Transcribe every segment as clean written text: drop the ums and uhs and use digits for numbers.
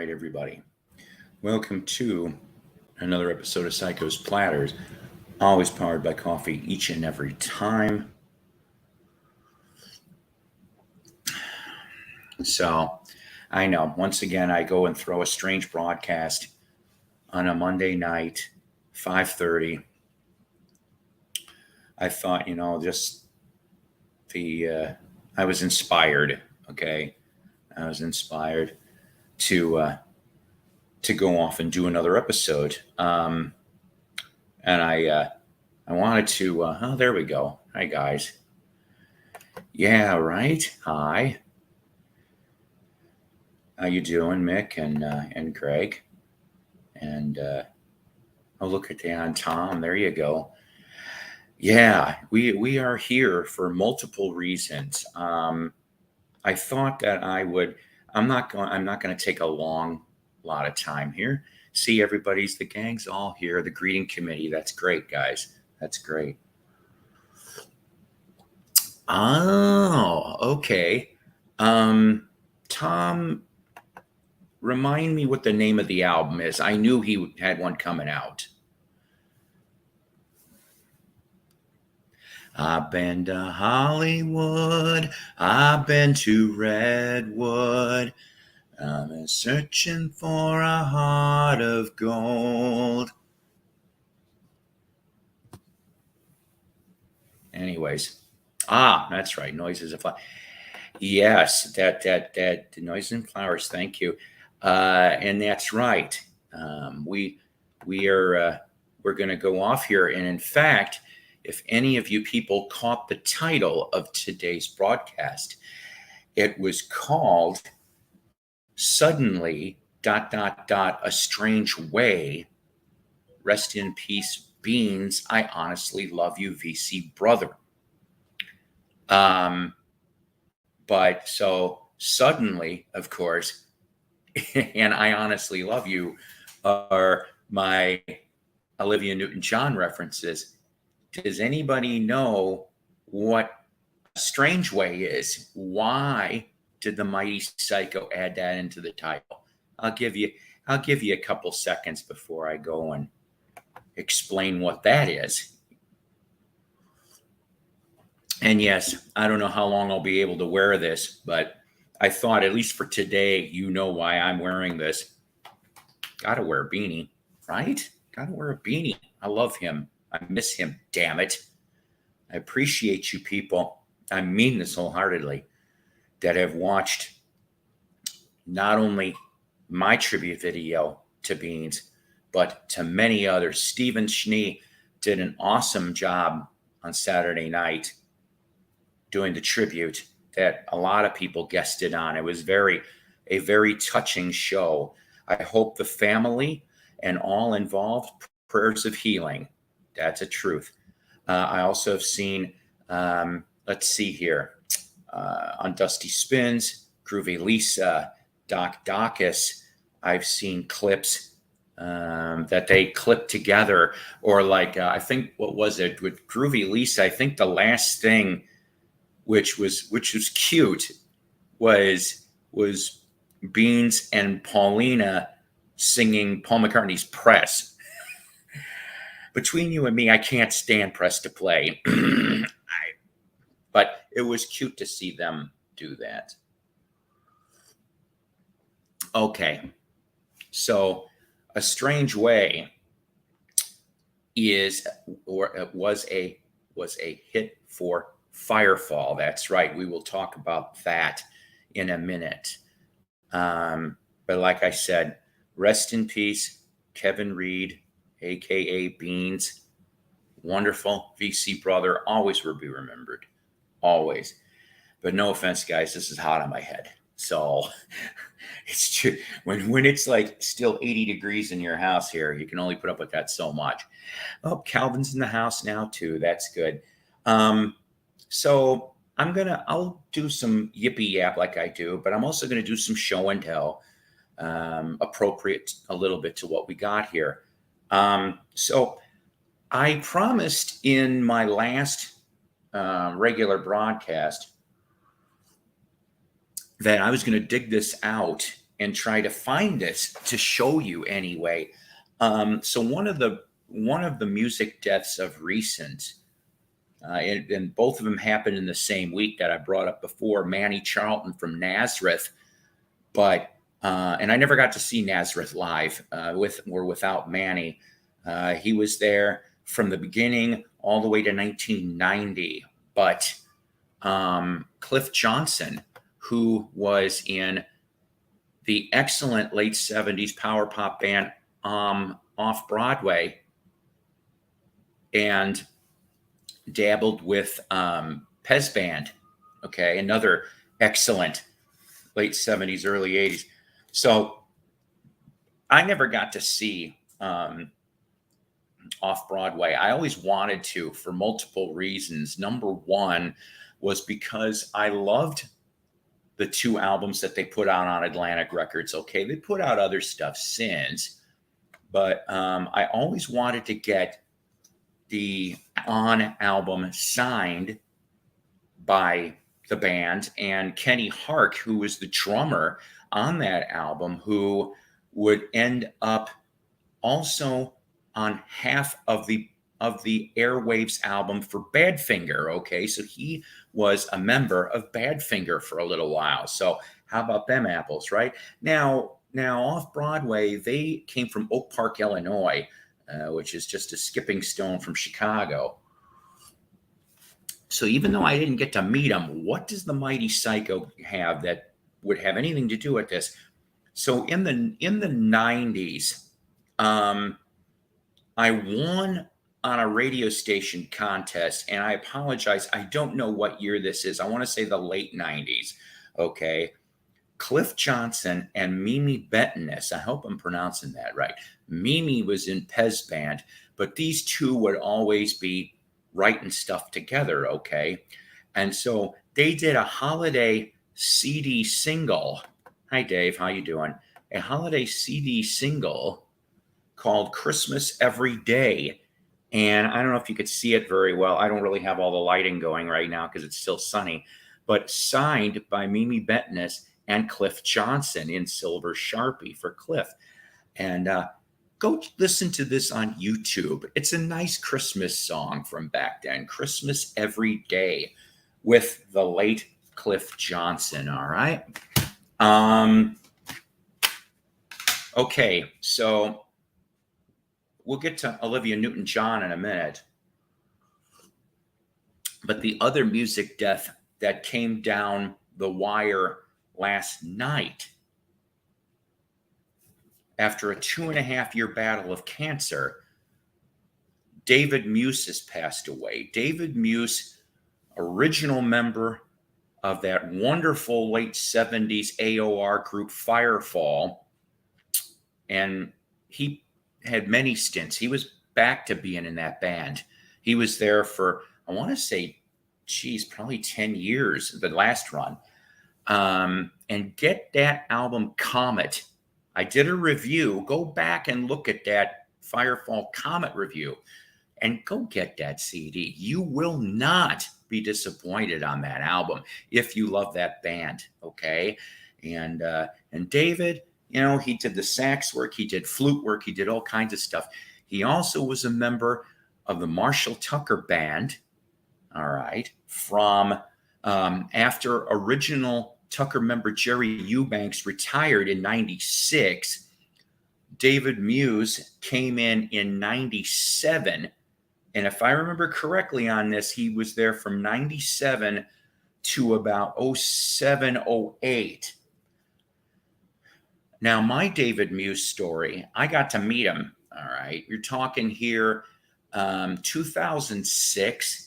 right, everybody. Welcome to another episode of Psycho's Platters, always powered by coffee each and every time. So, I know, once again, I go and throw a strange broadcast on a Monday night, 5:30. I thought, just I was inspired, okay? I was inspired to go off and do another episode. And I wanted to. Oh, there we go. Hi, guys. Yeah, right. Hi. How you doing, Mick and Greg? And oh, look at that, Tom. There you go. Yeah, we are here for multiple reasons. I thought that I would. I'm not going. I'm not going to take a lot of time here. See, the gang's all here. The greeting committee. That's great, guys. That's great. Oh, okay. Tom, remind me what the name of the album is. I knew he had one coming out. I've been to Hollywood. I've been to Redwood. I'm searching for a heart of gold. Anyways, that's right. Noises of flowers. Yes, that noises and flowers. Thank you. And that's right. We're going to go off here. And in fact, if any of you people caught the title of today's broadcast, it was called Suddenly ... A Strange Way. Rest in peace, Beans. I honestly love you, VC brother. But so suddenly, of course, and I honestly love you are my Olivia Newton-John references. Does anybody know what A Strange Way is? Why did the Mighty Psycho add that into the title? I'll give you a couple seconds before I go and explain what that is. And yes, I don't know how long I'll be able to wear this, but I thought, at least for today, you know why I'm wearing this. Gotta wear a beanie, right? Gotta wear a beanie. I love him. I miss him, damn it. I appreciate you people. I mean this wholeheartedly, that have watched not only my tribute video to Beans, but to many others. Stephen Schnee did an awesome job on Saturday night doing the tribute that a lot of people guested on. It was a very touching show. I hope the family and all involved prayers of healing. That's a truth. I also have seen, let's see here, on Dusty Spins, Groovy Lisa, Doc Dacus. I've seen clips that they clipped together, or like I think, what was it with Groovy Lisa? I think the last thing, which was cute, was Beans and Paulina singing Paul McCartney's Press. Between you and me, I can't stand Press to Play. But it was cute to see them do that. Okay. So A Strange Way was a hit for Firefall. That's right. We will talk about that in a minute. But like I said, rest in peace, Kevin Reed, aka Beans. Wonderful VC brother. Always will be remembered. Always. But no offense, guys, this is hot on my head. So it's true. When it's like still 80 degrees in your house here, you can only put up with that so much. Oh, Calvin's in the house now too. That's good. So I'll do some yippee yap like I do, but I'm also going to do some show and tell, appropriate a little bit to what we got here. So I promised in my last regular broadcast that I was going to dig this out and try to find this to show you anyway. So one of the music deaths of recent, and both of them happened in the same week that I brought up before. Manny Charlton from Nazareth, but and I never got to see Nazareth live with or without Manny. He was there from the beginning all the way to 1990. But Cliff Johnson, who was in the excellent late 70s power pop band Off Broadway and dabbled with Pez Band, okay, another excellent late 70s, early 80s. So I never got to see Off Broadway. I always wanted to for multiple reasons. Number one was because I loved the 2 albums that they put out on Atlantic Records. Okay, they put out other stuff since, but I always wanted to get the On album signed by the band, and Kenny Hark, who was the drummer on that album, who would end up also on half of the Airwaves album for Badfinger. Okay, so he was a member of Badfinger for a little while. So how about them apples, right? Now Off Broadway, they came from Oak Park, Illinois, which is just a skipping stone from Chicago. So even though I didn't get to meet him, what does the Mighty Psycho have that would have anything to do with this? So in the 90s, I won on a radio station contest, and I apologize, I don't know what year this is. I want to say the late 90s. Okay. Cliff Johnson and Mimi Bettiness, I hope I'm pronouncing that right. Mimi was in Pez Band, but these two would always be writing stuff together, okay? And so they did a holiday CD single. Hi, Dave. How you doing? A holiday CD single called Christmas Every Day. And I don't know if you could see it very well. I don't really have all the lighting going right now because it's still sunny, but signed by Mimi Bettiness and Cliff Johnson in silver Sharpie for Cliff. And go listen to this on YouTube. It's a nice Christmas song from back then, Christmas Every Day, with the late Cliff Johnson, all right? Okay, so we'll get to Olivia Newton-John in a minute. But the other music death that came down the wire last night, after a 2.5-year battle of cancer, David Muse has passed away. David Muse, original member of that wonderful late 70s AOR group Firefall, and he had many stints. He was back to being in that band. He was there for, I want to say, probably 10 years, the last run. And get that album Comet. I did a review. Go back and look at that Firefall Comet review and go get that CD. You will not be disappointed on that album if you love that band, okay? And David, you know, he did the sax work, he did flute work, he did all kinds of stuff. He also was a member of the Marshall Tucker Band, all right, from after original Tucker member Jerry Eubanks retired in 96. David Muse came in 97. And if I remember correctly on this, he was there from 97 to about 07, 08. Now, my David Muse story, I got to meet him. All right. You're talking here 2006.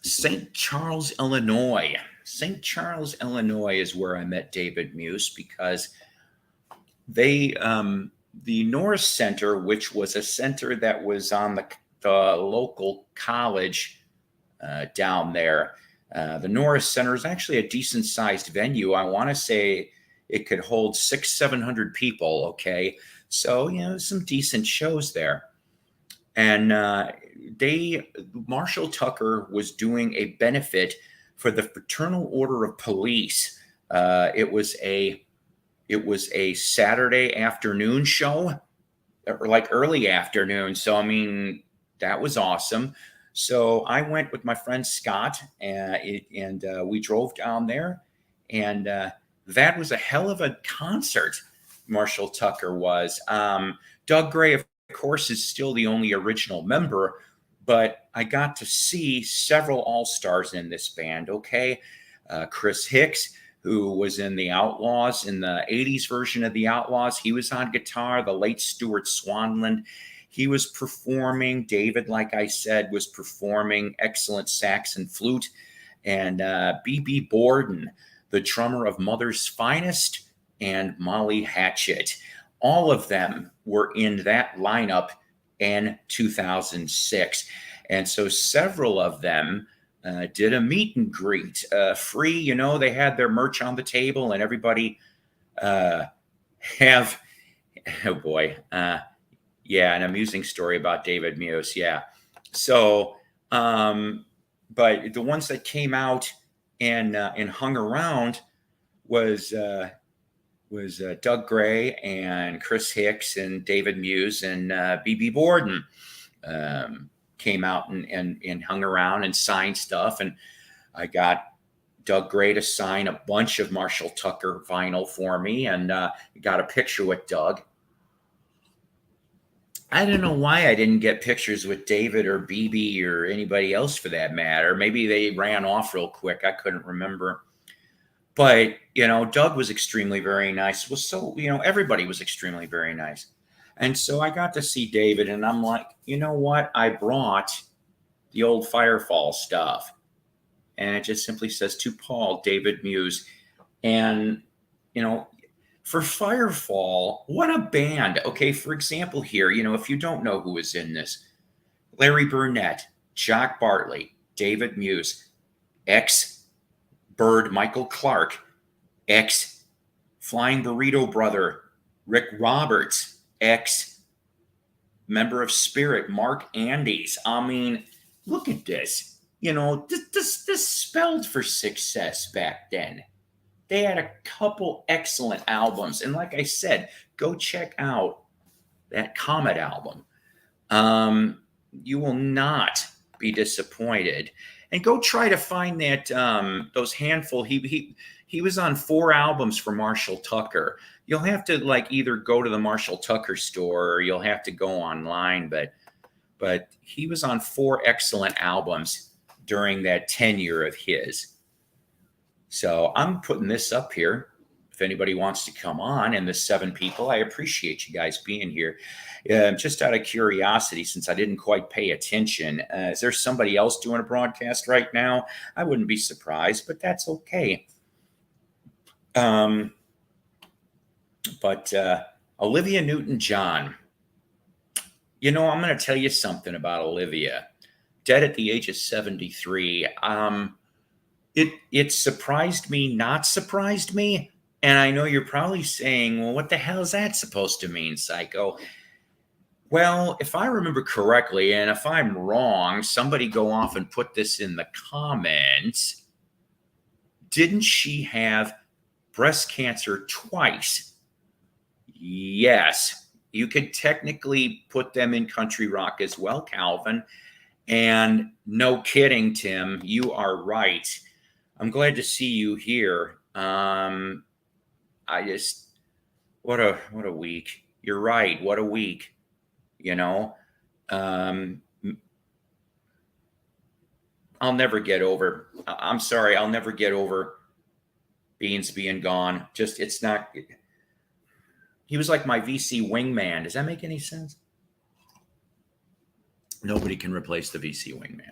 St. Charles, Illinois. St. Charles, Illinois is where I met David Muse because they, the Norris Center, which was a center that was on the local college down there, the Norris Center is actually a decent sized venue. I want to say it could hold 600-700 people. Okay. So, you know, some decent shows there. And Marshall Tucker was doing a benefit for the Fraternal Order of Police It was a Saturday afternoon show, or like early afternoon. So I mean, that was awesome. So I went with my friend Scott, and we drove down there, and that was a hell of a concert. Marshall Tucker was. Doug Gray, of course, is still the only original member, but I got to see several all stars in this band. Okay, Chris Hicks, who was in the Outlaws, in the 80s version of the Outlaws. He was on guitar. The late Stuart Swanland, he was performing. David, like I said, was performing. Excellent sax and flute. And B.B. Borden, the drummer of Mother's Finest, and Molly Hatchet. All of them were in that lineup in 2006. And so several of them did a meet and greet, free. You know, they had their merch on the table, and everybody have, oh boy, yeah, an amusing story about David Muse. Yeah, so, but the ones that came out and hung around was Doug Gray and Chris Hicks and David Muse and B.B. Borden. Came out and hung around and signed stuff. And I got Doug Gray to sign a bunch of Marshall Tucker vinyl for me, and got a picture with Doug. I don't know why I didn't get pictures with David or BB or anybody else for that matter. Maybe they ran off real quick. I couldn't remember. But, you know, Doug was extremely very nice. Well, so, you know, everybody was extremely very nice. And so I got to see David, and I'm like, you know what? I brought the old Firefall stuff. And it just simply says, to Paul, David Muse. And, you know, for Firefall, what a band. Okay, for example here, you know, if you don't know who is in this, Larry Burnett, Jock Bartley, David Muse, ex-Bird Michael Clark, ex-Flying Burrito Brother Rick Roberts, ex-member of Spirit Mark Andes. I mean, look at this. You know, this spelled for success back then. They had a couple excellent albums. And like I said, go check out that Comet album. You will not be disappointed. And go try to find that those handful. He was on 4 albums for Marshall Tucker. You'll have to like either go to the Marshall Tucker store or you'll have to go online. But he was on 4 excellent albums during that tenure of his. So I'm putting this up here. If anybody wants to come on, and the 7 people, I appreciate you guys being here. Just out of curiosity, since I didn't quite pay attention, is there somebody else doing a broadcast right now? I wouldn't be surprised, but that's okay. But Olivia Newton-John, you know, I'm going to tell you something about Olivia. Dead at the age of 73. It surprised me, not surprised me. And I know you're probably saying, well, what the hell is that supposed to mean, Psycho? Well, if I remember correctly, and if I'm wrong, somebody go off and put this in the comments. Didn't she have breast cancer twice? Yes. You could technically put them in country rock as well, Calvin. And no kidding, Tim, you are right. I'm glad to see you here. I just, what a week. You're right. What a week. You know, I'll never get over. I'm sorry. I'll never get over Beans being gone. Just, it's not. He was like my VC wingman. Does that make any sense? Nobody can replace the VC wingman.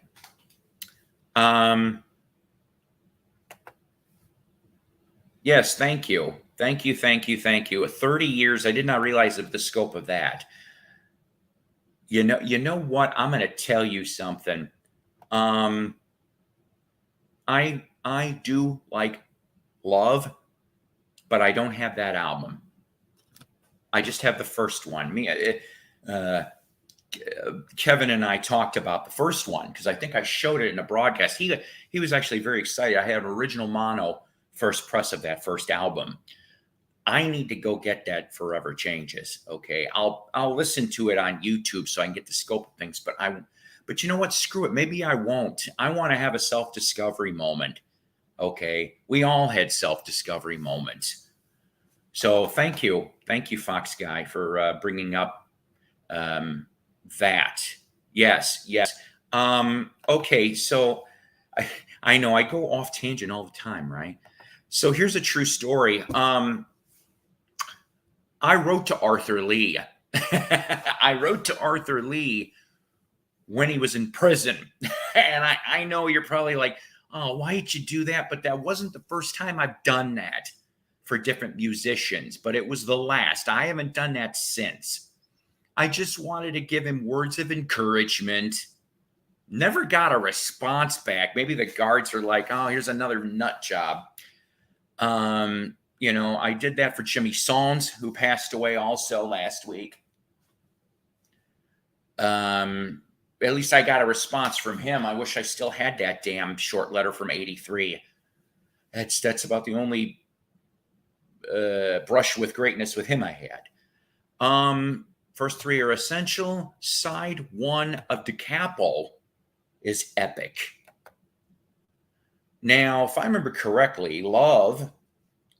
Yes, thank you. Thank you. 30 years. I did not realize the scope of that. You know what? I'm going to tell you something. I do like Love, but I don't have that album. I just have the first one. Kevin and I talked about the first one because I think I showed it in a broadcast. He was actually very excited. I had an original mono first press of that first album. I need to go get that Forever Changes. Okay. I'll listen to it on YouTube so I can get the scope of things. But you know what? Screw it. Maybe I won't. I want to have a self-discovery moment. Okay. We all had self-discovery moments. So thank you. Thank you, Fox Guy, for bringing up that. Yes. Yes. Okay. So I know I go off tangent all the time, right? So here's a true story. I wrote to Arthur Lee. I wrote to Arthur Lee when he was in prison. And I know you're probably like, oh, why did you do that? But that wasn't the first time I've done that for different musicians, but it was the last. I haven't done that since. I just wanted to give him words of encouragement. Never got a response back. Maybe the guards are like, oh, here's another nut job. You know, I did that for Jimmy Songs, who passed away also last week. At least I got a response from him. I wish I still had that damn short letter from '83. That's about the only brush with greatness with him I had. First three are essential. Side one of Decapple is epic. Now, if I remember correctly, Love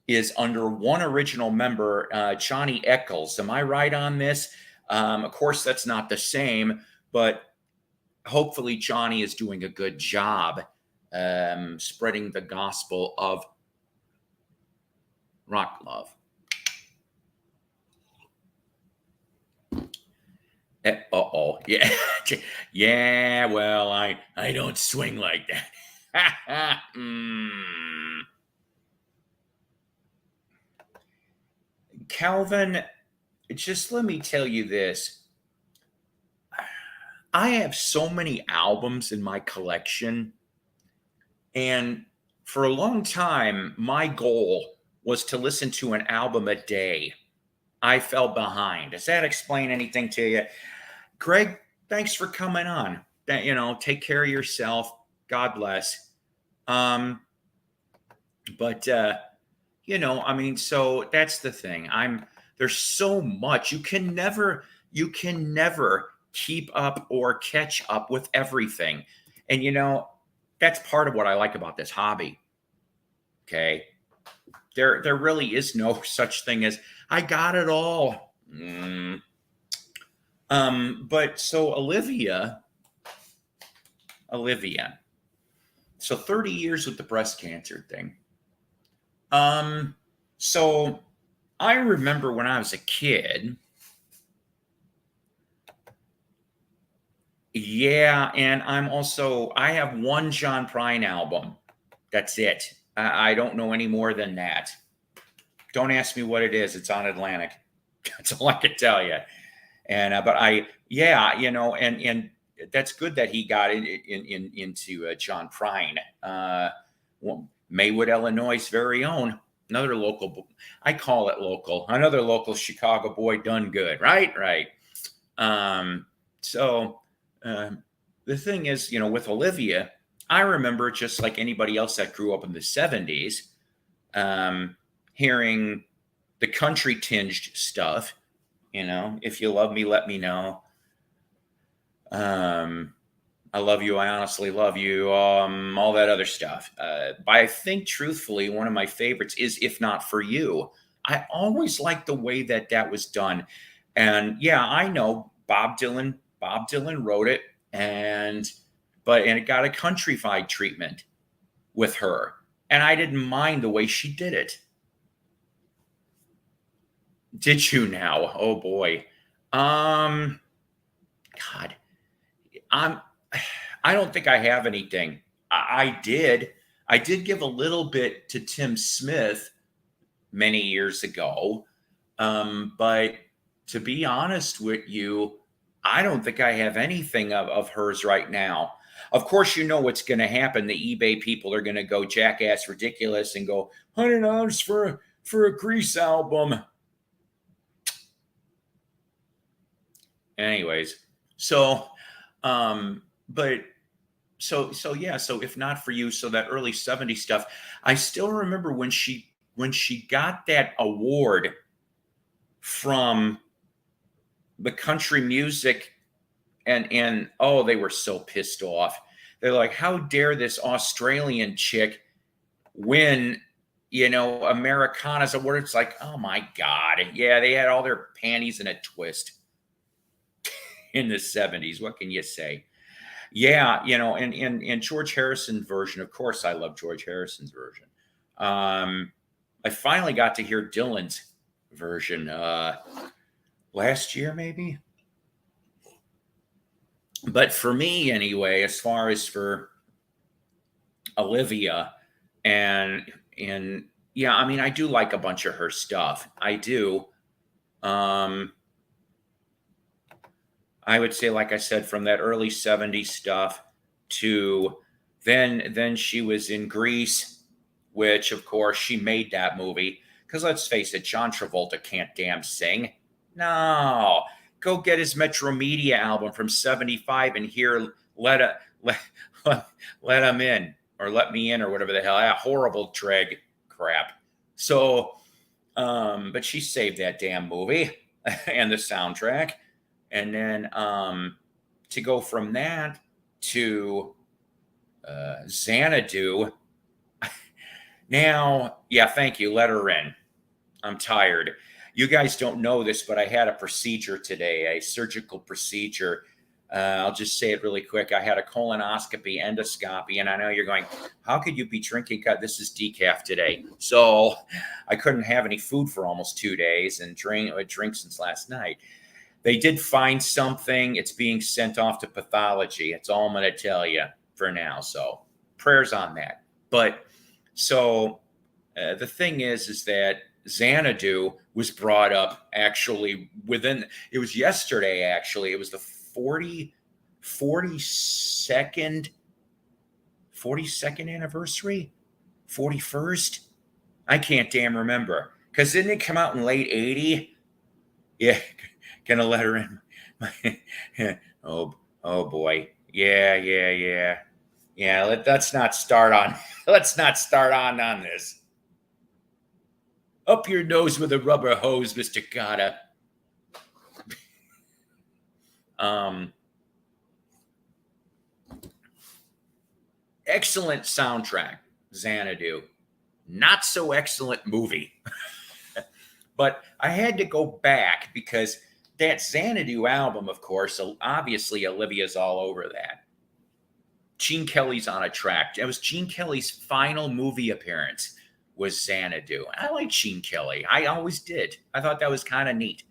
is under one original member, Johnny Eccles. Am I right on this? Of course, that's not the same, but hopefully Johnny is doing a good job spreading the gospel of rock love. Uh-oh. Yeah. Yeah, well, I don't swing like that. Calvin, just let me tell you this. I have so many albums in my collection, and for a long time, my goal was to listen to an album a day. I fell behind. Does that explain anything to you? Greg, thanks for coming on. Take care of yourself. God bless. But so that's the thing. There's so much. You can never keep up or catch up with everything. And that's part of what I like about this hobby. Okay. There really is no such thing as I got it all. But so Olivia, so 30 years with the breast cancer thing. So I remember when I was a kid. Yeah, and I have one John Prine album. That's it. I don't know any more than that. Don't ask me what it is. It's on Atlantic. That's all I can tell you. And and that's good that he got into John Prine, Maywood, Illinois' very own, another local. I call it local. Another local Chicago boy done good, right? Right. The thing is, with Olivia, I remember just like anybody else that grew up in the 70s, hearing the country tinged stuff. If you love me, let me know. I love you. I honestly love you. All that other stuff. But I think truthfully, one of my favorites is If Not For You. I always liked the way that was done. And yeah, I know Bob Dylan wrote it and it got a countryfied treatment with her. And I didn't mind the way she did it. Did you now? Oh boy. God. I don't think I have anything. I did give a little bit to Tim Smith many years ago. But to be honest with you, I don't think I have anything of hers right now. Of course, you know what's going to happen. The eBay people are going to go jackass ridiculous and go $100 for a Grease album. Anyways, so so yeah, so if not for you, so that early 70s stuff, I still remember when she got that award from the country music, and oh, they were so pissed off. They're like, how dare this Australian chick win, Americana's award? It's like, oh my God. Yeah, they had all their panties in a twist in the 70s. What can you say? Yeah, and George Harrison version, of course, I love George Harrison's version. I finally got to hear Dylan's version last year, maybe. But for me, anyway, as far as for Olivia, and yeah, I mean, I do like a bunch of her stuff. I do. Um, I would say, like I said, from that early 70s stuff to then she was in Grease, which of course she made that movie. Because let's face it, John Travolta can't damn sing. No. Go get his Metro Media album from 75 and hear let, let him in, or let me in, or whatever the hell. That horrible drag crap. So but she saved that damn movie and the soundtrack. And then to go from that to Xanadu. Now, yeah, thank you. Let her in. I'm tired. You guys don't know this, but I had a procedure today, a surgical procedure. I'll just say it really quick. I had a colonoscopy, endoscopy, and I know you're going, how could you be drinking? This is decaf today. So I couldn't have any food for almost 2 days and drink since last night. They did find something. It's being sent off to pathology. That's all I'm going to tell you for now. So prayers on that. But so the thing is that Xanadu was brought up actually it was yesterday, actually. It was the 42nd anniversary, 41st. I can't damn remember. Because didn't it come out in late 80? Yeah, gonna let her in. oh boy. Yeah. Let's not start on this. Up your nose with a rubber hose, Mr. Cotta. Excellent soundtrack, Xanadu. Not so excellent movie. But I had to go back because that Xanadu album, of course, obviously Olivia's all over that. Gene Kelly's on a track. It was Gene Kelly's final movie appearance was Xanadu. I like Gene Kelly. I always did. I thought that was kind of neat.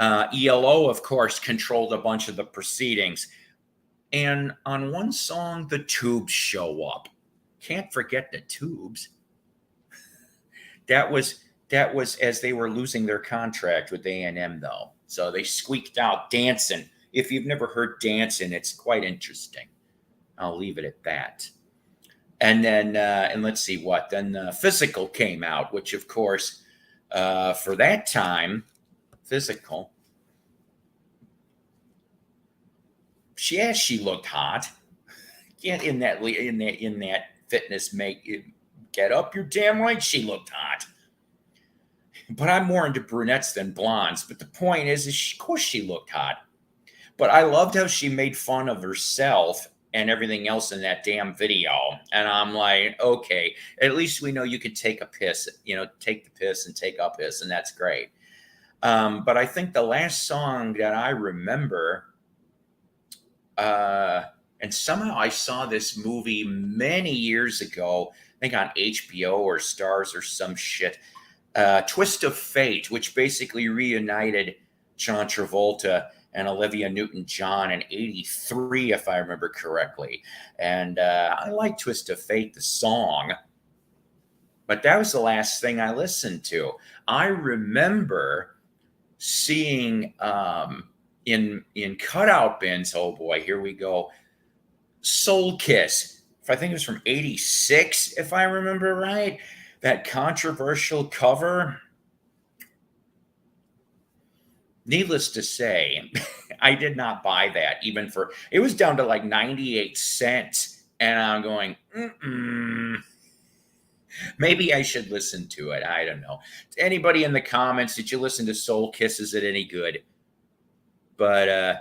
ELO, of course, controlled a bunch of the proceedings. And on one song, the Tubes show up. Can't forget the Tubes. That was as they were losing their contract with A&M, though. So they squeaked out Dancing. If you've never heard Dancing, it's quite interesting. I'll leave it at that. And then, and let's see what. Then Physical came out, which, of course, for that time, Physical. She looked hot. Get in that fitness get up. You're damn right. She looked hot. But I'm more into brunettes than blondes. But the point is of course she looked hot. But I loved how she made fun of herself and everything else in that damn video. And I'm like, okay, at least we know you can take a piss, take the piss and take a piss, and that's great. But I think the last song that I remember, and somehow I saw this movie many years ago, I think on HBO or Stars or some shit, Twist of Fate, which basically reunited John Travolta and Olivia Newton-John in '83, if I remember correctly. And I like Twist of Fate, the song, but that was the last thing I listened to. I remember seeing in cutout bins, oh boy, here we go, Soul Kiss. I think it was from '86, if I remember right. That controversial cover. Needless to say, I did not buy that even for it was down to like 98 cents. And I'm going, maybe I should listen to it. I don't know. Anybody in the comments, did you listen to Soul Kiss? Is it any good? But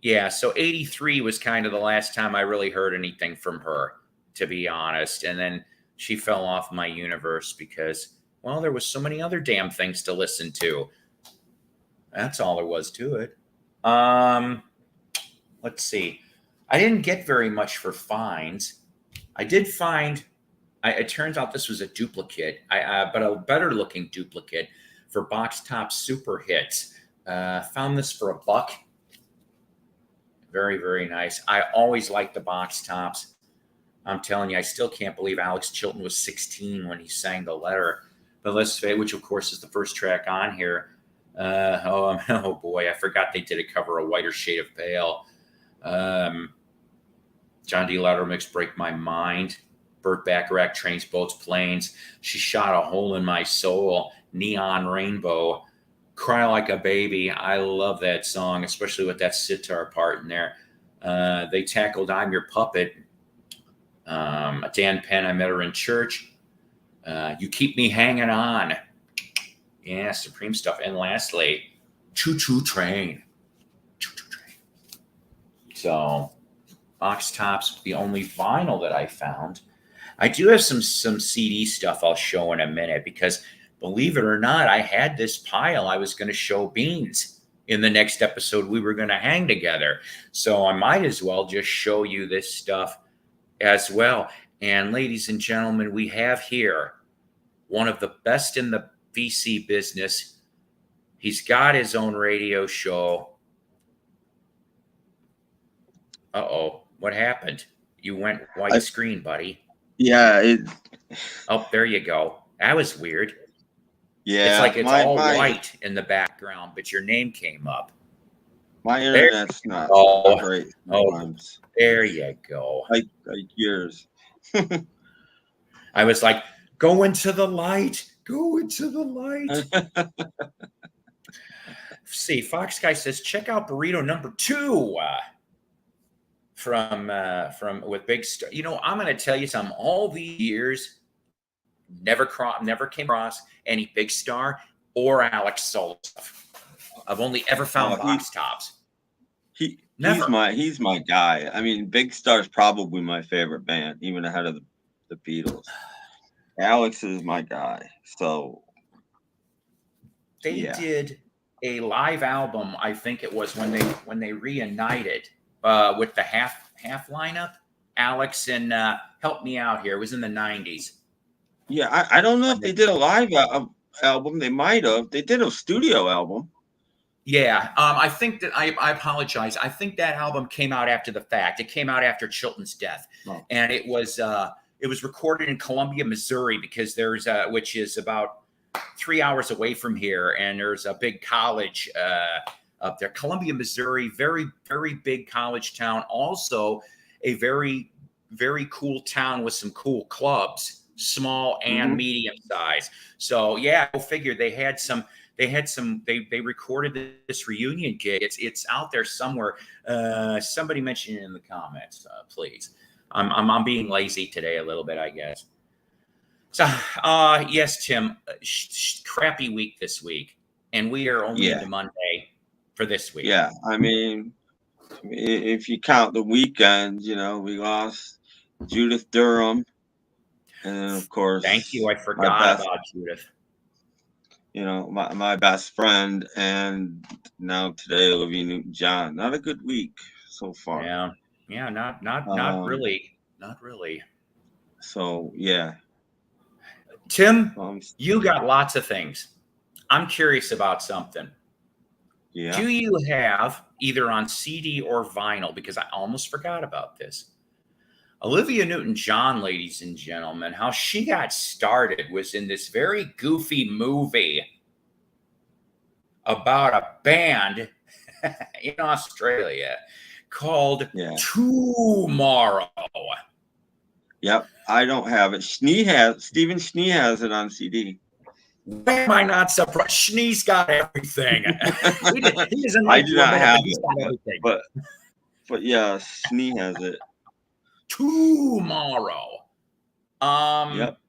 yeah, so 83 was kind of the last time I really heard anything from her, to be honest. And then she fell off my universe because, well, there was so many other damn things to listen to. That's all there was to it. Let's see. I didn't get very much for finds. I did find, it turns out this was a duplicate, but a better looking duplicate for Box Top Super Hits. Found this for $1. Very, very nice. I always liked the box tops. I'm telling you, I still can't believe Alex Chilton was 16 when he sang The Letter. But let's say, which of course is the first track on here. Oh boy, I forgot they did a cover of Whiter Shade of Pale. John D. Louder mix Break My Mind. Burt Bacharach, Trains, Boats, Planes. She Shot a Hole in My Soul. Neon Rainbow. Cry Like a Baby. I love that song, especially with that sitar part in there. They tackled I'm Your Puppet. Dan Penn, I Met Her in Church. You Keep Me Hanging On. Yeah, Supreme stuff. And lastly, Choo Choo Train. Choo Choo Train. So, Box Tops, the only vinyl that I found. I do have some CD stuff I'll show in a minute because, believe it or not, I had this pile I was going to show Beans in the next episode we were going to hang together. So I might as well just show you this stuff as well. And ladies and gentlemen, we have here one of the best in the VC business. He's got his own radio show. Uh-oh, what happened? You went white screen, buddy. Yeah. Oh, there you go. That was weird. Yeah. It's like it's all white in the background, but your name came up. My internet's not great sometimes. There you go. Like yours. I was like, go into the light. Go into the light. See, Fox Guy says, check out Burrito number 2 from with Big Star. You know, I'm going to tell you something. All these years, never came across any Big Star or Alex Solo stuff. I've only ever found box tops. He's my guy. I mean, Big Star's probably my favorite band, even ahead of the Beatles. Alex is my guy. So they did a live album. I think it was when they reunited with the half lineup. Alex and help me out here. It was in the 90s. Yeah, I don't know if they did a live album. They might have. They did a studio album. Yeah, I think that I apologize. I think that album came out after the fact. It came out after Chilton's death, and it was recorded in Columbia, Missouri, because there's which is about 3 hours away from here, and there's a big college up there. Columbia, Missouri, very, very big college town. Also, a very, very cool town with some cool clubs, small and medium size. So yeah, go figure. They recorded this reunion gig. It's out there somewhere. Somebody mention it in the comments, please. I'm being lazy today a little bit, I guess. So yes, Tim, crappy week this week, and we are only into Monday for this week. Yeah, I mean, if you count the weekend, we lost Judith Durham, and of course, thank you. I forgot about Judith. My best friend, and now today Olivia Newton-John. Not a good week so far. Yeah, not really. So yeah, Tim, you got lots of things. I'm curious about something. Yeah. Do you have either on CD or vinyl? Because I almost forgot about this. Olivia Newton-John, ladies and gentlemen, how she got started was in this very goofy movie about a band in Australia called Tomorrow. Yep, I don't have it. Stephen Schnee has it on CD. Why am I not surprised? Schnee's got everything. he doesn't I like do to not admit it, have but he's got it, everything. but yeah, Snee has it. Tomorrow. Yep.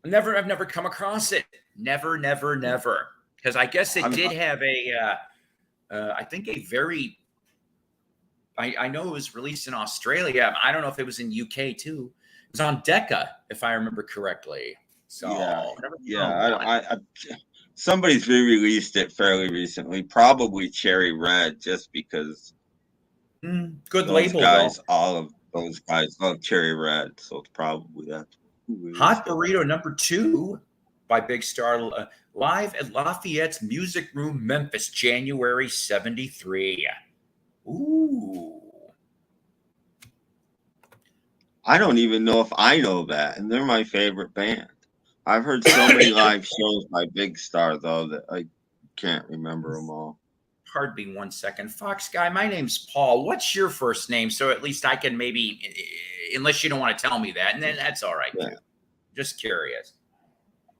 I've never come across it. Never. Because I guess it did have I think a very, I know it was released in Australia. I don't know if it was in UK too. It was on Decca, if I remember correctly. So I somebody's re-released it fairly recently, probably Cherry Red, just because good those label guys, though. all of those guys love Cherry Red, so it's probably that. Hot Burrito #2 by Big Star, live at Lafayette's Music Room, Memphis, January '73. Ooh. I don't even know if I know that, and they're my favorite band. I've heard so many live shows by Big Star, though, that I can't remember them all. Pardon me 1 second. Fox Guy, my name's Paul. What's your first name? So at least I can maybe, unless you don't want to tell me that, and then that's all right. Yeah. Too. Just curious.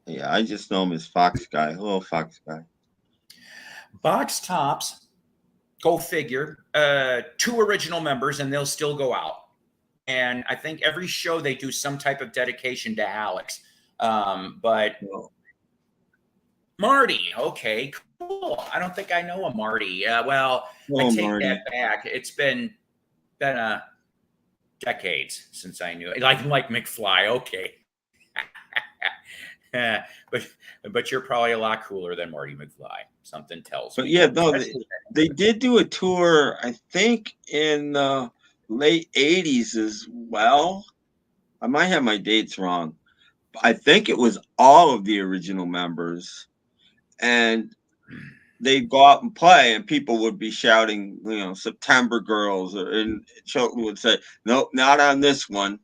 Yeah, I just know him as Fox Guy. Hello, Fox Guy. Box Tops, go figure, 2 original members, and they'll still go out. And I think every show they do some type of dedication to Alex. But Marty, okay, cool. I don't think I know a Marty. Well, I take Marty. that back. It's been decades since I knew it. Like McFly. Okay. But you're probably a lot cooler than Marty McFly. Something tells me. But yeah, no, they did do a tour, I think, in the late 80s as well. I might have my dates wrong. I think it was all of the original members, and they'd go out and play, and people would be shouting, September Girls, and Chilton would say, nope, not on this one,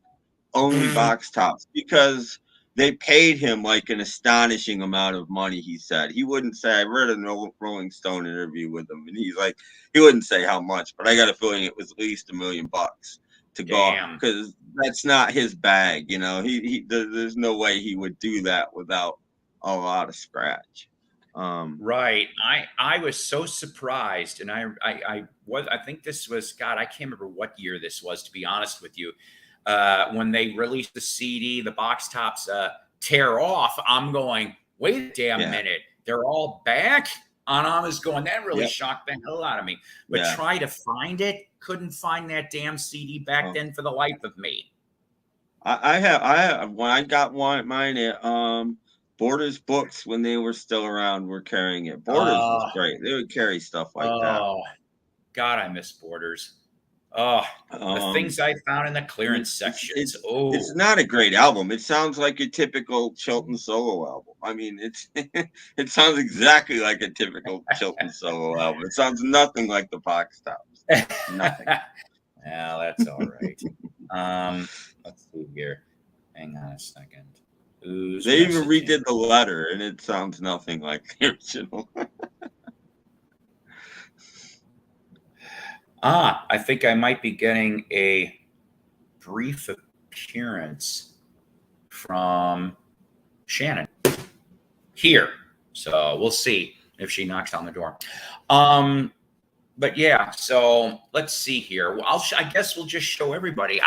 only Box Tops, because they paid him like an astonishing amount of money. He said he wouldn't say. I read a Rolling Stone interview with him, and he's like, he wouldn't say how much, but I got a feeling it was at least $1 million to go, because that's not his bag. There's no way he would do that without a lot of scratch. Right. I was so surprised, and I think this was, God, I can't remember what year this was, to be honest with you. When they released the CD, the Box Tops tear off, I'm going, wait a damn minute. They're all back? And I was going, that really shocked the hell out of me. But try to find it, couldn't find that damn CD back then for the life of me. I have when I got mine at Borders Books when they were still around, were carrying it. Borders was great. They would carry stuff like that. Oh, God, I miss Borders. Oh, the things I found in the clearance sections. It's not a great album. It sounds like a typical Chilton solo album. I mean, it sounds exactly like a typical Chilton solo album. It sounds nothing like the Box Tops. Nothing. Well, that's all right. Let's see here. Hang on a second. They even redid the letter, and it sounds nothing like the original. I think I might be getting a brief appearance from Shannon here. So we'll see if she knocks on the door. But yeah, so let's see here. Well, I guess we'll just show everybody.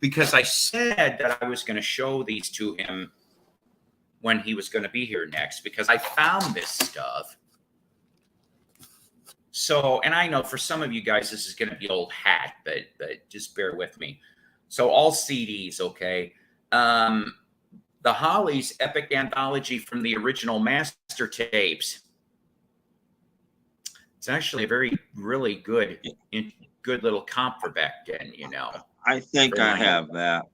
Because I said that I was going to show these to him when he was going to be here next, because I found this stuff. So, and I know for some of you guys, this is going to be old hat, but just bear with me. So all CDs, okay. The Hollies Epic Anthology from the original master tapes. It's actually a really good little comp for back then, I think I have that.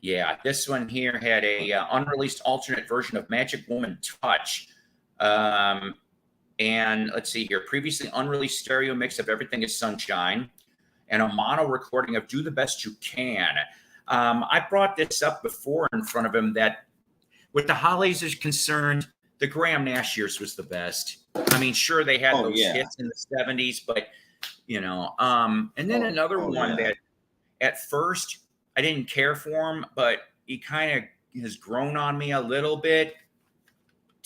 Yeah, this one here had a unreleased alternate version of Magic Woman Touch. And let's see here, previously unreleased stereo mix of Everything is Sunshine, and a mono recording of Do the Best You Can. I brought this up before in front of him that with the Hollies is concerned, the Graham Nash years was the best. I mean, sure, they had those hits in the 70s, but, and then another one that at first I didn't care for him, but he kind of has grown on me a little bit.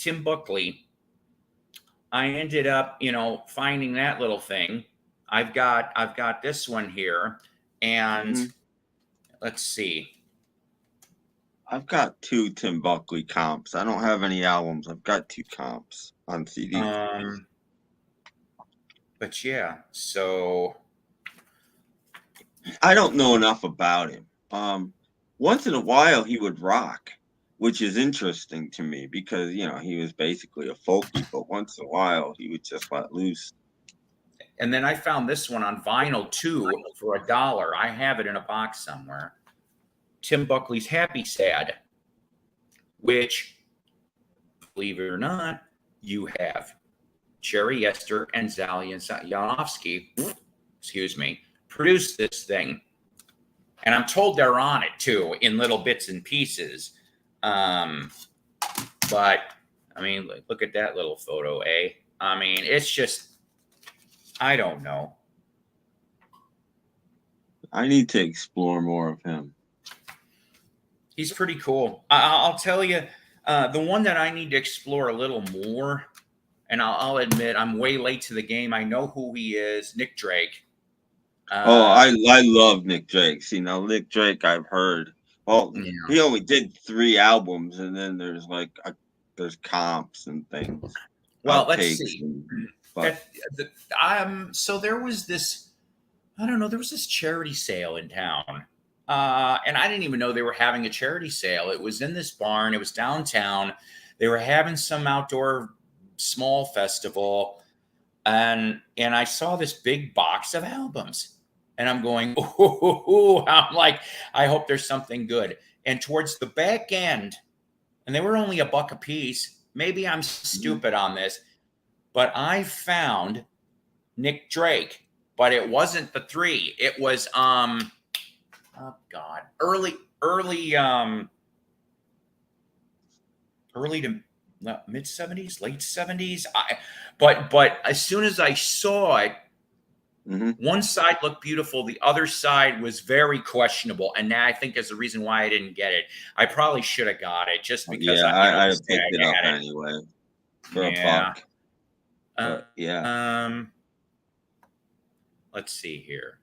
Tim Buckley, I ended up, finding that little thing. I've got this one here, and Mhm. let's see. I've got 2 Tim Buckley comps. I don't have any albums. I've got 2 comps on CD. Um, but yeah, so I don't know enough about him. Once in a while he would rock, which is interesting to me because, he was basically a folkie, but once in a while he would just let loose. and then I found this one on vinyl too for $1. I have it in a box somewhere. Tim Buckley's Happy Sad, which, believe it or not, you have Cherry Esther and Zalian Janowski, excuse me, produced this thing. And I'm told they're on it too in little bits and pieces. But I mean, look at that little photo, eh? I mean, it's just, I don't know. I need to explore more of him. He's pretty cool. I'll tell you, the one that I need to explore a little more, and I'll admit I'm way late to the game. I know who he is, Nick Drake. I love Nick Drake. See, now Nick Drake I've heard. Well, Yeah. he only did 3 albums, and then there's there's comps and things. Well, let's outtakes see. But So there was this, I don't know, there was this charity sale in town. And I didn't even know they were having a charity sale. It was in this barn. It was downtown. They were having some outdoor small festival. And I saw this big box of albums. And I'm going, ooh, I'm like, I hope there's something good. And towards the back end, and they were only $1 a piece. Maybe I'm stupid on this, but I found Nick Drake, but it wasn't the 3. It was oh God, early to mid 70s, late 70s. But as soon as I saw it, one side looked beautiful, the other side was very questionable, and that I think is the reason why I didn't get it. I probably should have got it just because I'd have picked it up anyway for yeah. $1. Yeah. Let's see here.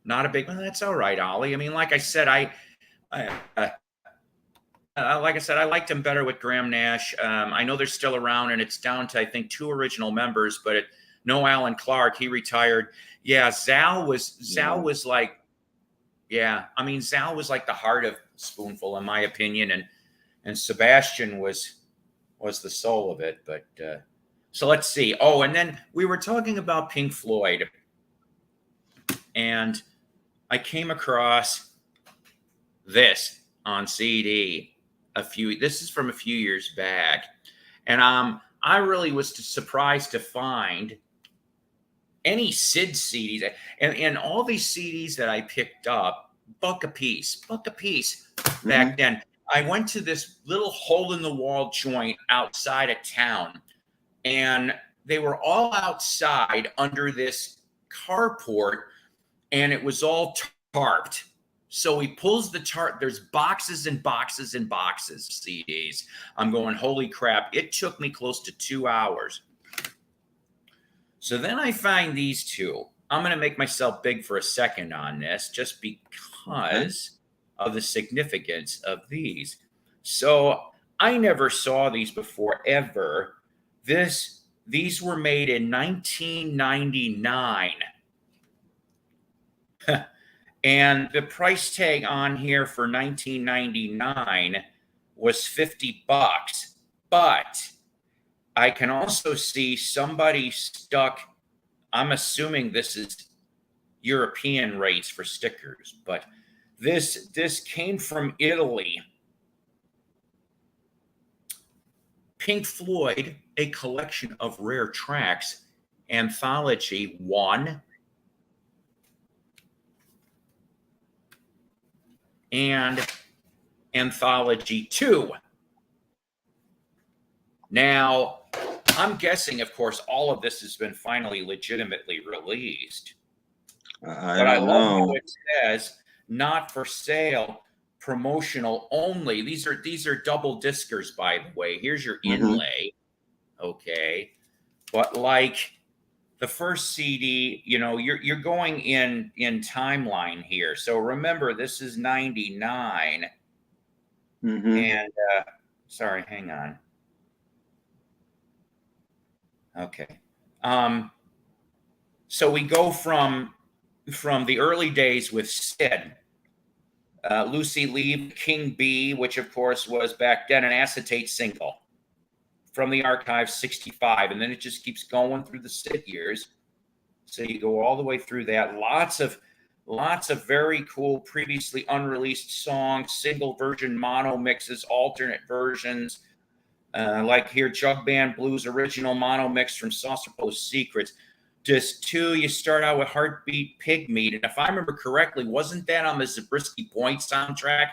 Not a big one. That's all right, Ollie. I mean, like I said, like I said, I liked him better with Graham Nash. I know they're still around, and it's down to I think 2 original members, but no Alan Clark. He retired. Yeah, Zal was like, yeah. I mean, Zal was like the heart of Spoonful, in my opinion, and Sebastian was the soul of it. But so let's see. Oh, and then we were talking about Pink Floyd, and I came across this on CD this is from a few years back, and I really was surprised to find any Sid CDs, and all these CDs that I picked up, $1 a piece back then. I went to this little hole in the wall joint outside of town, and they were all outside under this carport, and it was all tarped. So he pulls the tarp. There's boxes and boxes and boxes of CDs. I'm going, holy crap. It took me close to 2 hours. So then I find these 2. I'm going to make myself big for a second on this just because of the significance of these. So I never saw these before, ever. These were made in 1999. And the price tag on here for 1999 was $50. But I can also see somebody stuck. I'm assuming this is European rates for stickers, but this came from Italy. Pink Floyd, a collection of rare tracks, Anthology 1 and Anthology 2. Now, I'm guessing, of course, all of this has been finally legitimately released. I don't know. Love how it says, not for sale. promotional only. These are double discers, by the way. Here's your Mhm. inlay. Okay. But like the first CD, you're going in timeline here. So remember, this is 99. Mhm. And sorry, hang on. Okay. So we go from the early days with Sid, Lucy Lee, King Bee, which of course was back then an acetate single from the archive 65. And then it just keeps going through the Sid years. So you go all the way through that. Lots of very cool previously unreleased songs, single version mono mixes, alternate versions. Like here, Jug Band Blues original mono mix from Saucer Post Secrets. Disc 2, you start out with Heartbeat Pigmeat. And if I remember correctly, wasn't that on the Zabriskie Point soundtrack?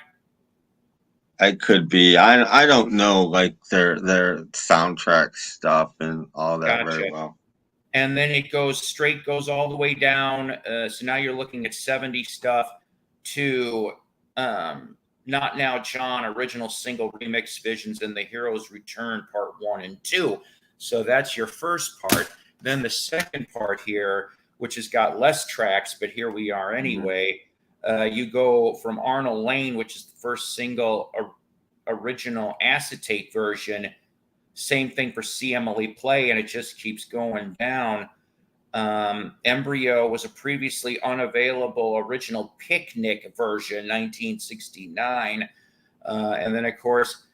I could be. I don't know like their soundtrack stuff and all that Gotcha. very well. And then it goes all the way down. So now you're looking at 70 stuff to Not Now John, original single remix Visions and the Hero's Return Part 1 and 2. So that's your first part. Then the second part here, which has got less tracks, but here we are anyway. You go from Arnold Lane, which is the first single original acetate version. Same thing for See Emily Play, and it just keeps going down. Embryo was a previously unavailable original Picnic version, 1969. And then, of course,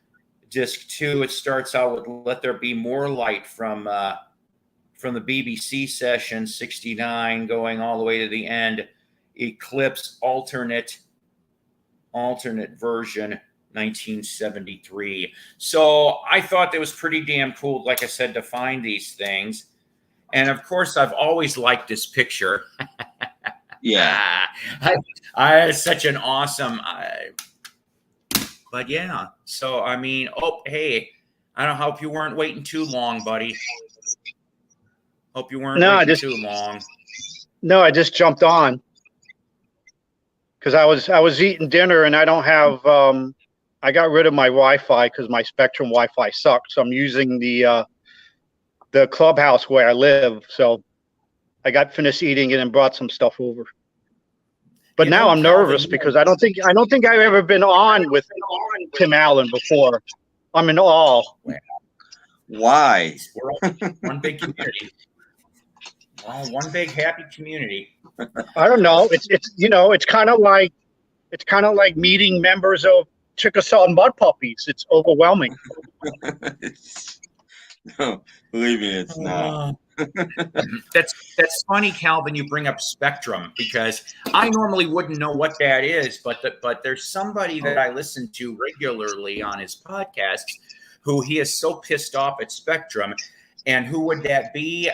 disc 2, it starts out with Let There Be More Light from the BBC session, 69, going all the way to the end. Eclipse alternate version, 1973. So I thought that was pretty damn cool, like I said, to find these things. And of course, I've always liked this picture. Yeah. I such an awesome, but yeah. So, I mean, hey, I don't hope you weren't waiting too long, buddy. Hope you weren't waiting too long. No, I just jumped on because I was eating dinner and I don't have, I got rid of my Wi-Fi because my Spectrum Wi-Fi sucked. So I'm using the clubhouse where I live. So I got finished eating it and brought some stuff over. But now I'm nervous because I don't think I've ever been on with Tim Allen before. I'm in awe. Why? We're one big community. Well, one big happy community. I don't know. It's kind of like meeting members of Chickasaw and Mud Puppies. It's overwhelming. No, believe me, it's not. That's funny, Calvin. You bring up Spectrum because I normally wouldn't know what that is, but there's somebody that I listen to regularly on his podcast who he is so pissed off at Spectrum. And who would that be?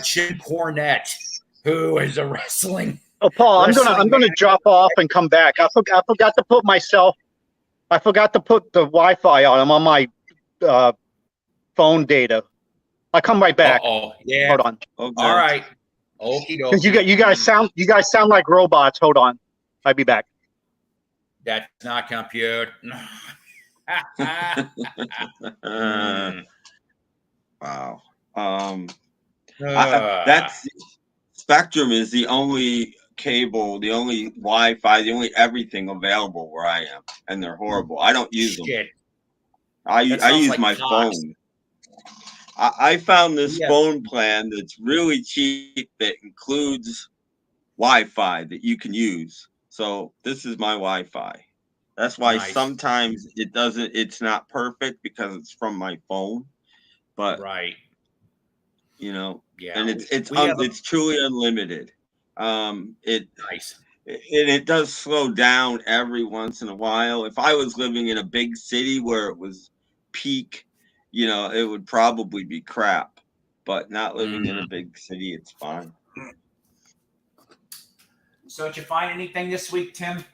Jim Cornette, who is a wrestling. Oh, Paul, I'm gonna drop off and come back. I forgot to put the Wi-Fi on. I'm on my phone data. I'll come right back. Oh, yeah. Hold on. Okay. All right. Okie dokie. You guys sound like robots. Hold on. I'll be back. That's not compute. Wow. That's Spectrum is the only cable, the only Wi-Fi, the only everything available where I am, and they're horrible. I don't use them. I use like my Cox. phone. I found this phone plan that's really cheap that includes Wi-Fi that you can use. So this is my Wi-Fi. That's why sometimes it's not perfect because it's from my phone. But right, and it's truly unlimited. It does slow down every once in a while. If I was living in a big city where it was peak, it would probably be crap. But not living in a big city, it's fine. So did you find anything this week, Tim?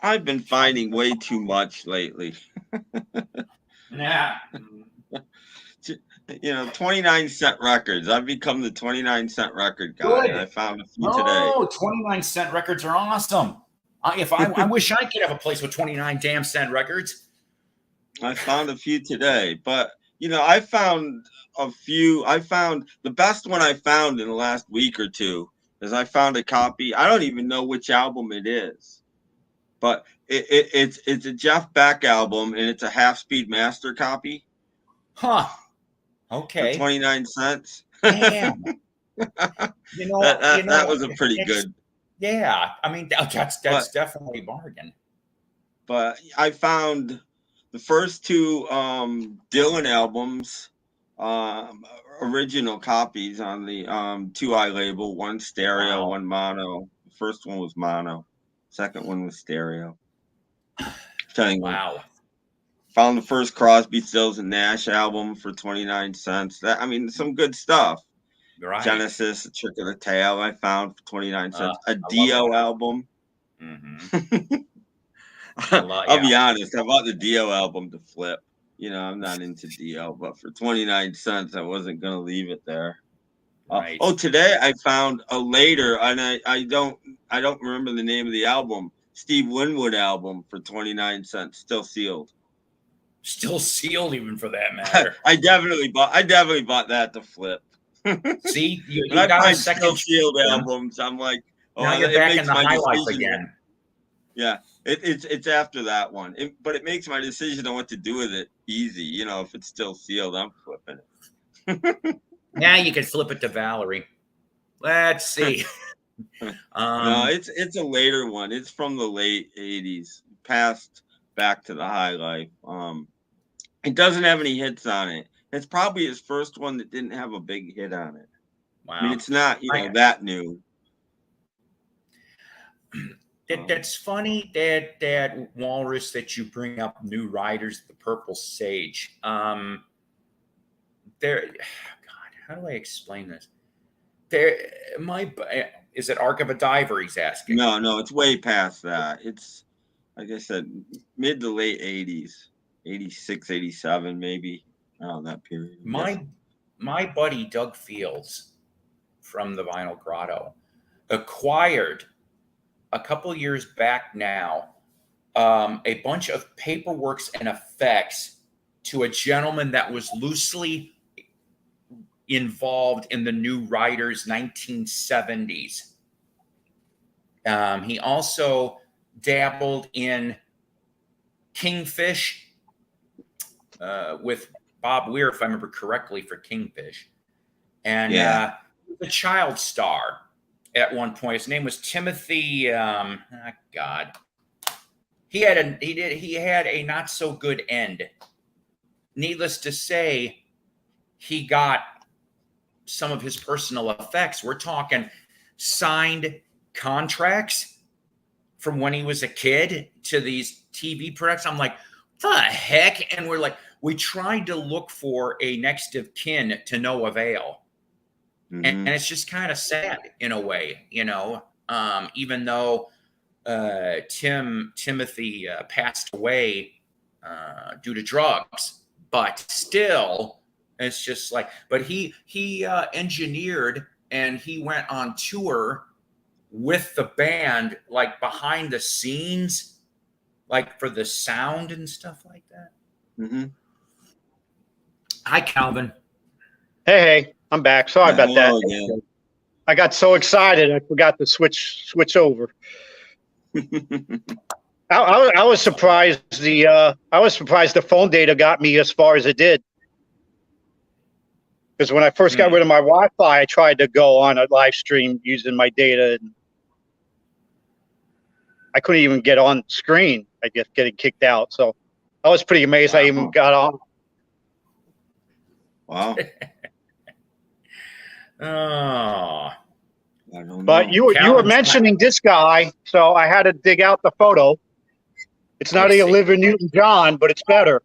I've been finding way too much lately. Yeah. 29-cent records. I've become the 29-cent record guy. And I found a few today. Oh, 29-cent records are awesome. I wish I could have a place with 29 damn cent records. I found a few today, but I found a few. I found the best one I found in the last week or two is I found a copy. I don't even know which album it is, but it's a Jeff Beck album, and it's a half-speed master copy. Huh. For Okay. 29 cents. Damn. That was a pretty good. Yeah, I mean that's definitely a bargain. But I found the first two Dylan albums, original copies on the 2i label, one stereo, Wow. one mono. The first one was mono, second one was stereo. Wow. Found the first Crosby, Stills and Nash album for 29 cents. Some good stuff. Right. Genesis, A Trick of the Tail, I found for 29 cents. A I love Dio that. album. Mm-hmm. I'll be honest, I bought the Dio album to flip. I'm not into Dio, but for 29 cents, I wasn't going to leave it there. Right. Today I found a later, and I don't remember the name of the album, Steve Winwood album for 29 cents, still sealed. Still sealed, even for that matter. I definitely bought that to flip. See, you when I got find a second still sealed albums, I'm like, now you're back in the high life decision. again. Yeah, it's after that one, but it makes my decision on what to do with it easy. If it's still sealed, I'm flipping it. Now you can flip it to Valerie. Let's see. No, it's a later one. It's from the late 80s, passed back to the high life. It doesn't have any hits on it. It's probably his first one that didn't have a big hit on it. Wow. I mean, it's not that new. That's funny that Walrus that you bring up New Riders, the Purple Sage. God, how do I explain this? Is it Ark of a Diver? He's asking. No, it's way past that. It's like I said, mid to late 80s, 86, 87, maybe around that period. My buddy Doug Fields from the Vinyl Grotto acquired a couple years back now a bunch of paperworks and effects to a gentleman that was loosely involved in the New Riders 1970s. He also dabbled in Kingfish with Bob Weir, if I remember correctly, for Kingfish. And the child star at one point. His name was Timothy. God, he had a not so good end. Needless to say, he got some of his personal effects. We're talking signed contracts from when he was a kid to these TV productions. I'm like, the heck? And we tried to look for a next of kin to no avail. Mm-hmm. And it's just kind of sad in a way, even though Timothy passed away due to drugs, but still it's just like, but he engineered and he went on tour with the band, like behind the scenes, like for the sound and stuff like that. Mm-hmm. Hi, Calvin. Hey, I'm back. Sorry about that. Again. I got so excited I forgot to switch over. I was surprised the phone data got me as far as it did. Because when I first got rid of my Wi-Fi, I tried to go on a live stream using my data, and I couldn't even get on screen. I guess getting kicked out. So I was pretty amazed I even got on. Wow. Oh. I don't know. But you were mentioning this guy, so I had to dig out the photo. It's not a Olivia Newton-John, but it's better.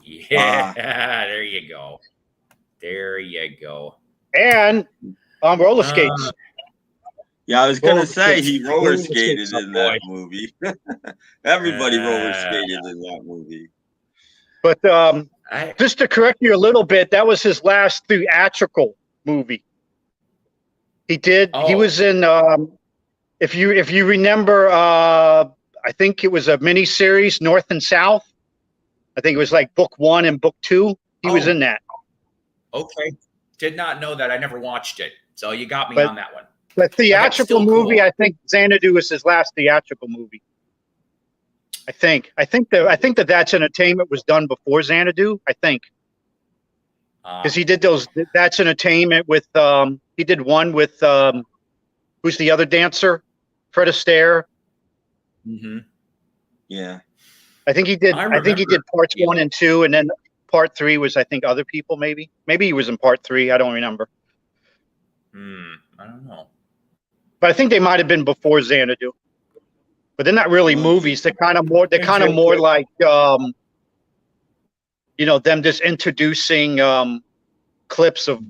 Yeah, there you go. There you go. And on roller skates. Yeah, I was going to say he roller skated in that movie. Everybody roller skated in that movie. But just to correct you a little bit, that was his last theatrical movie. He did. He was in if you remember, I think it was a mini series, North and South. I think it was like book 1 and book 2. He was Oh. in that. Okay. Did not know that. I never watched it. So you got me But- on that one. The theatrical still movie, cool. I think Xanadu was his last theatrical movie. I think that That's Entertainment was done before Xanadu. I think because he did those. That's Entertainment with he did one with who's the other dancer? Fred Astaire. Mm-hmm. Yeah. I think he did. I think he did parts 1 and 2, and then part 3 was I think other people. Maybe he was in part 3. I don't remember. I don't know. But I think they might have been before Xanadu. But they're not really movies. They're kind of more. They're kind of more like them just introducing clips of.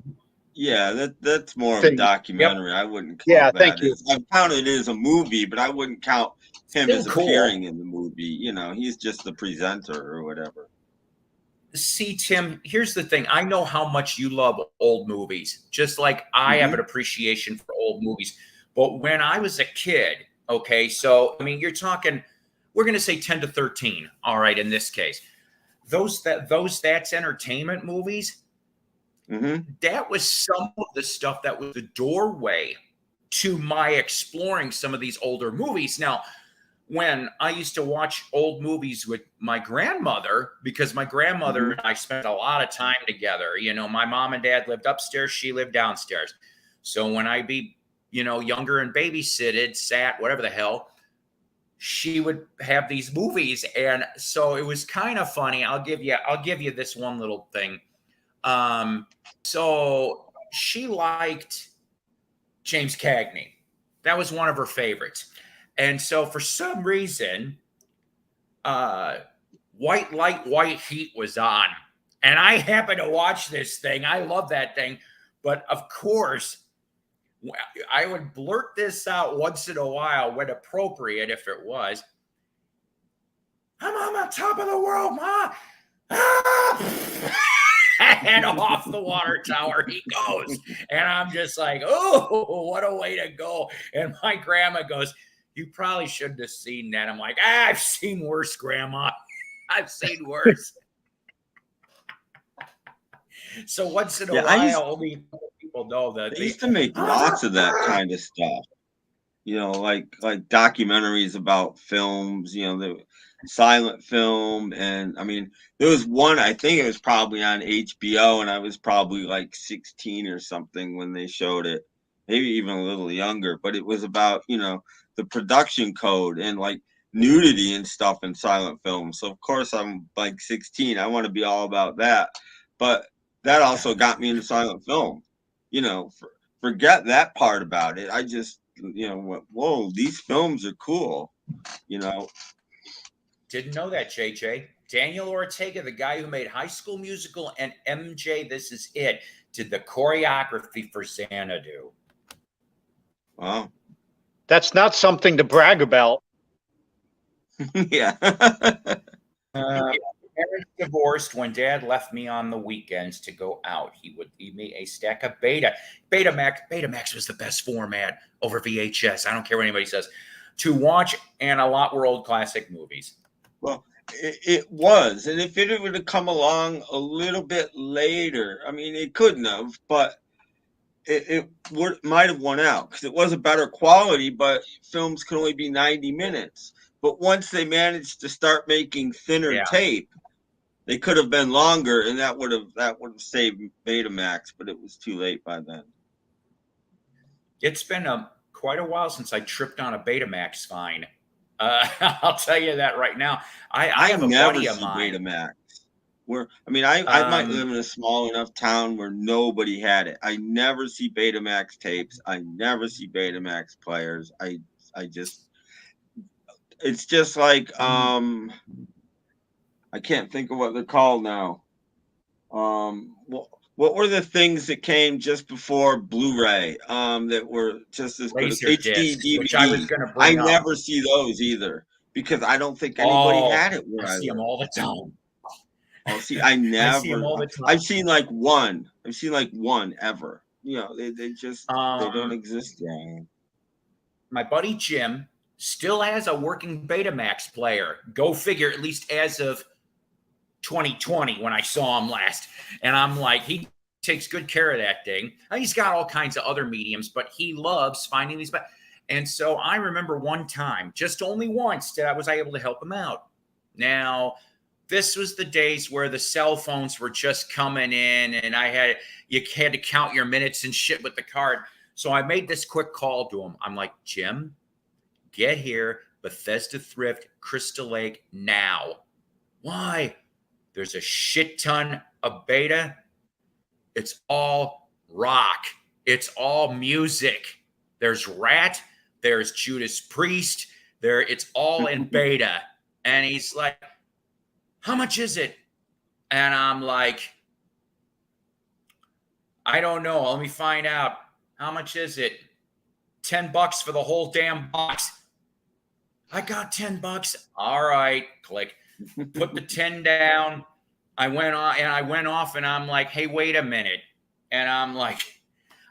Yeah, that's more of a things. documentary. I wouldn't count Yeah, that thank you. I count it as a movie, but I wouldn't count him Still as cool. appearing in the movie. He's just the presenter or whatever. See, Tim, here's the thing. I know how much you love old movies, just like I have an appreciation for old movies. But when I was a kid, okay, so I mean, you're talking, we're going to say 10 to 13. All right, in this case, That's Entertainment movies. That was some of the stuff that was the doorway to my exploring some of these older movies. Now, when I used to watch old movies with my grandmother, because my grandmother and I spent a lot of time together. My mom and dad lived upstairs, she lived downstairs. So when I'd be, younger and babysitted, sat, whatever the hell, she would have these movies. And so it was kind of funny. I'll give you this one little thing. So she liked James Cagney. That was one of her favorites. And so for some reason, White Light, White Heat was on. And I happened to watch this thing. I love that thing. But of course, I would blurt this out once in a while when appropriate, if it was. I'm on the top of the world, Ma. Ah! And off the water tower he goes. And I'm just like, oh, what a way to go. And my grandma goes, you probably shouldn't have seen that. I'm like, I've seen worse, Grandma. I've seen worse. So once in a while, only people know that. They used to make lots of that kind of stuff. Like documentaries about films, the silent film. And I mean, there was one, I think it was probably on HBO, and I was probably like 16 or something when they showed it, maybe even a little younger, but it was about, the production code and like nudity and stuff in silent film. So of course I'm like 16. I want to be all about that. But that also got me into silent film. Forget that part about it. I just, went, whoa, these films are cool. Didn't know that, JJ. Daniel Ortega, the guy who made High School Musical and MJ, This Is It, did the choreography for Xanadu. Wow. That's not something to brag about. Yeah. Parents divorced when Dad left me on the weekends to go out. He would leave me a stack of Betamax. Betamax was the best format over VHS. I don't care what anybody says. To watch, and a lot were old classic movies. Well, it was. And if it would have come along a little bit later, I mean, it couldn't have, but it might have won out because it was a better quality, but films can only be 90 minutes. But once they managed to start making thinner tape, they could have been longer, and that would have saved Betamax, but it was too late by then. It's been quite a while since I tripped on a Betamax fine. I'll tell you that right now. I have a buddy of mine. Betamax. I might live in a small enough town where nobody had it. I never see Betamax tapes. I never see Betamax players. It's just like I can't think of what they're called now. What were the things that came just before Blu-ray that were just as good as HD DVD? Which I was going to bring up. Never see those either because I don't think anybody had it. I see them all the time. Oh, see, I never. I see them all the time. I've seen like one. I've seen like one ever. They just they don't exist anymore. my buddy Jim still has a working Betamax player. Go figure, at least as of 2020 when I saw him last. And I'm like, he takes good care of that thing. He's got all kinds of other mediums, but he loves finding these. And so I remember one time, just only once, that I was able to help him out. Now, this was the days where the cell phones were just coming in, and you had to count your minutes and shit with the card. So I made this quick call to him. I'm like, Jim, get here, Bethesda Thrift, Crystal Lake now. Why? There's a shit ton of beta. It's all rock. It's all music. There's Rat. There's Judas Priest. It's all in beta. And he's like, how much is it? And I'm like, I don't know. Let me find out. How much is it? $10 for the whole damn box. I got $10. All right. Click. Put the 10 down. I went off and I'm like, hey, wait a minute. And I'm like,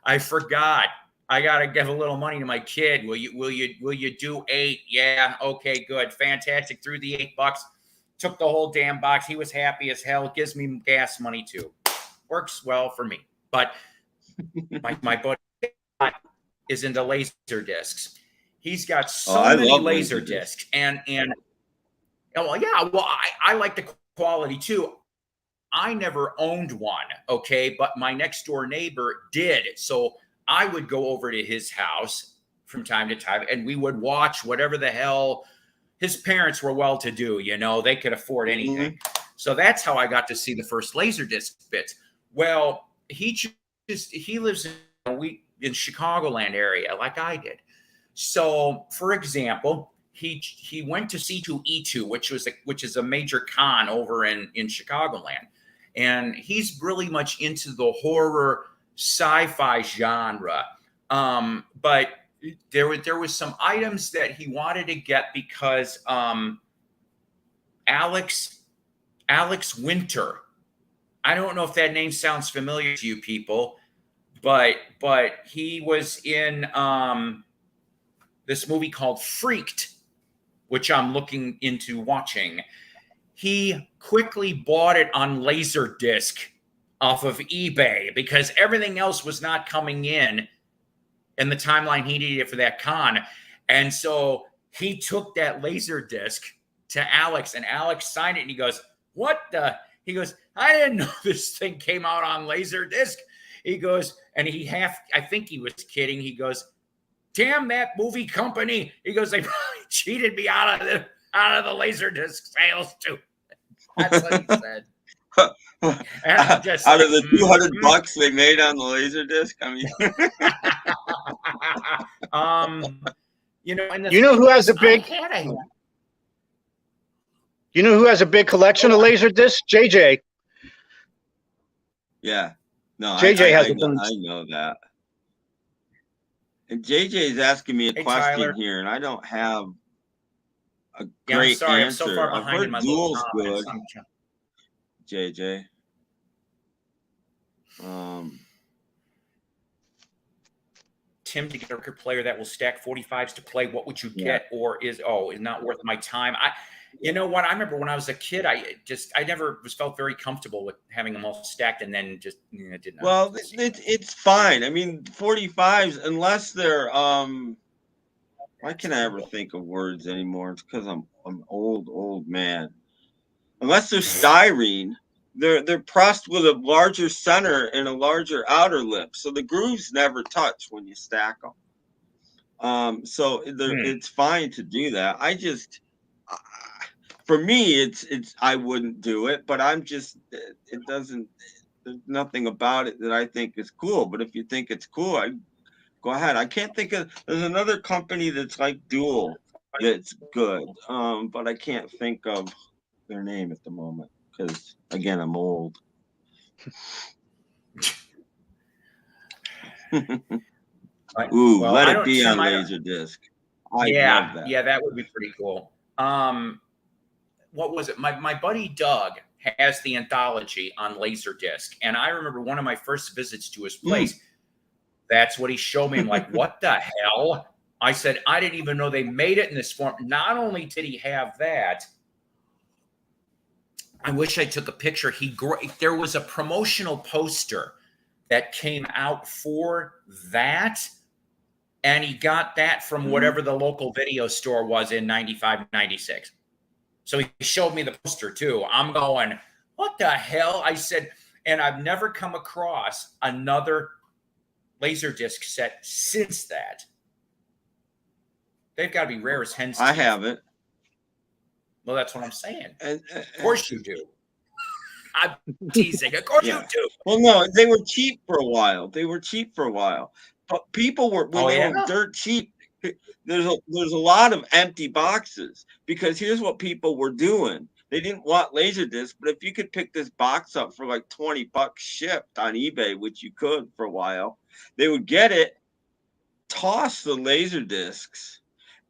I forgot. I got to give a little money to my kid. Will you do 8? Yeah. Okay, good. Fantastic. Threw the $8. Took the whole damn box. He was happy as hell. Gives me gas money too. Works well for me. But my buddy is into laser discs. He's got so many laser discs. And well, yeah, well, I like the quality too. I never owned one, okay, but my next door neighbor did. So I would go over to his house from time to time, and we would watch whatever the hell. His parents were well-to-do, they could afford anything. Mm-hmm. So that's how I got to see the first Laserdisc bits. Well, he lives in Chicagoland area like I did. So, for example, he went to C2E2, which is a major con over in Chicagoland, and he's really much into the horror sci-fi genre. But there was some items that he wanted to get because Alex Winter. I don't know if that name sounds familiar to you people, but he was in this movie called Freaked, which I'm looking into watching. He quickly bought it on Laserdisc off of eBay because everything else was not coming in the timeline he needed for that con. And so he took that Laserdisc to Alex, and Alex signed it, and he goes, what the? He goes, I didn't know this thing came out on Laserdisc. He goes, and I think he was kidding. He goes, damn that movie company. He goes, they probably cheated me out of the Laserdisc sales too. That's what he said. Out of the $200 they made on the Laserdisc, I mean, you know who has a big, collection of Laserdiscs? JJ. Yeah, no, JJ has I know that. And JJ is asking me a question Tyler. Here, and I don't have a great answer. I'm so far behind in my Duel's good. JJ. Tim, to get a record player that will stack 45s to play, what would you get? Or is not worth my time? You know what? I remember when I was a kid, I never felt very comfortable with having them all stacked, and then just didn't. Well, it's fine. I mean, 45s, unless they're why can I ever think of words anymore? It's because I'm old man. Unless they're styrene, they're pressed with a larger center and a larger outer lip, so the grooves never touch when you stack them. So it's fine to do that. For me, it's I wouldn't do it, but there's nothing about it that I think is cool. But if you think it's cool, go ahead. I can't think of. There's another company that's like Duel that's good, but I can't think of their name at the moment because again, I'm old. Ooh, well, Let It Be on Laserdisc. Yeah, that would be pretty cool. What was it? My buddy Doug has the anthology on Laserdisc, and I remember one of my first visits to his place. That's what he showed me. I'm like, what the hell? I said, I didn't even know they made it in this form. Not only did he have that, I wish I took a picture. There was a promotional poster that came out for that, and he got that from whatever the local video store was in 95, 96. So he showed me the poster too. I'm going, what the hell? I said, and I've never come across another Laserdisc set since that. They've got to be rare as hen's I teeth. haven't. Well, that's what I'm saying. And, Of course you do. I'm teasing. Of course Yeah. you do. well, no, they were cheap for a while. But people were when Oh, they yeah? were dirt cheap. There's a lot of empty boxes because here's what people were doing. They didn't want Laserdisc, but if you could pick this box up for like $20 shipped on eBay, which you could for a while, they would get it, toss the Laserdiscs,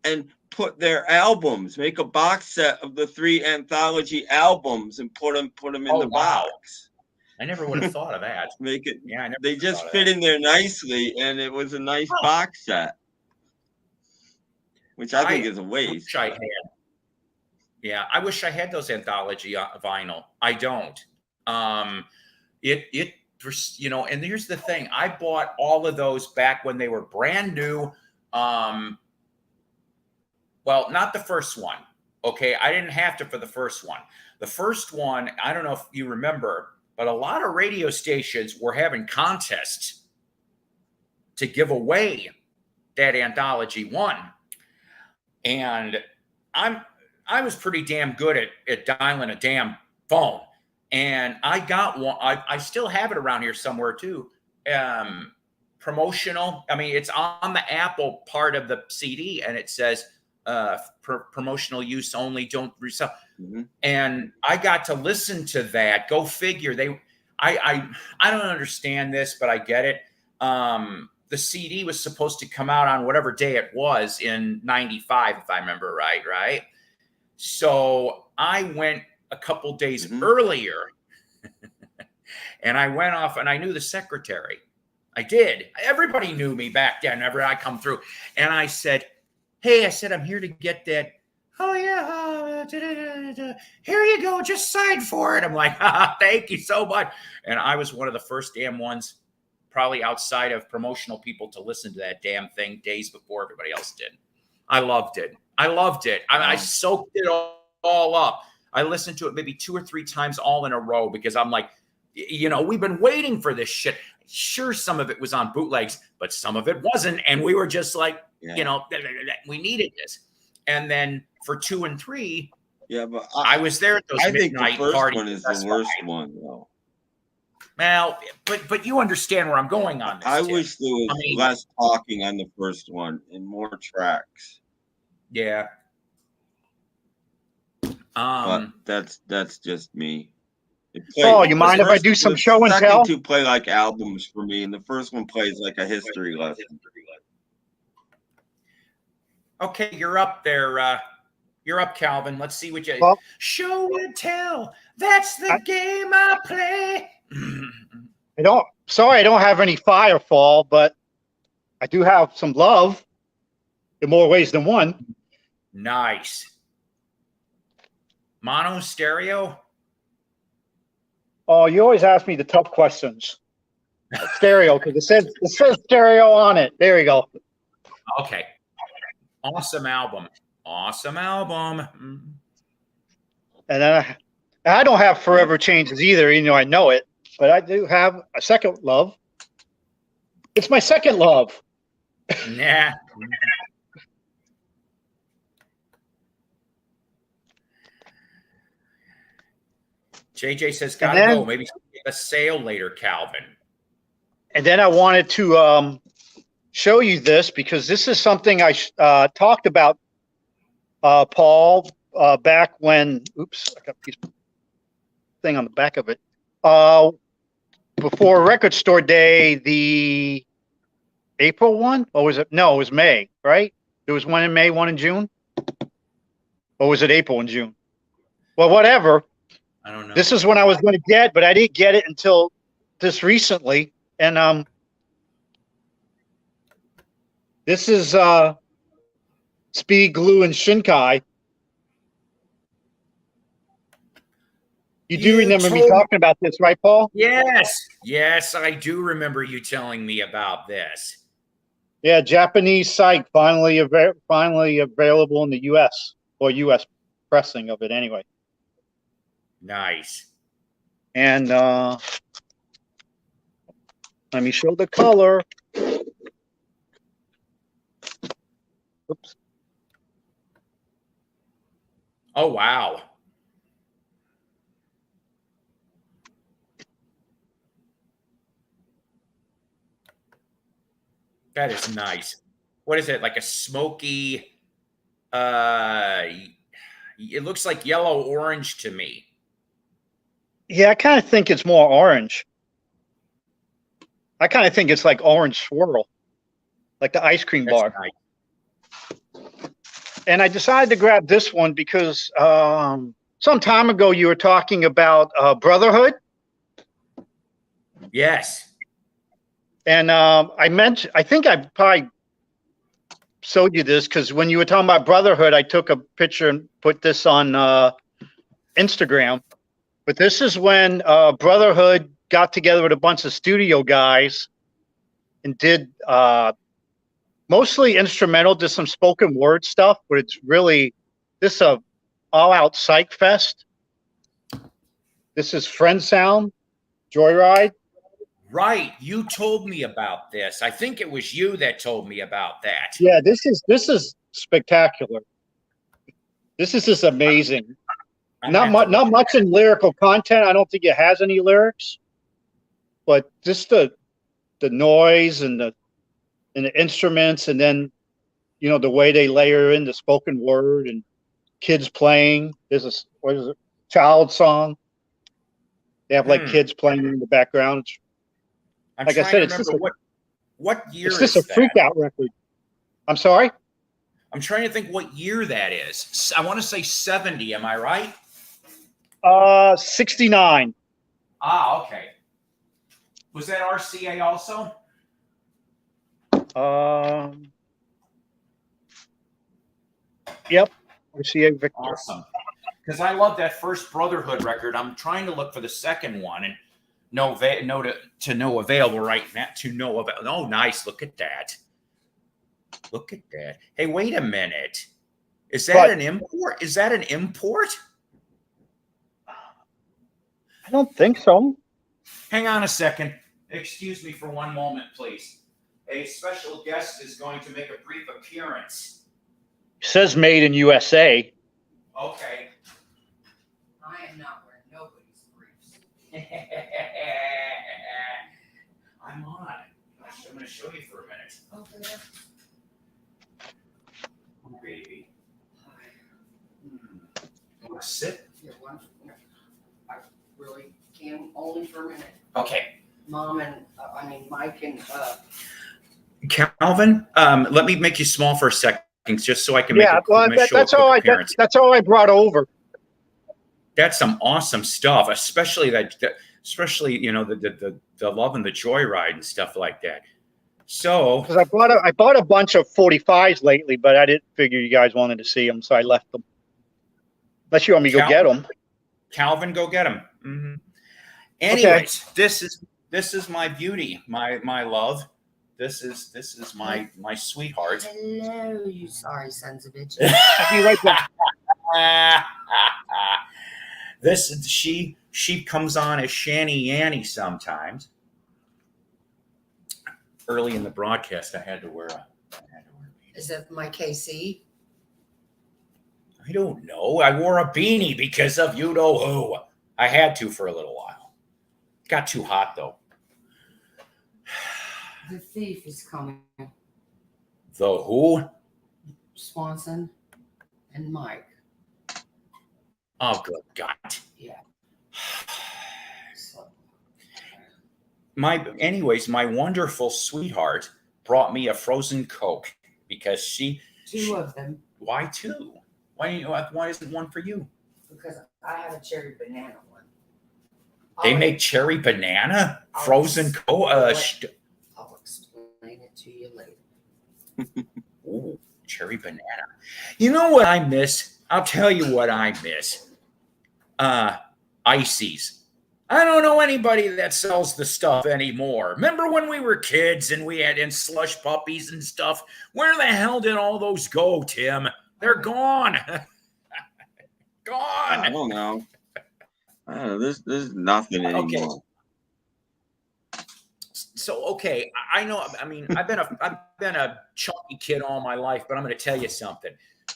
and put their albums, make a box set of the 3 anthology albums, and put them in Oh, the wow. box. I never would have thought of that. Make it. Yeah, I never They thought just of fit that. in there nicely, and it was a nice Oh. box set, which I think is a waste. Wish I had. Yeah, I wish I had those anthology vinyl. I don't. It you know, and here's the thing. I bought all of those back when they were brand new. Well, not the first one. Okay, I didn't have to for the first one. The first one, I don't know if you remember, but a lot of radio stations were having contests to give away that anthology one. And I was pretty damn good at dialing a damn phone. And I got one. I still have it around here somewhere too. Promotional. I mean, it's on the Apple part of the CD, and it says promotional use only. Don't resell. Mm-hmm. And I got to listen to that. Go figure. I don't understand this, but I get it. The CD was supposed to come out on whatever day it was in 95, if I remember right? So I went a couple days earlier, and I went off, and I knew the secretary. I did. Everybody knew me back then. Whenever I come through, and I said, "Hey," I said, "I'm here to get that." "Oh yeah, here you go. Just sign for it." I'm like, "Thank you so much." And I was one of the first damn ones, probably outside of promotional people, to listen to that damn thing days before everybody else did. I loved it. I soaked it all up. I listened to it maybe 2 or 3 times all in a row because I'm like, you know, we've been waiting for this shit. Sure, some of it was on bootlegs, but some of it wasn't. And we were just like, you know, we needed this. And then for 2 and 3, yeah, but I was there at those I think midnight the first parties. one is the worst one, though. Well, but you understand where I'm going on this. I Tim. wish there was less talking on the first one and more tracks. Yeah. But that's just me. Paul, you mind if I do some show and tell? The second two play like albums for me, and the first one plays like a history lesson. Okay, you're up there. You're up, Calvin. Let's see what you show and tell. That's the game I play. Sorry, I don't have any Firefall, but I do have some love in more ways than one. Nice. Mono, stereo? Oh, you always ask me the tough questions. Stereo, because it says stereo on it. There you go. Okay. Awesome album. And then I don't have Forever Changes either, even though I know it. But I do have a second love. It's my second love. Nah. JJ says, gotta go. Maybe a sale later, Calvin. And then I wanted to show you this because this is something I talked about, Paul, back when, oops, I got a piece of thing on the back of it. Before Record Store Day, the April one? Or was it? No, it was May, right? There was one in May, one in June? Or was it April and June? Well, whatever. I don't know. This is when I was going to get, but I didn't get it until this recently. And this is Speed, Glue, and Shinkai. You do remember me talking about this, right, Paul? Yes, I do remember you telling me about this. Yeah, Japanese site finally available in the U.S. or U.S. pressing of it anyway. Nice. And let me show the color. Oops. Oh, wow. That is nice. What is it? Like a smoky, it looks like yellow orange to me. Yeah, I kind of think it's more orange. I kind of think it's like orange swirl, like the ice cream That's bar. nice. And I decided to grab this one because some time ago you were talking about Brotherhood. Yes. And I think I probably showed you this because when you were talking about Brotherhood, I took a picture and put this on Instagram. But this is when Brotherhood got together with a bunch of studio guys and did mostly instrumental, just some spoken word stuff. But it's really this a all-out psych fest. This is Friend Sound, Joyride. Right. You told me about this. I think it was you that told me about that. Yeah, this is spectacular. This is just amazing. Not much in lyrical content. I don't think it has any lyrics, but just the noise and the instruments, and then the way they layer in the spoken word and kids playing. There's a child song. They have like kids playing in the background. I'm like I said, it's just what year it's just is a freak out record. I'm sorry? I'm trying to think what year that is. I want to say 70. Am I right? 69. Ah, okay. Was that RCA also? Yep. RCA Victor. Awesome. Because I love that first Brotherhood record. I'm trying to look for the second one and no available right now. Oh, nice. Look at that. Look at that. Hey, wait a minute. Is that an import? Is that an import? I don't think so. Hang on a second. Excuse me for one moment, please. A special guest is going to make a brief appearance. It says made in USA. Okay. I am not wearing nobody's briefs. I'm on. I'm going to show you for a minute. Okay. Oh, baby. You want to sit? You're wonderful. I really can only for a minute. Okay. Mom and Mike and Calvin, let me make you small for a second, just so I can make that's all I brought over. That's some awesome stuff, especially especially the love and the joyride and stuff like that. So, because I bought a bunch of 45s lately, but I didn't figure you guys wanted to see them, so I left them. Unless you want me to go get them. Calvin, go get them. Mm-hmm. Anyways, okay. This is my beauty, my love. This is my sweetheart. Hello, you sorry sons of bitches. I'll be right back. She comes on as Shanny Yanny sometimes. Early in the broadcast, I had to wear Is that my KC? I don't know. I wore a beanie because of you know who. I had to for a little while. Got too hot though. The thief is coming. The who? Swanson and Mike. Oh, good God. Yeah. So. My wonderful sweetheart brought me a frozen Coke because two of them. Why two? Why isn't one for you? Because I have a cherry banana one. They make cherry banana frozen Coke. I'll explain it to you later. Ooh. Cherry banana. You know what I miss? I'll tell you what I miss. Ices. I don't know anybody that sells the stuff anymore. Remember when we were kids and we had in slush puppies and stuff? Where the hell did all those go, Tim? They're gone. I Gone. don't know. There's nothing anymore. Okay. So okay, I know. I mean, I've been a chunky kid all my life, but I'm going to tell you something.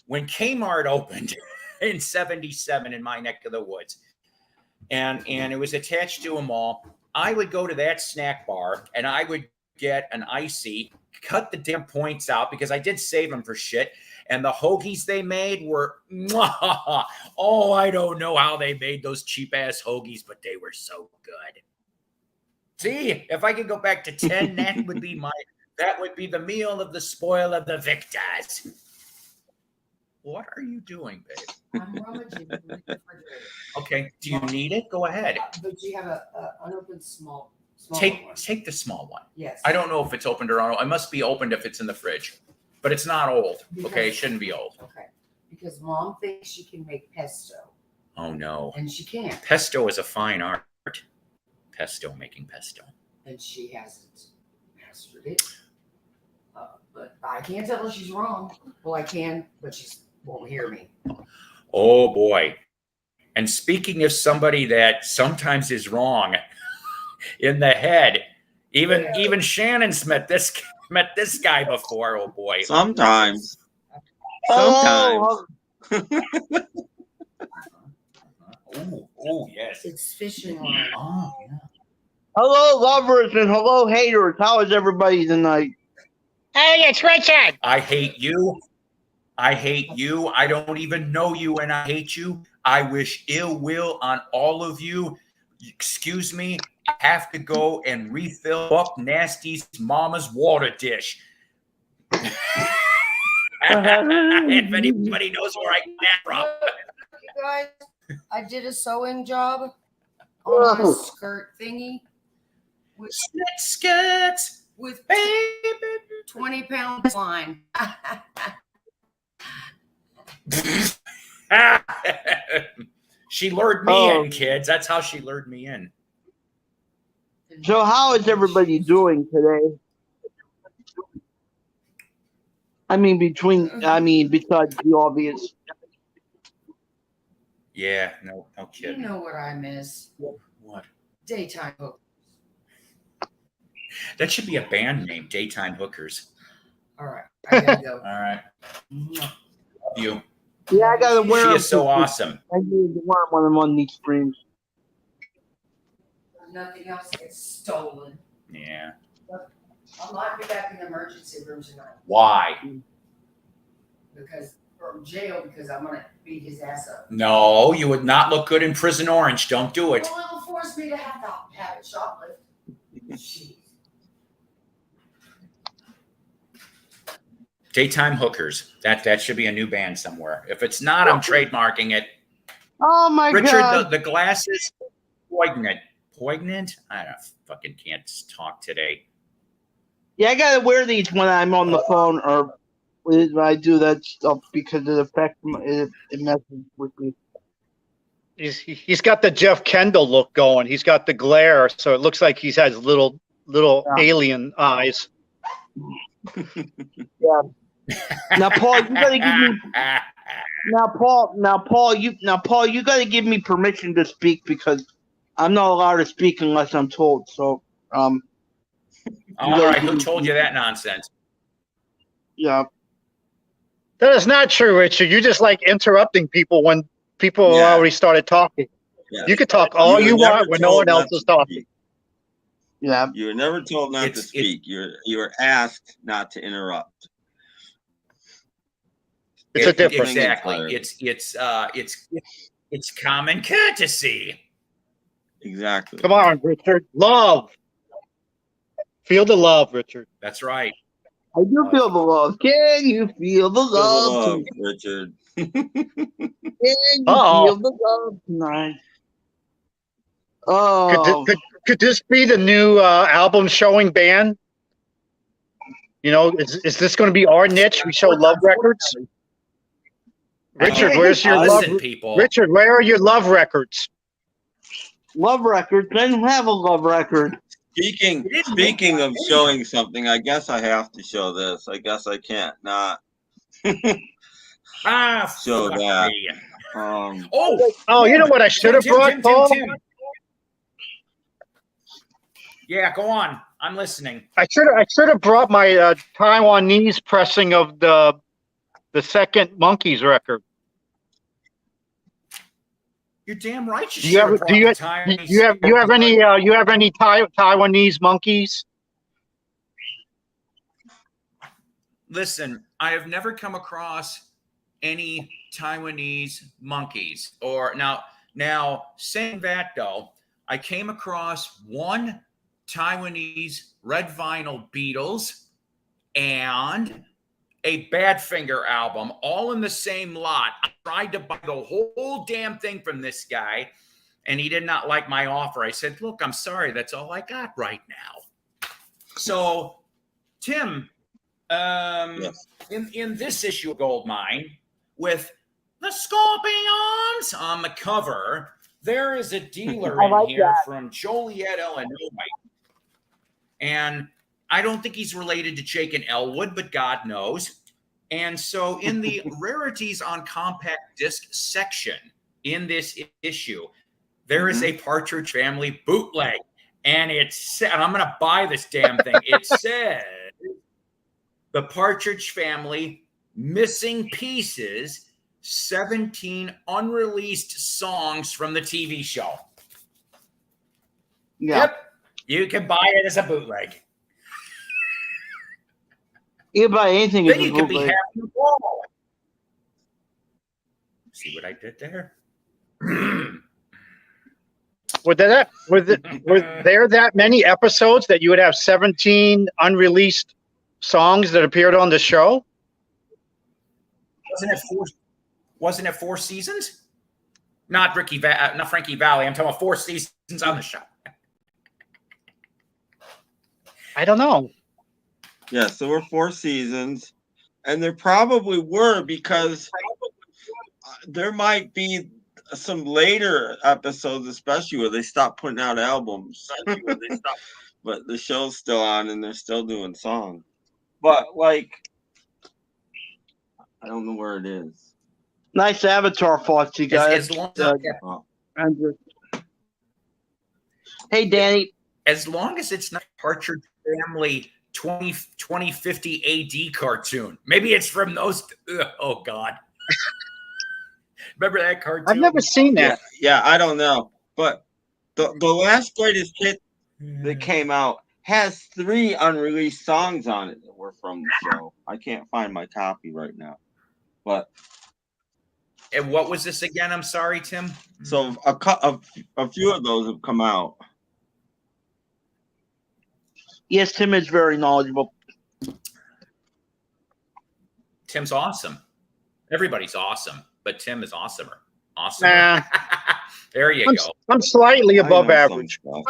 When Kmart opened in '77 in my neck of the woods, and it was attached to a mall, I would go to that snack bar and I would get an icy, cut the damn points out because I did save them for shit. And the hoagies they made were, oh, I don't know how they made those cheap ass hoagies, but they were so good. See, if I could go back to 10, that would be the meal of the spoil of the victors. What are you doing, babe? I'm rummaging in the refrigerator. Okay, do you need it? Go ahead. But you have a unopened small one. Take the small one. Yes. I don't know if it's opened or not. It must be opened if it's in the fridge, but it's not old. Because- Okay, it shouldn't be old. Okay. Because mom thinks she can make pesto, Oh no, and she can't, pesto is a fine art. Making pesto. and she hasn't mastered it. But I can't tell her she's wrong. Well, I can, but she won't hear me. Oh boy. And speaking of somebody that sometimes is wrong in the head, even Shannon's met this guy before. Oh boy. Sometimes. Hello. Oh yes. It's fishing line. Oh yeah. Hello, lovers, and hello, haters. How is everybody tonight? Hey, it's Richard. I hate you. I hate you. I don't even know you, and I hate you. I wish ill will on all of you. Excuse me. I have to go and refill up Nasty's mama's water dish. If anybody knows where I get that from. You guys, I did a sewing job on my skirt thingy with Skirts, with baby. 20 pounds line. She lured me in, kids. That's how she lured me in. So, how is everybody doing today? Besides the obvious. Yeah, no You kidding. know what I miss? What? Daytime hook. That should be a band name, Daytime Hookers. All right, I gotta go. All right. Love you. Yeah, I gotta wear She them. is so awesome. I need to wear them when I'm on these streams. Nothing else gets stolen. Yeah. I'll not be back in the emergency room tonight Why? because I'm gonna beat his ass up. No, you would not look good in Prison Orange. Don't do it. Well, it'll force me to have it shoplift. Jeez. Daytime Hookers. That should be a new band somewhere. If it's not, I'm trademarking it. Oh my Richard, god! the glasses, poignant. Poignant? I don't fucking can't talk today. Yeah, I gotta wear these when I'm on the phone or when I do that stuff because it affects it messes with me. He's got the Jeff Kendall look going. He's got the glare, so it looks like he has little alien eyes. Yeah. Now, Paul, you gotta give me. Paul, you gotta give me permission to speak because I'm not allowed to speak unless I'm told. So, All right, who told you that nonsense? yeah. That is not true, Richard. You just like interrupting people when people Yeah. already started talking. Yeah. You could talk all you were never want when no told one else not is to talking. speak. Yeah. You were never told not to It's- speak. You were asked not to interrupt. It's a difference. Exactly. It's common courtesy. Exactly. Come on, Richard. Love. Feel the love, Richard. That's right. I do feel the love. Can you feel the Feel the love? love, Richard. Can you Uh-oh. feel the love tonight? Oh, Could this be the new album showing band? You know, is this going to be our niche? We show love records. Richard, where's your love? Listen, people. Richard, where are your love records? Love records. I don't have a love record. Speaking of showing something, I guess I have to show this. I guess I can't not show fuck that. me. Oh, you know what I should have brought, Paul? Yeah, go on. I'm listening. I should have brought my Taiwanese pressing of the second Monkeys record. You're damn right. Do you have any Taiwanese Monkeys? Listen, I have never come across any Taiwanese monkeys. Or now saying that though, I came across one Taiwanese red vinyl Beatles and a Badfinger album, all in the same lot. I tried to buy the whole damn thing from this guy, and he did not like my offer. I said, look, I'm sorry, that's all I got right now. So, Tim, Yes. in this issue of Goldmine, with the Scorpions on the cover, there is a dealer in here from Joliet, Illinois. And I don't think he's related to Jake and Elwood, but God knows. And so in the rarities on compact disc section in this issue, there is a Partridge Family bootleg. And and I'm going to buy this damn thing. It says the Partridge Family Missing Pieces, 17 unreleased songs from the TV show. Yeah. Yep. You can buy it as a bootleg. You can buy anything as Then a you can be bootleg. happy with all. See what I did there? Were there that many episodes that you would have 17 unreleased songs that appeared on the show? Wasn't it 4 seasons? Not Frankie Valli. I'm talking about 4 seasons on the show. I don't know. Yes, there were 4 seasons, and there probably were because there might be some later episodes, especially where they stopped putting out albums. But the show's still on, and they're still doing songs. But like, I don't know where it is. Nice avatar thoughts, you guys. As long Hey, Danny. as long as it's not Partridge Family 2050 AD cartoon. Maybe it's from those. Oh, God. Remember that cartoon? I've never seen that. Yeah, I don't know. But the last greatest hit that came out has 3 unreleased songs on it that were from the show. I can't find my copy right now. But And what was this again? I'm sorry, Tim. so a few of those have come out. Yes, Tim is very knowledgeable. Tim's awesome. Everybody's awesome, but Tim is awesomer. Awesome. Nah, There you go. I'm slightly above I know some average. stuff.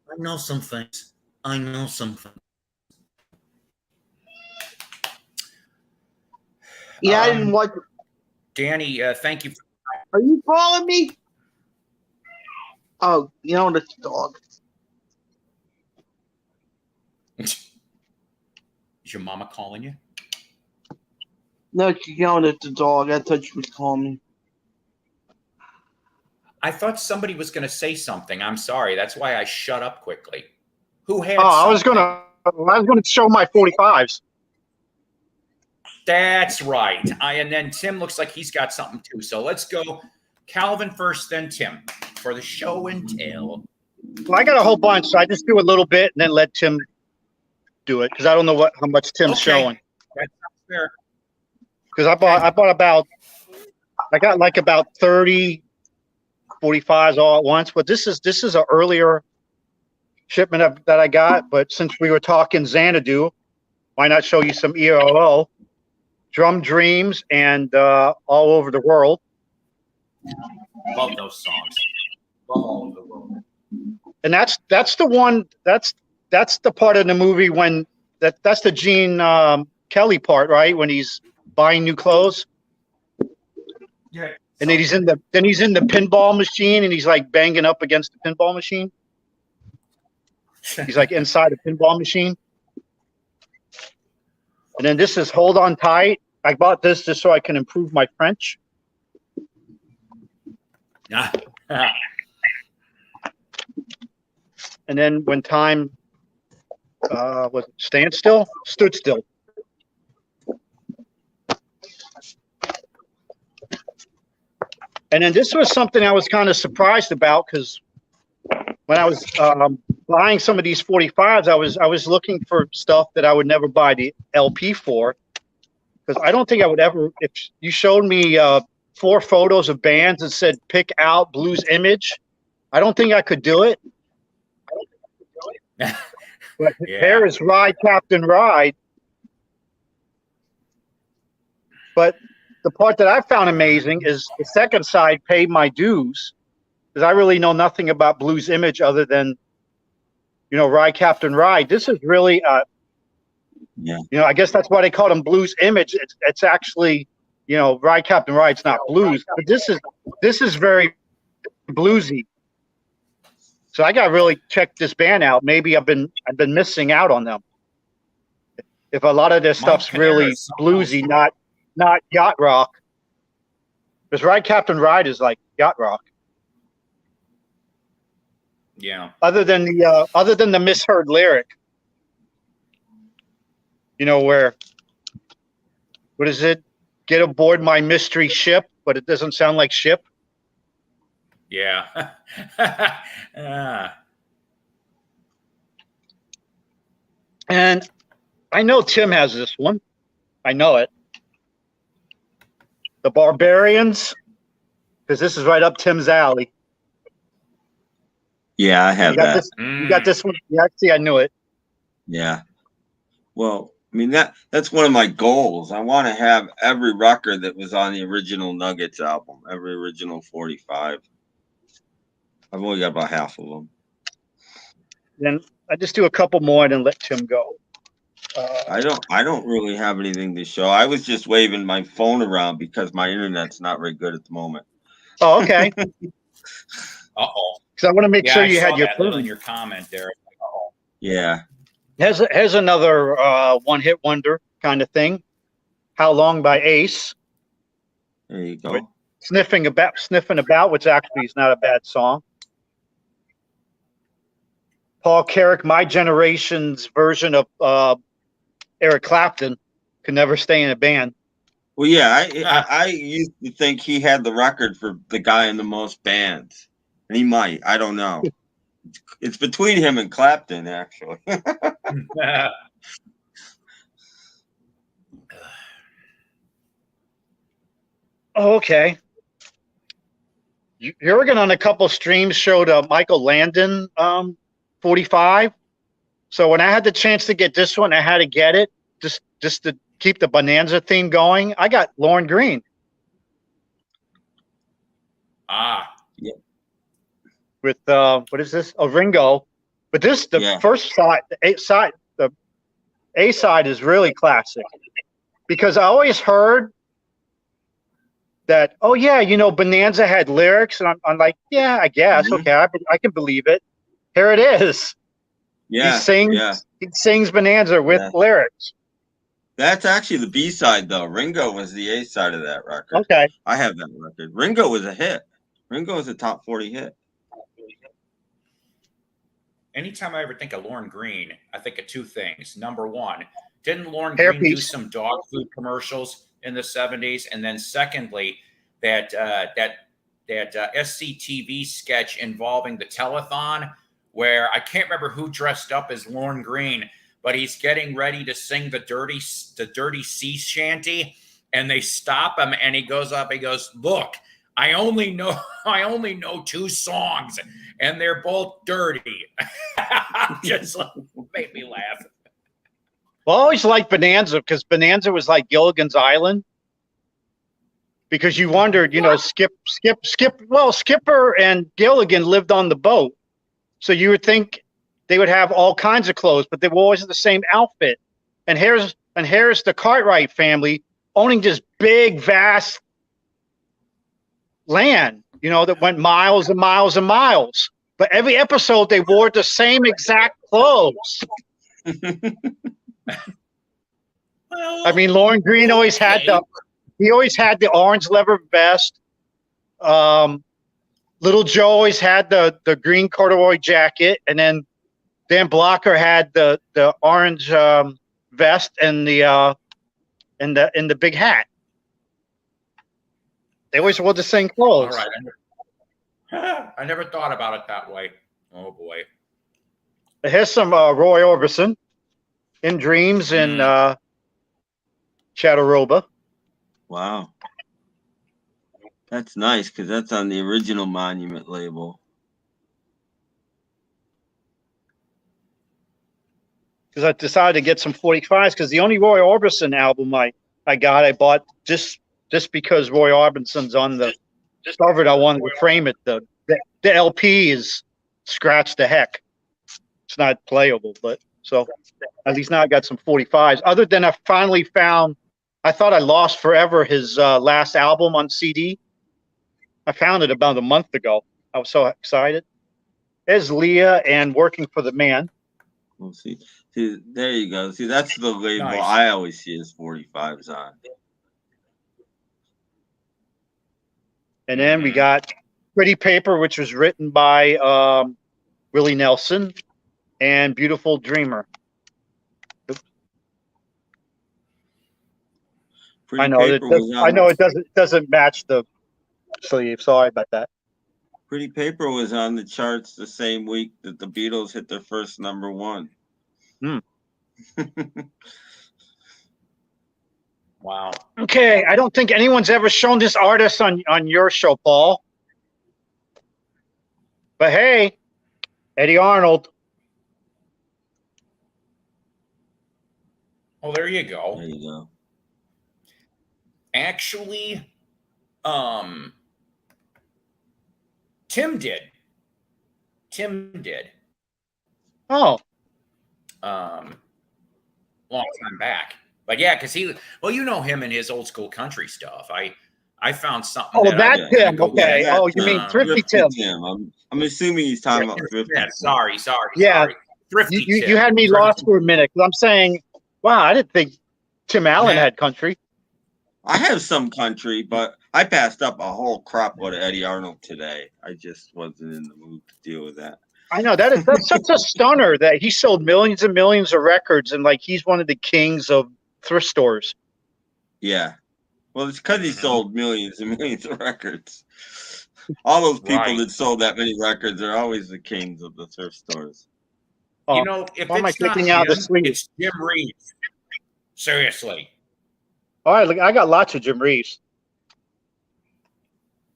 I know some things. I know some things. Yeah, I didn't watch. Danny, thank you. Are you calling me? Oh, you know the dog. Is your mama calling you? No, she's yelling at the dog. I thought she was calling me. I thought somebody was going to say something. I'm sorry. That's why I shut up quickly. Who had? Oh, I was something? gonna show my 45s. That's right. And then Tim looks like he's got something too. So let's go, Calvin first, then Tim for the show and tell. Well, I got a whole bunch, so I just do a little bit and then let Tim do it because I don't know how much Tim's Okay. showing. That's not fair. Because I got like about 30 45s all at once, but this is an earlier shipment that I got. But since we were talking Xanadu, why not show you some ELO, Drum Dreams, and All Over the World. Love those songs. Love all over the world. And that's the one that's the part of the movie when that's the Gene Kelly part, right? When he's buying new clothes. Yeah. And then he's in the pinball machine and he's like banging up against the pinball machine. He's like inside the pinball machine. And then this is Hold On Tight. I bought this just so I can improve my French. And then when time was it stand still? Stood still. And then this was something I was kind of surprised about because when I was buying some of these 45s, I was looking for stuff that I would never buy the LP for, because I don't think I would ever. If you showed me 4 photos of bands that said pick out Blues Image, I don't think I could do it. But there is Ride Captain Ride. But the part that I found amazing is the second side, Pay My Dues, because I really know nothing about Blues Image other than, Ride Captain Ride. This is really, I guess that's why they call them Blues Image. It's actually, Ride Captain Ride's not blues, but this is very bluesy. So I got to really check this band out. Maybe I've been missing out on them. If a lot of their stuff's really bluesy, not yacht rock. Because Ride Captain Ride is like yacht rock. Yeah. Other than the misheard lyric. Where what is it? Get aboard my mystery ship, but it doesn't sound like ship. Yeah. And I know Tim has this one. I know it. The Barbarians, because this is right up Tim's alley. Yeah, I have that. You got this one. Yeah, see, I knew it. Yeah. Well, I mean that's one of my goals. I want to have every record that was on the original Nuggets album, every original 45. I've only got about half of them. Then I just do a couple more and then let Tim go. I don't really have anything to show. I was just waving my phone around because my internet's not very good at the moment. Oh, okay. Uh-oh. Because I want to make sure I you saw had your that little phone. in your comment there. Uh-oh. Yeah. Here's another one-hit wonder kind of thing. How Long by Ace. There you go. With Sniffing About, which actually is not a bad song. Paul Carrick, my generation's version of Eric Clapton, Could Never Stay in a Band. Well, yeah, I used to think he had the record for the guy in the most bands. And he might. I don't know. It's between him and Clapton, actually. Oh, okay. Jurgen on a couple streams showed a Michael Landon 45. So when I had the chance to get this one, I had to get it just to keep the Bonanza theme going. I got Lauren Green. Yeah. With what is this? Oh, Ringo. But first side, the A side is really classic, because I always heard that, oh yeah, Bonanza had lyrics, and I'm like, yeah, I guess, okay, I can believe it. Here it is. Yeah, he sings Bonanza with lyrics. That's actually the B side, though. Ringo was the A side of that record. Okay, I have that record. Ringo was a hit. Ringo was a top 40 hit. Anytime I ever think of Lauren Green, I think of 2 things. Number one, didn't Lauren Hairpiece. Green do some dog food commercials in the 70s? And then secondly, that SCTV sketch involving the telethon, where I can't remember who dressed up as Lauren Green, but he's getting ready to sing the dirty sea shanty, and they stop him, and he goes up, he goes, look, I only know 2 songs, and they're both dirty. Just made me laugh. well, I always liked Bonanza, because Bonanza was like Gilligan's Island, because you wondered, Skipper and Gilligan lived on the boat. So you would think they would have all kinds of clothes, but they were always in the same outfit. And here's the Cartwright family owning this big, vast land, that went miles and miles and miles. But every episode they wore the same exact clothes. Well, I mean, Lauren Green always had the orange leather vest. Little Joe always had the green corduroy jacket, and then Dan Blocker had the orange vest and the big hat. They always wore the same all clothes. right. I never thought about it that way. Oh boy. Here's some Roy Orbison in Dreams and Chatteroba. Wow. That's nice because that's on the original Monument label. Because I decided to get some 45s because the only Roy Orbison album I bought just because Roy Orbison's on the cover. I wanted to frame it. The LP is scratched to heck. It's not playable, but so at least now I got some 45s. Other than I finally found, I thought I lost forever his last album on CD. I found it about a month ago. I was so excited. There's Leah and Working for the Man. We'll see. See, there you go. See, that's the label Nice. I always see his 45s on. And then we got Pretty Paper, which was written by Willie Nelson, and Beautiful Dreamer. Pretty I know Paper was on, I know it doesn't match the sleeve. Sorry about that. Pretty Paper was on the charts the same week that the Beatles hit their first #1. Wow. Okay, I don't think anyone's ever shown this artist on your show, Paul. But hey, Eddie Arnold. Oh, there you go. There you go. Actually, Tim did. Oh, Long time back. But yeah, because you know him and his old school country stuff. I found something. oh, that I- that Tim. Okay. Yeah, Oh, you mean Thrifty Thrifty Tim? I'm assuming he's talking about Thrifty Yeah, Tim. sorry. Yeah. Thrifty You Tim. had me Thrifty lost for a minute because I'm saying, wow, I didn't think Tim Allen Yeah. had country. I have some country, but I passed up a whole crop load of Eddie Arnold today. I just wasn't in the mood to deal with that. I know that's such a stunner that he sold millions and millions of records, and like he's one of the kings of thrift stores. Yeah. Well, it's because he sold millions and millions of records. All those people Right. that sold that many records are always the kings of the thrift stores. You know, if Why am I it's not taking out the him, sleeve? it's Jim Reeves. Seriously. All right, look, I got lots of Jim Reeves.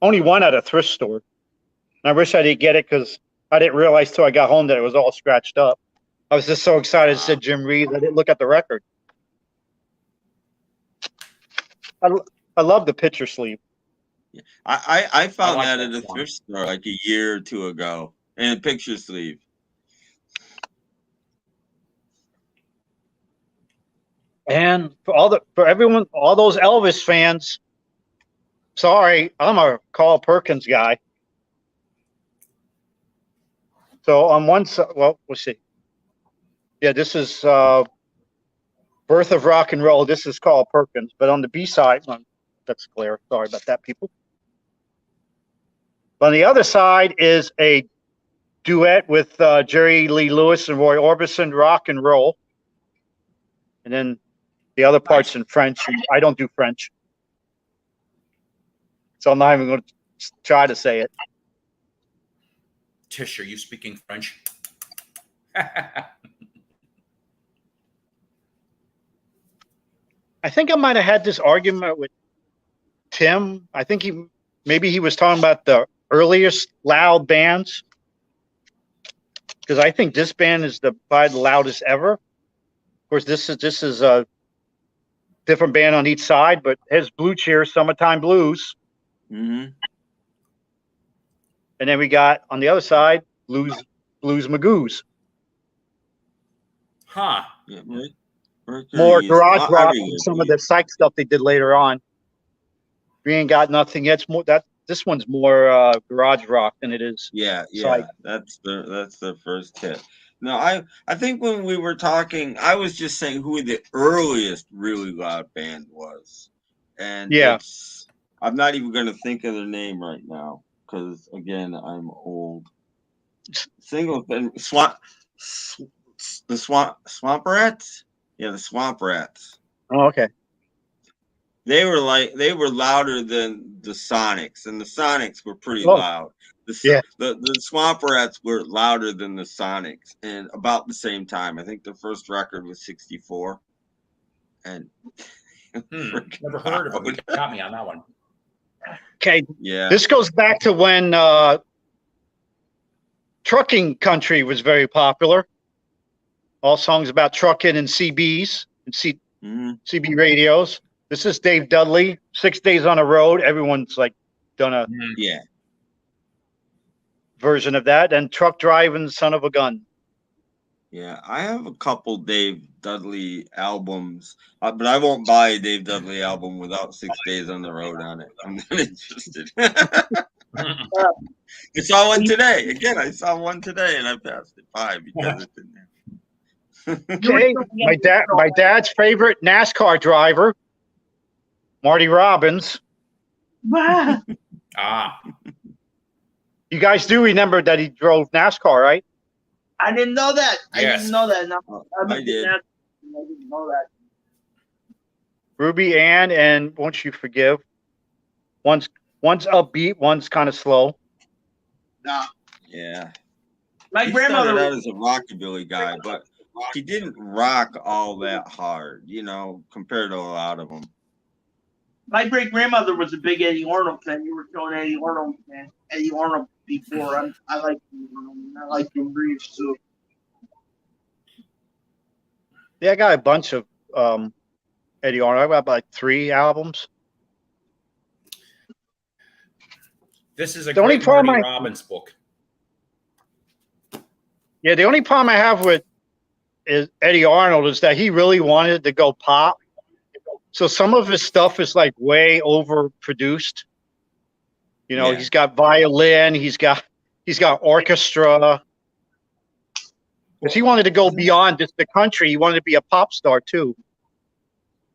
Only one at a thrift store. And I wish I didn't get it because I didn't realize till I got home that it was all scratched up. I was just so excited it said Jim Reeves. I didn't look at the record. I love the picture sleeve. I found like that that at a one. thrift store like a year or two ago in a picture sleeve. And for everyone, all those Elvis fans, sorry, I'm a Carl Perkins guy. So on one side, well, we'll see. Yeah, this is Birth of Rock and Roll. This is Carl Perkins. But on the B side, that's clear. Sorry about that, people. But on the other side is a duet with Jerry Lee Lewis and Roy Orbison, Rock and Roll. And then the other part's in French. And I don't do French. So I'm not even going to try to say it. Tish, are you speaking French? I think I might have had this argument with Tim. I think maybe he was talking about the earliest loud bands. Because I think this band is by the loudest ever. Of course, this is a different band on each side, but has Blue Cheer, Summertime Blues. Mm-hmm. And then we got on the other side, Blues Blues Magoos. Huh. Yeah, Mercury More is garage not rock everywhere, and some but of the psych stuff they did later on. We ain't got nothing. It's more that this one's more garage rock than it is. yeah, Psych. that's their first hit. No, I think when we were talking, I was just saying who the earliest really loud band was, and Yeah. I'm not even going to think of their name right now because again I'm old. Singleton Swamp Rats. Yeah, the Swamp Rats. Oh, okay. They were louder than the Sonics, and the Sonics were pretty Oh, loud. yeah. The Swamp Rats were louder than the Sonics, and about the same time. I think their first record was '64, and Never heard of them. You got me on that one. Okay. yeah, This goes back to when trucking country was very popular. All songs about trucking and CBs and mhm. CB radios. This is Dave Dudley, 6 Days on the Road. Everyone's like done a Yeah. version of that. And Truck Driving, Son of a Gun. Yeah, I have a couple Dave Dudley albums, but I won't buy a Dave Dudley album without 6 Days on the Road on it. I'm not interested. I saw one today. Again, I saw one today, and I passed it by because it didn't have. Okay. My dad's favorite NASCAR driver, Marty Robbins. Ah, You guys do remember that he drove NASCAR, right? I didn't know that. I Yes. didn't know that. No, I did. I didn't know that. Ruby Ann and Won't You Forgive. One's upbeat, one's kind of slow. No. Yeah. My He grandmother started out was as a rockabilly guy, but he didn't rock all that hard, compared to a lot of them. my great grandmother was a big Eddie Arnold fan. You were showing Eddie Arnold before. I like Eddie Arnold. I like Jim Reeves too. Yeah, I got a bunch of Eddie Arnold. I got like 3 albums. this is a The only great problem Marty I- Robbins book. Yeah, the only problem I have with is Eddie Arnold is that he really wanted to go pop. So some of his stuff is like way overproduced. Yeah. He's got violin, he's got orchestra. Because he wanted to go beyond just the country. He wanted to be a pop star too.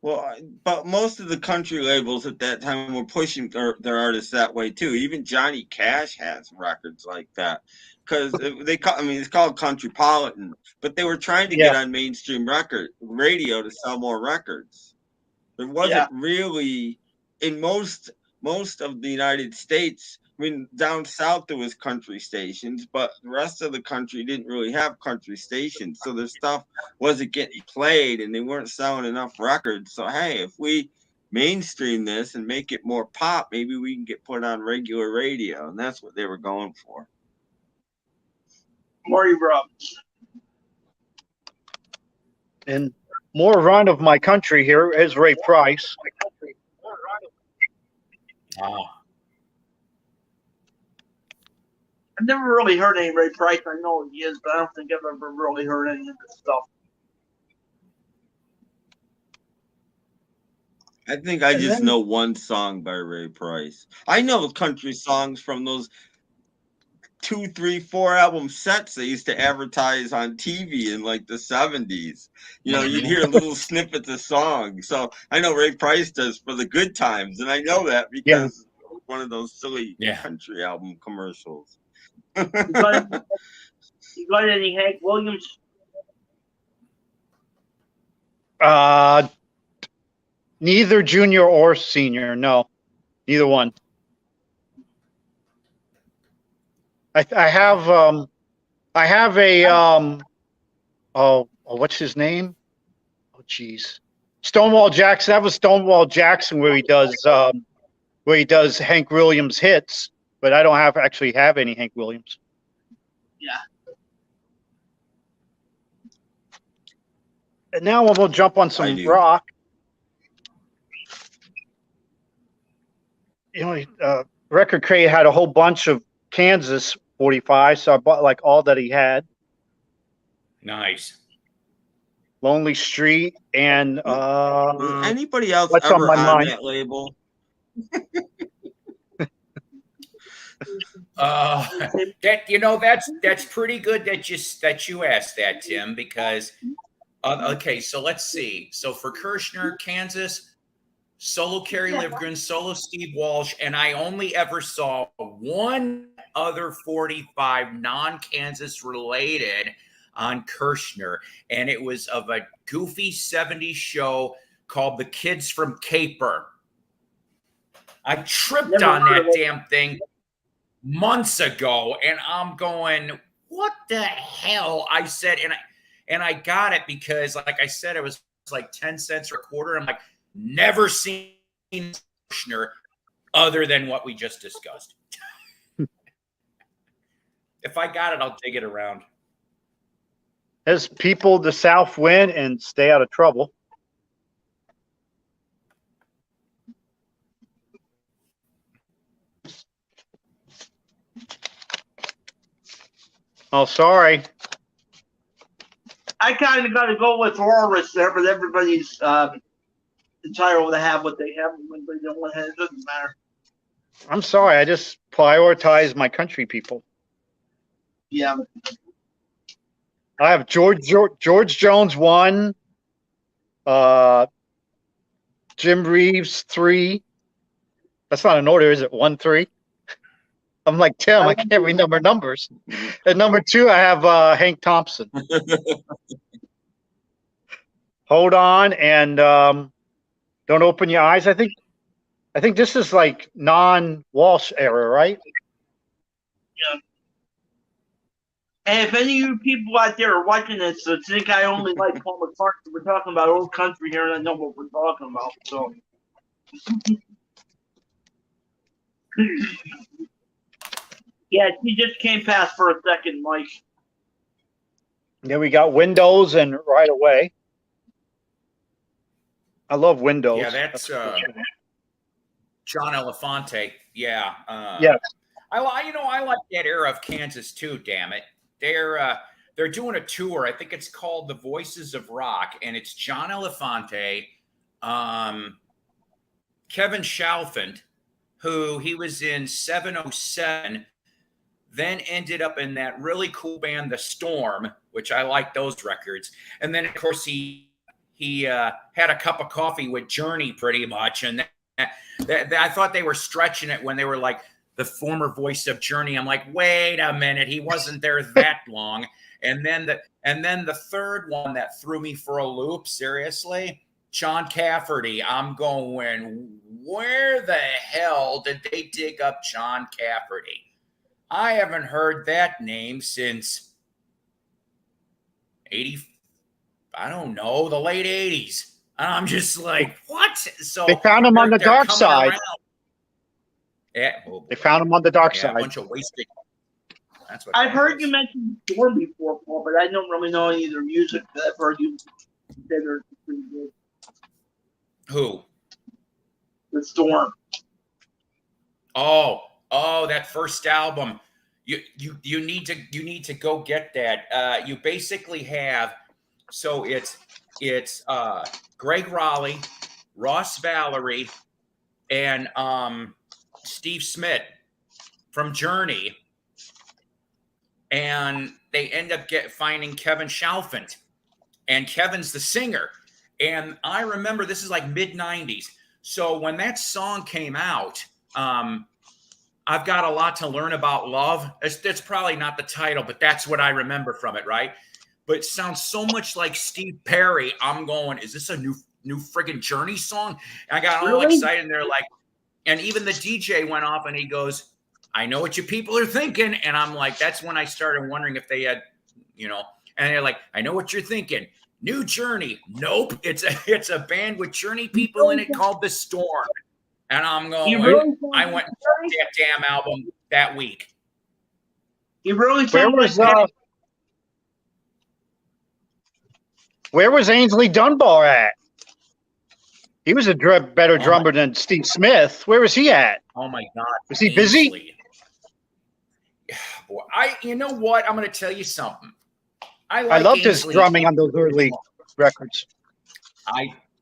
Well, but most of the country labels at that time were pushing their artists that way too. Even Johnny Cash has records like that because it's called Countrypolitan, but they were trying to get on mainstream radio to sell more records. There wasn't really in most of the United States. I mean, down south there was country stations, but the rest of the country didn't really have country stations, so their stuff wasn't getting played, and they weren't selling enough records. So hey, if we mainstream this and make it more pop, maybe we can get put on regular radio, and that's what they were going for. Marty Robbins. And more run of my country here is Ray Price. Ah, I've never really heard any Ray Price. I know he is, but I don't think I've ever really heard any of his stuff. I think I just know one song by Ray Price. I know country songs from those 2, 3, 4 album sets they used to advertise on TV in like the 70s. You'd hear little snippets of songs. So I know Ray Price does For the Good Times, and I know that because of one of those silly country album commercials. You got any Hank Williams? Neither junior or senior. No, neither one. I have a what's his name? Oh geez, Stonewall Jackson. That was Stonewall Jackson where he does Hank Williams hits, but I don't actually have any Hank Williams. Yeah. And now we'll jump on some rock. Record Crate had a whole bunch of Kansas 45. So I bought like all that he had. Nice. Lonely Street and Was anybody else what's on ever my on mind? that label? That's pretty good that you asked that, Tim, because okay, so let's see. So for Kirshner, Kansas, solo Kerry Livgren, solo Steve Walsh, and I only ever saw one other 45 non-Kansas related on Kirshner, and it was of a goofy 70s show called The Kids from Caper. I tripped Never on heard that of it. damn thing months ago, and I'm going, what the hell? I said, and I got it because, like I said, it was like 10 cents a quarter. I'm like, never seen Kirshner other than what we just discussed. If I got it, I'll dig it around. As people the South win and stay out of trouble. Oh, sorry. I kind of got to go with Horowitz there, but everybody's entitled to have what they have. When they don't want to, it doesn't matter. I'm sorry. I just prioritize my country people. Yeah. I have George Jones 1, Jim Reeves 3. That's not an order, is it? 1, 3. I'm like Tim. I can't remember numbers. At number 2, I have Hank Thompson. Hold on and don't open your eyes. I think this is like non-Walsh era, right? Yeah. And if any of you people out there are watching this that think I only like Paul McCartney, we're talking about old country here, and I know what we're talking about. So. Yeah, he just came past for a second, Mike. Yeah, we got Windows and Right Away. I love Windows. Yeah, that's John Elefante. Yeah. Yes. I like that era of Kansas too. Damn it, they're doing a tour. I think it's called The Voices of Rock, and it's John Elefante, Kevin Shalfant, who he was in 707, then ended up in that really cool band The Storm, which I like those records, and then of course he had a cup of coffee with Journey pretty much, and that I thought they were stretching it when they were like the former voice of Journey. I'm like, wait a minute, he wasn't there that long. And then the third one that threw me for a loop, seriously, John Cafferty. I'm going, where the hell did they dig up John Cafferty? I haven't heard that name since the late 80s. And I'm just like, what? So They found him on the dark coming side. around. Yeah, oh They boy. found him on the dark Yeah, a side. bunch of wasted. That's what I've that heard is. you mention Storm before, Paul, but I don't really know any of their music. But I've heard you say they're pretty good. Who? The Storm. Oh, that first album. You need to go get that. You basically have, so it's Greg Raleigh, Ross Valerie, and Steve Smith from Journey, and they end up finding Kevin Shalfant, and Kevin's the singer. And I remember this is like mid-90s. So when that song came out, I've got a lot to learn about love. That's probably not the title, but that's what I remember from it, right? But it sounds so much like Steve Perry. I'm going, is this a new friggin' Journey song? And I got all Really? excited, and they're like, and even the DJ went off and he goes, I know what you people are thinking. And I'm like, that's when I started wondering if they had, and they're like, I know what you're thinking. New Journey. Nope. It's a band with Journey people in it called The Storm. And I'm going, You really I went and bought that damn album that week. You really Where sound was like where was Ainsley Dunbar at? He was a better drummer than Steve Smith. Where was he at? Oh my God. Was he busy? Ainsley. boy. You know what? I'm going to tell you something. I I loved his Ainsley. drumming on those early records.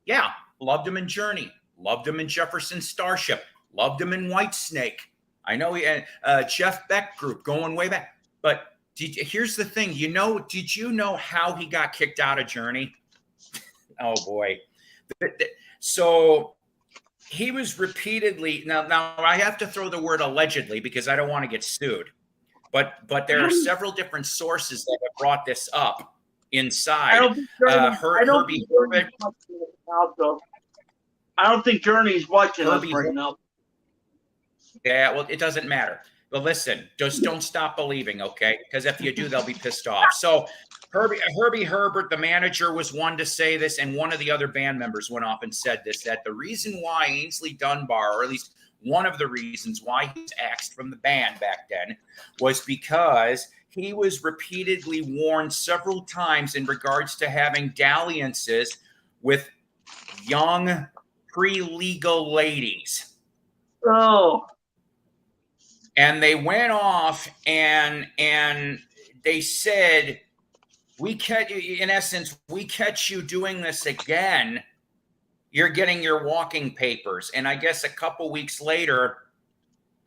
Yeah, loved him in Journey. Loved him in Jefferson Starship. Loved him in Whitesnake. I know he had Jeff Beck group going way back. But here's the thing. Did you know how he got kicked out of Journey? Oh, boy. So he was repeatedly now I have to throw the word allegedly because I don't want to get sued. But there are several different sources that have brought this up inside. Herbie Herbert. I don't think Journey's watching us Herbie right now. Yeah, well, it doesn't matter. But listen, just don't stop believing, okay? Because if you do, they'll be pissed off. So Herbie Herbert, the manager, was one to say this, and one of the other band members went off and said this, that the reason why Ainsley Dunbar, or at least one of the reasons why he was axed from the band back then, was because he was repeatedly warned several times in regards to having dalliances with young pre-legal ladies. Oh. And they went off and they said, we catch you doing this again, you're getting your walking papers. And I guess a couple weeks later,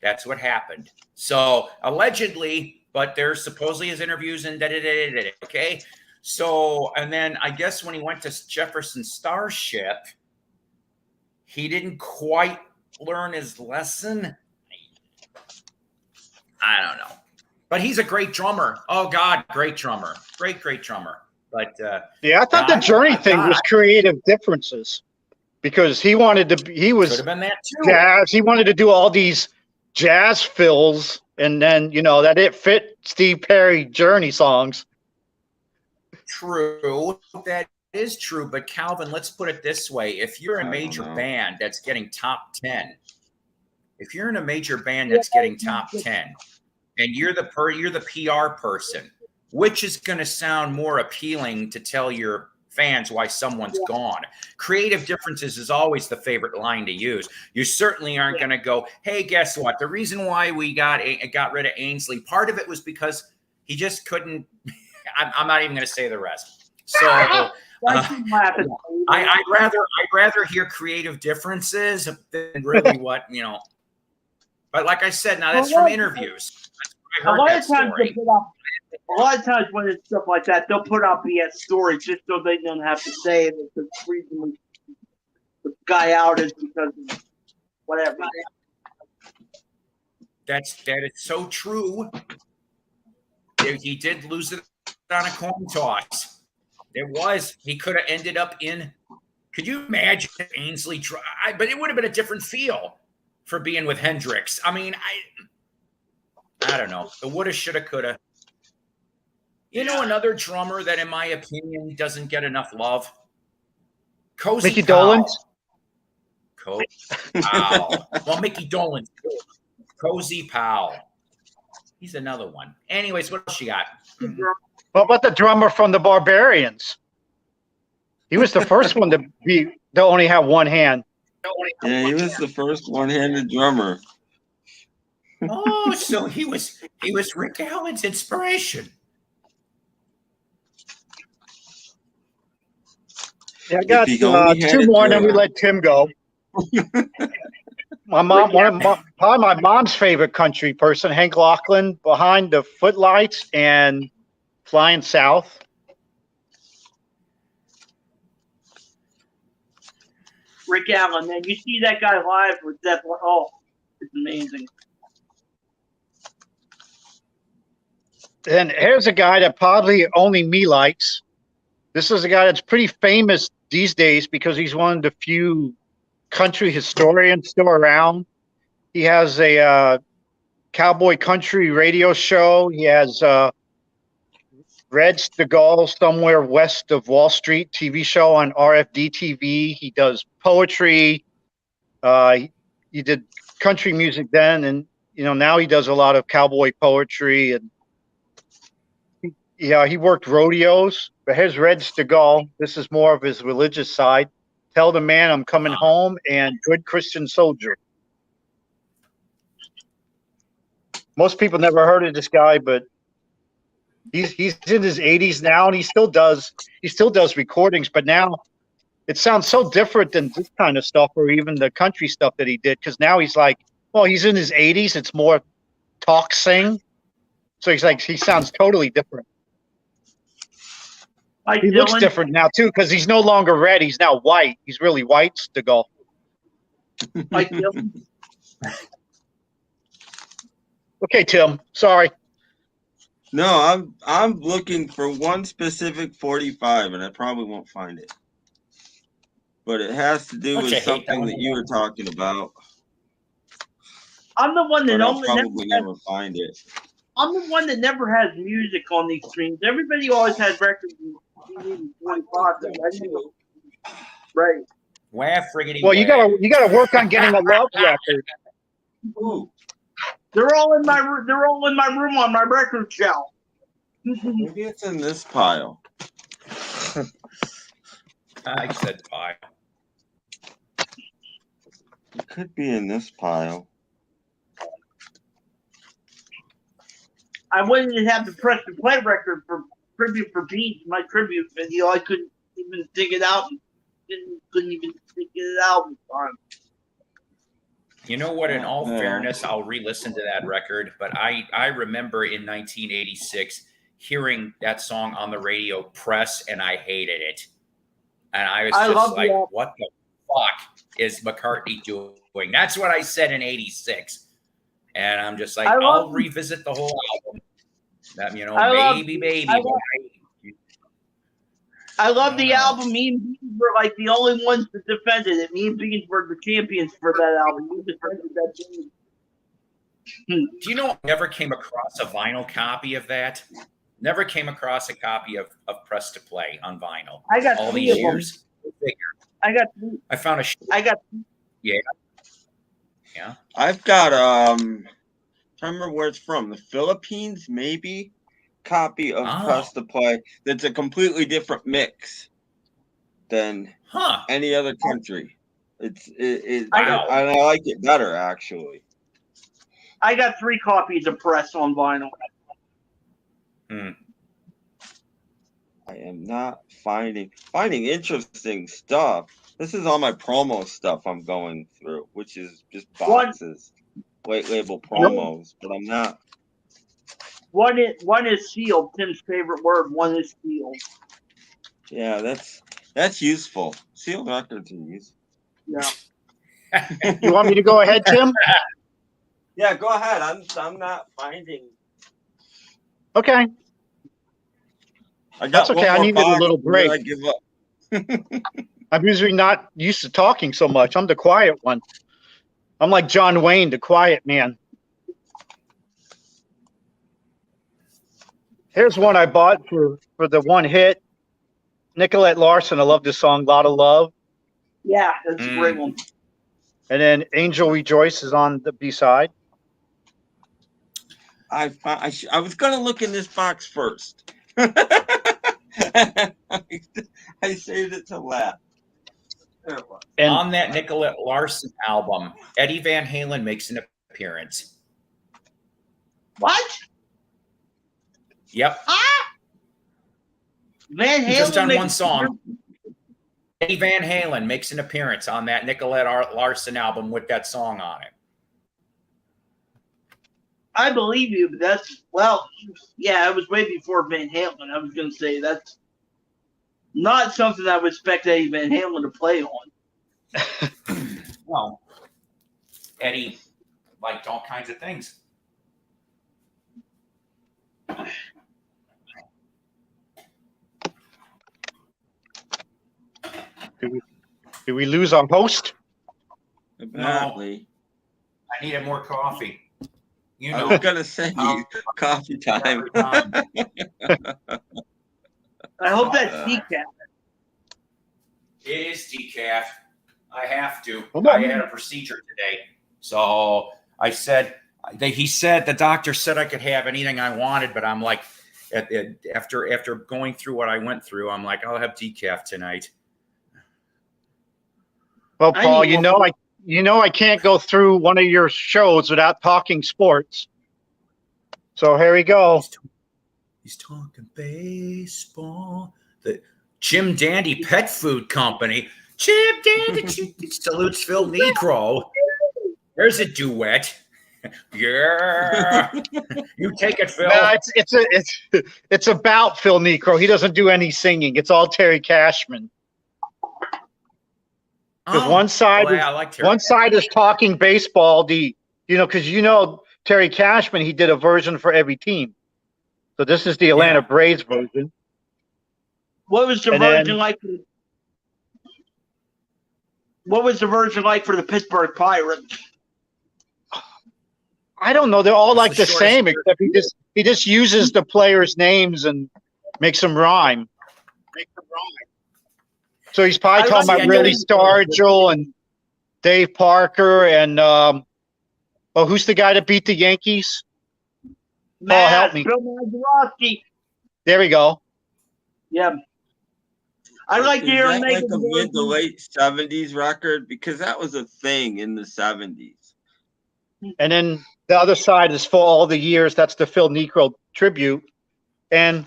that's what happened. So allegedly, but there supposedly is interviews and okay. So, and then I guess when he went to Jefferson Starship, he didn't quite learn his lesson. I don't know, but he's a great drummer. Oh God, great drummer, great drummer. But yeah, I thought the Journey thing was creative differences because he was could have been that too. jazz. He wanted to do all these jazz fills, and then that it fit Steve Perry Journey songs. True, that is true. But Calvin, let's put it this way: if you're a major band that's getting top 10, if you're in a major band that's getting top 10. And you're the PR person, which is going to sound more appealing to tell your fans why someone's gone? Creative differences is always the favorite line to use. You certainly aren't going to go, hey, guess what? The reason why we got rid of Ainsley, part of it was because he just couldn't. I'm not even going to say the rest. So I'd rather hear creative differences than really what. But like I said, now that's from interviews. I heard that story. A lot of times when it's stuff like that, they'll put out BS stories just so they don't have to say that the reason the guy out is because of whatever. That is so true. He did lose it on a coin toss. He could have ended up in. Could you imagine Ainsley? But it would have been a different feel for being with Hendrix. I mean, I don't know. The woulda, shoulda, coulda. Another drummer that, in my opinion, doesn't get enough love. Cozy Mickey Powell. Dolenz. Powell. Well, Mickey Dolenz. Cozy Powell. He's another one. Anyways, what else you got? What about the drummer from the Barbarians? He was the first one to only have one hand. Yeah, he was the first one-handed drummer. Oh, so he was Rick Allen's inspiration. Yeah, I got two more, and then we let Tim go. Probably my mom's favorite country person, Hank Lachlan, Behind the Footlights and Flying South. Rick Allen, man, you see that guy live with definitely. Oh, it's amazing. And here's a guy that probably only me likes. This is a guy that's pretty famous these days because he's one of the few country historians still around. He has a cowboy country radio show. He has Reds to Gaulle Somewhere West of Wall Street TV show on RFD TV. He does poetry. He did country music then, and now he does a lot of cowboy poetry. And he worked rodeos. But here's Reds to Gaulle. This is more of his religious side. Tell the Man I'm Coming Home and Good Christian Soldier. Most people never heard of this guy, but he's in his 80s now, and he still does recordings. But now it sounds so different than this kind of stuff, or even the country stuff that he did. Because now he's like, well, he's in his 80s. It's more talk sing, so he's like, he sounds totally different. Like He looks Dylan. different now too, because he's no longer red. He's now white. He's really white, Stegall. Like Dylan. Okay, Tim. Sorry. No, I'm looking for one specific 45, and I probably won't find it. But it has to do Don't with you hate something that that you were talking about. I'm the one that But I'll only probably never never find it. I'm the one that never has music on these streams. Everybody always has records in 25. Right. Wah, friggity Well, you wah. gotta work on getting a love record. Ooh, They're all in my room on my record shelf. maybe it's in this pile. I said pie. It could be in this pile. I wanted to have the press to play record for tribute for Pete, my tribute video. I couldn't even dig it out. Couldn't even dig it out in time. You know what? In all Yeah. fairness, I'll re-listen to that record, but I remember in 1986 hearing that song on the radio, Press, and I hated it. And I was I just love like, the- what the fuck is McCartney doing? That's what I said in 86. And I'm just like, I love- I'll revisit the whole album. That, you know, I love- maybe. I love- I love the Oh. album. Me and Beans were like the only ones that defended it. Me and Beans were the champions for that album. We defended that game. Do you know I never came across a vinyl copy of that? Never came across a copy of Press to Play on vinyl. I got All 3 these of them. years. I got 3. I found a I got I've got I don't remember where it's from. The Philippines, maybe. Copy of Oh. Press to Play. That's a completely different mix than huh. any other country. It Wow. I like it better actually. I got 3 copies of Press on vinyl. I am not finding interesting stuff. This is all my promo stuff I'm going through, which is just boxes, white label promos. But I'm not. One is sealed. Tim's favorite word. One is sealed. Yeah, that's useful. Sealed records are useful. Yeah. You want me to go ahead, Tim? Yeah, go ahead. I'm not finding. Okay. I got That's okay, one I more needed a box, little and then break. I give up. I'm usually not used to talking so much. I'm the quiet one. I'm like John Wayne, the quiet man. Here's one I bought for the one hit. Nicolette Larson. I love this song, Lot of Love. Yeah, that's a great one. And then Angel Rejoice is on the B-side. I was gonna look in this box first. I saved it to last. There it was. And On that Nicolette Larson album, Eddie Van Halen makes an appearance. What? Yep. Van Halen Just on makes- one song. Eddie Van Halen makes an appearance on that Nicolette Larson album with that song on it. I believe you, but yeah, it was way before Van Halen. I was gonna say that's not something I would expect Eddie Van Halen to play on. Well, Eddie liked all kinds of things. did we lose our host? Apparently. I needed more coffee. You I know, was gonna say Um, coffee time. every time. I hope that's decaf. It is decaf. I have to. Hold on. I had a procedure today, so I said. He said the doctor said I could have anything I wanted, but I'm like, after going through what I went through, I'm like, I'll have decaf tonight. Well, I Paul, need you know I can't go through one of your shows without talking sports. So here we go. He's talking baseball. The Jim Dandy Pet Food Company. Jim Dandy salutes Phil Negro. There's a duet. Yeah. You take it, Phil. No, it's about Phil Necro. He doesn't do any singing. It's all Terry Cashman. Because one side, I like Terry. one side is talking baseball. Because Terry Cashman, he did a version for every team. So this is the Atlanta Braves version. What was the And version then- like? What was the version like for the Pittsburgh Pirates? I don't know. They're all It's like the the same, shortest except he just uses the players' names and makes them rhyme. So he's probably I talking like about the Willie idea. Stargell and Dave Parker and who's the guy that beat the Yankees? Paul, help me. Bill Mazeroski. There we go. Yeah. I like Is to hear that him make like a mid to late 70s record? Because that was a thing in the 70s. And then the other side is for all the years. That's the Phil Necro tribute. And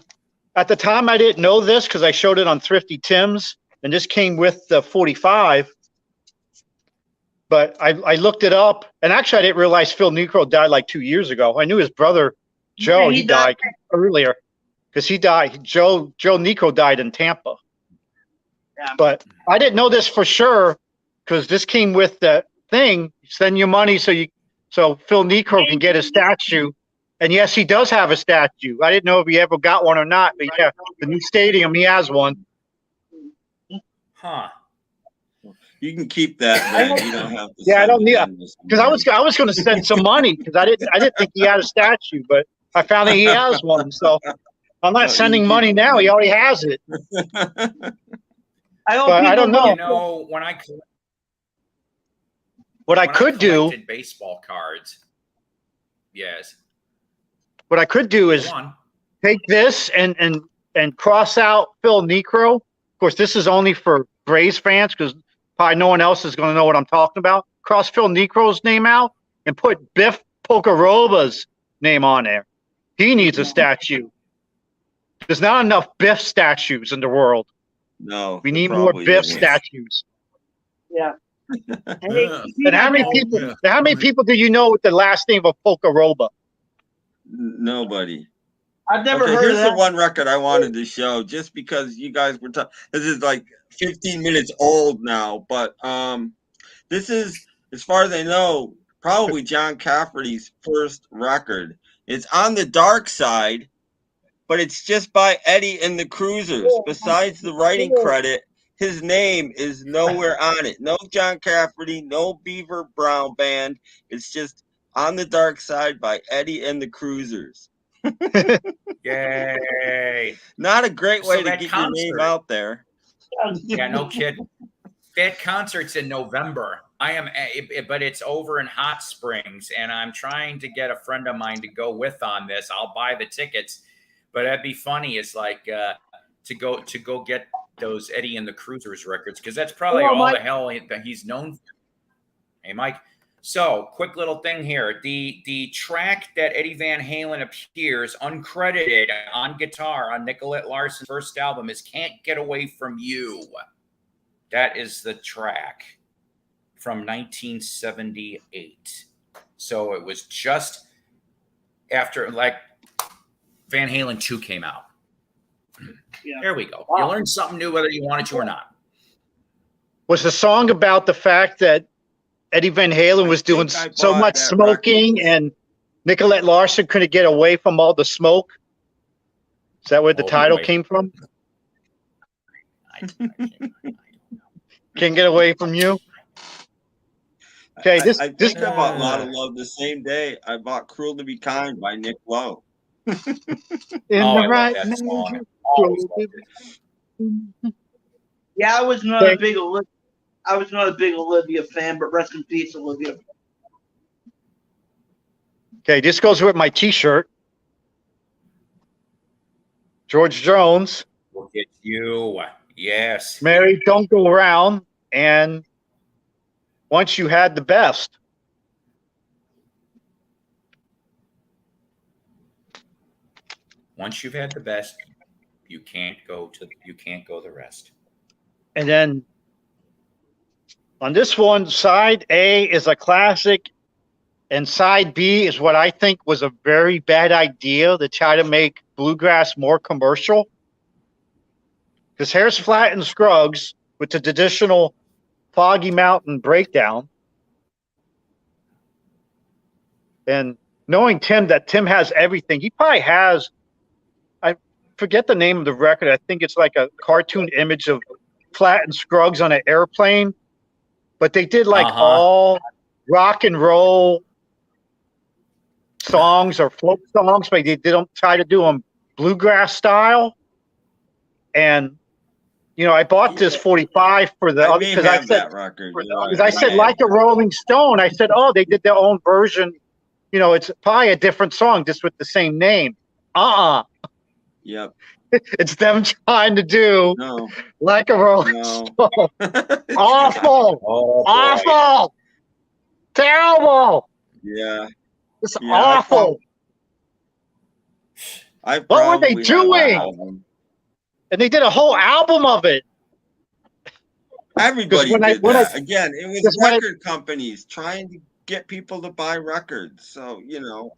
at the time, I didn't know this because I showed it on Thrifty Tim's, and this came with the 45. But I looked it up, and actually, I didn't realize Phil Necro died like 2 years ago. I knew his brother Joe. Yeah, He died earlier because he died. Joe Necro died in Tampa. Yeah. But I didn't know this for sure because this came with the thing. Send your money so Phil Necro can get a statue. And yes, he does have a statue. I didn't know if he ever got one or not, but yeah, the new stadium, he has one. Huh. You can keep that, man. You don't have to. Yeah, I don't need because I was going to send some money because I didn't think he had a statue, but I found that he has one. So I'm not sending money now. He already has it. I hope But I don't know. You know, when I What I could do, collected baseball cards. Yes. what I could do Go is on. take this and cross out Phil Necro. Of course, this is only for Braves fans because probably no one else is going to know what I'm talking about. Cross Phil Necro's name out and put Biff Pocaroba's name on there. He needs a statue. There's not enough Biff statues in the world. No. We there need more probably Biff isn't. statues. Yeah. And how many people do you know with the last name of Pocaroba? Nobody. I've never Okay, heard here's of that. the one record I wanted to show, just because you guys were talking. This is like 15 minutes old now, but this is, as far as I know, probably John Cafferty's first record. It's on the dark side, but it's just by Eddie and the Cruisers. Besides the writing credit, his name is nowhere on it. No John Cafferty, no Beaver Brown Band. It's just On the Dark Side by Eddie and the Cruisers. Yay. Not a great way So to that get your name concert- out there. Yeah, no kidding. That concert's in November. But it's over in Hot Springs, and I'm trying to get a friend of mine to go with on this. I'll buy the tickets, but that'd be funny. It's like to go get those Eddie and the Cruisers records because that's probably Hello, all Mike. the hell that he's known for. Hey, Mike. So, quick little thing here. The track that Eddie Van Halen appears uncredited on guitar on Nicolette Larson's first album is Can't Get Away From You. That is the track from 1978. So it was just after like Van Halen 2 came out. Yeah. There we go. Wow. You learned something new whether you wanted to or not. Was the song about the fact that Eddie Van Halen was doing think I so bought much that smoking record. and Nicolette Larson couldn't get away from all the smoke? Is that where the Oh, title wait. came from? I don't know. Can't get away from you? Okay, this I this think I bought Lot of Love the same day I bought Cruel to Be Kind by Nick Lowe. in Oh, the I love right that song. measure. Always loved it. Yeah, I was not Okay. a big Olivia fan, but rest in peace, Olivia. Okay, this goes with my T-shirt. George Jones, Look at you. Yes. Mary, don't go around, and once you had the best. Once you've had the best, you can't go the rest. And then on this one, side A is a classic, and side B is what I think was a very bad idea to try to make bluegrass more commercial. Because here's Flat and Scruggs with the traditional Foggy Mountain breakdown. And knowing Tim, that Tim has everything, he probably has, I forget the name of the record. I think it's like a cartoon image of Flat and Scruggs on an airplane. But they did like all rock and roll songs or folk songs, but they didn't try to do them bluegrass style. And you know, I bought this 45 for the I may because have I said that record. because I said like a Rolling Stone. I said, oh, they did their own version. You know, it's probably a different song just with the same name. Yep. It's them trying to do No. like a Rolling No. Stone. Awful. Oh, boy. Awful. Terrible. Yeah. It's Yeah, awful. I What were they probably have that doing? album. And they did a whole album of it. Everybody when did I- that. Again, it was because when I- record companies trying to get people to buy records. So, you know.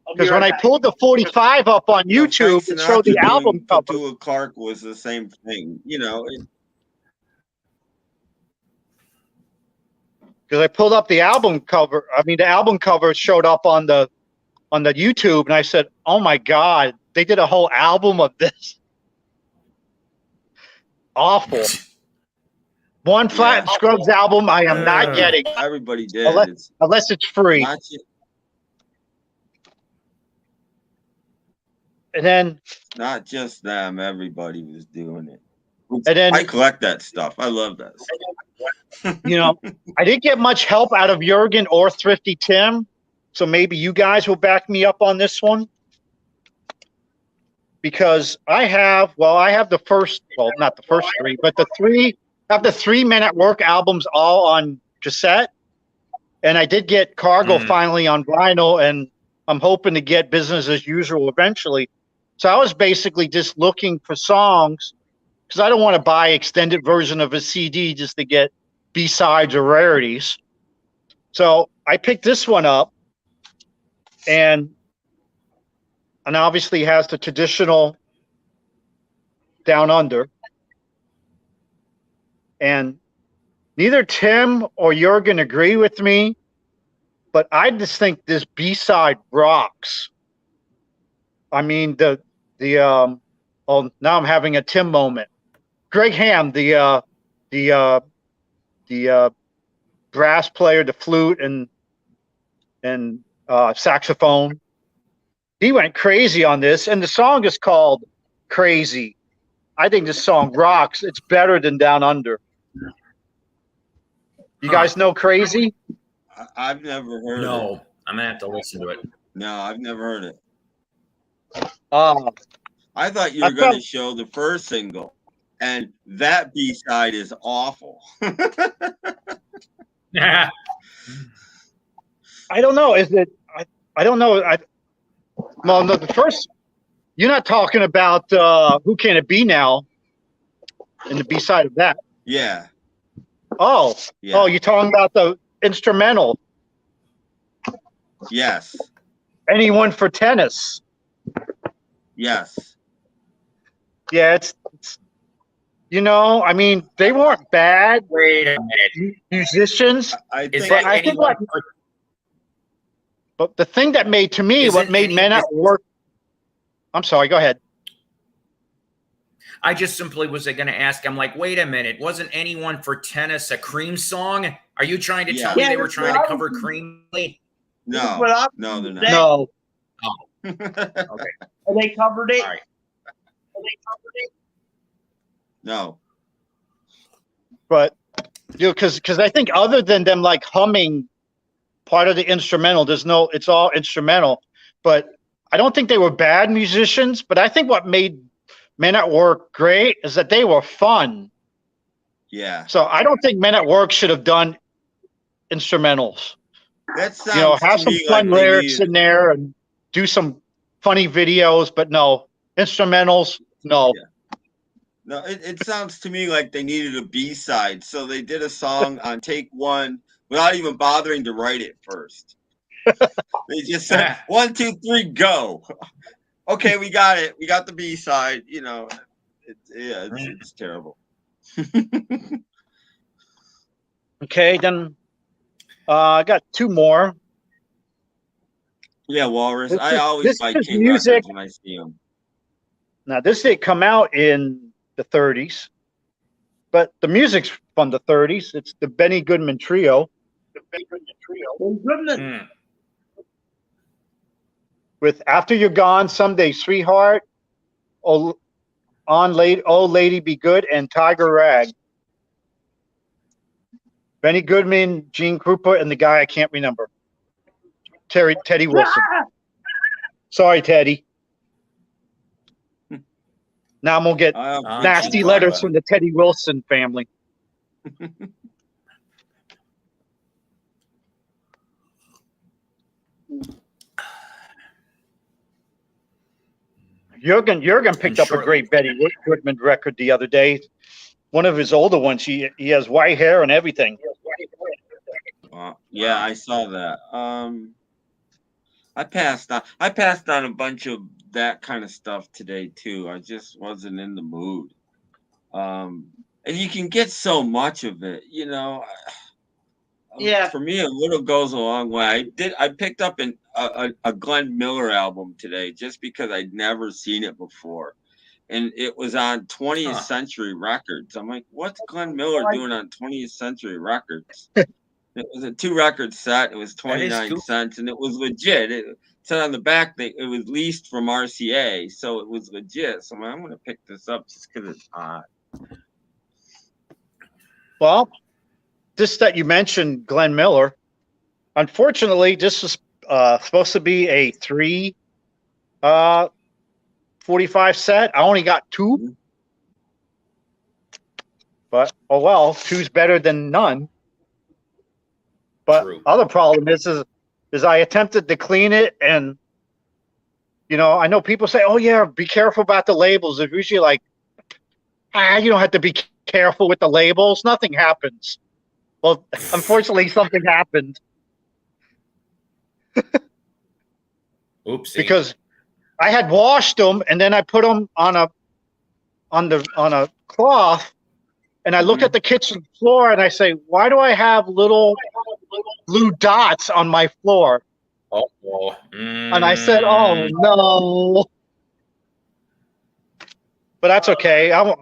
I'll be Because when right I back. pulled the 45 up on you know, YouTube, Frank it showed the Sinatra album doing cover. Petula Clark was the same thing. You know, Because I pulled up the album cover. I mean, the album cover showed up on the YouTube, and I said, "Oh my God, they did a whole album of this." Awful. One Flat and Yeah. Scruggs album I am not getting everybody did. Unless- It's unless it's free. not ju- And then not just them. Everybody was doing it. And then- I collect that stuff. I love that stuff. you know, I didn't get much help out of Jurgen or Thrifty Tim, so maybe you guys will back me up on this one. Because I have the first, well, not the first three, but I have the 3 Men at Work albums all on cassette. And I did get Cargo finally on vinyl, and I'm hoping to get Business as Usual eventually. So I was basically just looking for songs, because I don't want to buy extended version of a CD just to get B-sides or rarities. So I picked this one up, and obviously has the traditional Down Under. And neither Tim or Jurgen agree with me, but I just think this B-side rocks. I mean, oh, now I'm having a Tim moment. Greg Ham, the brass player, the flute and saxophone, he went crazy on this, and the song is called Crazy. I think this song rocks. It's better than Down Under. You guys know Crazy? I've never heard it. No, I'm gonna have to listen to it. No, I've never heard it. Uh, I thought you I were going to felt- show the first single, and that B-side is awful. I don't know. Is it? I don't know. Well, no, the first. You're not talking about Who Can It Be Now? And the B side of that. Yeah. Oh, Yeah. oh, you're talking about the instrumental. Yes. Anyone for Tennis? Yes. Yeah, it's you know, I mean, they weren't bad Wait a minute. musicians, I Is think that I think anyone? but the thing that made to me what Isn't made any- Men at Work. I'm sorry. Go ahead. I just simply was going to ask. I'm like, wait a minute. Wasn't Anyone for Tennis a Cream song? Are you trying to Yeah. tell me Yeah, they were that's trying to what I cover was- Cream? no. But I'm No, they're not. saying- No, They covered it. All right. They covered it. No. but you know, because I think other than them like humming part of the instrumental, it's all instrumental. But I don't think they were bad musicians. But I think what made Men at Work great is that they were fun. Yeah. So I don't think Men at Work should have done instrumentals. That sounds You know, have to some me fun like they lyrics need- in there and do some funny videos, but no instrumentals. No. No, it sounds to me like they needed a B-side, so they did a song on take one without even bothering to write it first. They just said 1, 2, 3, go. Okay, we got it. We got the B-side. You know, it's terrible. Okay, then I got two more. Yeah, Walrus. This I is- always this buy is King music. Records when I see them. Now, this didn't come out in the 30s, but the music's from the 30s. It's the Benny Goodman Trio Oh, goodness. Mm. with After You're Gone, Someday Sweetheart, Oh Lady Be Good, and Tiger Rag. Benny Goodman, Gene Krupa, and the guy I can't remember. Teddy Wilson. Sorry, Teddy. Now I'm going to get I nasty letters from the Teddy Wilson family. Jurgen picked up a great Betty Goodman record the other day. One of his older ones. He has white hair and everything. Yeah, I saw that. I passed on a bunch of that kind of stuff today too. I just wasn't in the mood. And you can get so much of it, you know. Yeah. For me, a little goes a long way. I picked up a Glenn Miller album today just because I'd never seen it before, and it was on 20th Century Records. I'm like, what's Glenn Miller doing on 20th Century Records? It was a 2-record set. It was 29 cents, and it was legit. It said on the back that it was leased from RCA, so it was legit. So I'm going to pick this up just because it's hot. Well, this that you mentioned, Glenn Miller. Unfortunately, this is supposed to be a 3 45 set. I only got 2. But oh well, 2's better than none. But other problem is I attempted to clean it, and you know, I know people say, "Oh yeah, be careful about the labels." It's usually like, you don't have to be careful with the labels. Nothing happens. Well, unfortunately, something happened. Oopsie. Because I had washed them, and then I put them on a cloth, and I look at the kitchen floor, and I say, "Why do I have little blue dots on my floor?" And I said, "Oh no!" But that's okay. I'm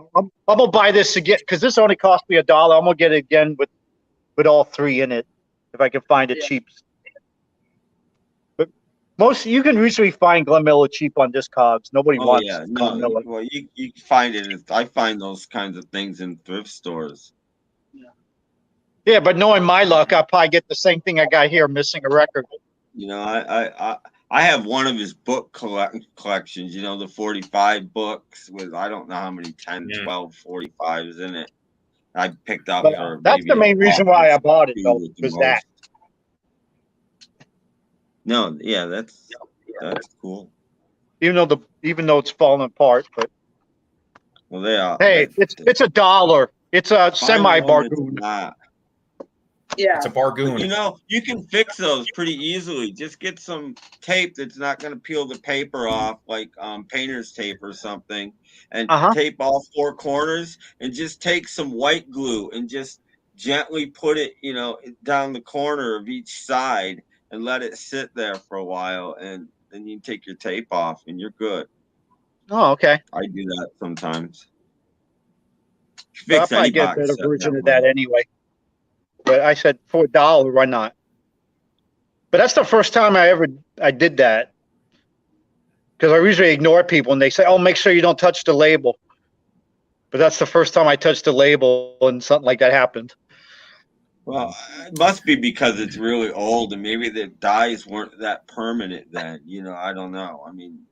gonna buy this again because this only cost me $1. I'm gonna get it again with all 3 in it if I can find it cheap. But you can usually find Glenn Miller cheap on Discogs. Nobody wants Glenn Miller. Well, you find it. I find those kinds of things in thrift stores. Yeah, but knowing my luck, I'll probably get the same thing I got here, missing a record. You know, I have one of his book collections, you know, the 45 books with I don't know how many 10, 12, 45s in it. I picked up for that's the main reason why I bought it, though, was that. No, yeah, that's cool. Even though it's falling apart, but well, they are. Hey, it's $1. It's a semi-bargain. Yeah, it's a bargain. You know, you can fix those pretty easily. Just get some tape that's not going to peel the paper off, like painter's tape or something, and tape all 4 corners, and just take some white glue and just gently put it, you know, down the corner of each side and let it sit there for a while, and then you take your tape off and you're good. Oh, okay. I do that sometimes. I'll probably get a better version of that anyway. But I said for $1, why not? But that's the first time I did that. Because I usually ignore people and they say, "Oh, make sure you don't touch the label." But that's the first time I touched the label and something like that happened. Well, it must be because it's really old and maybe the dyes weren't that permanent then. You know, I don't know. I mean,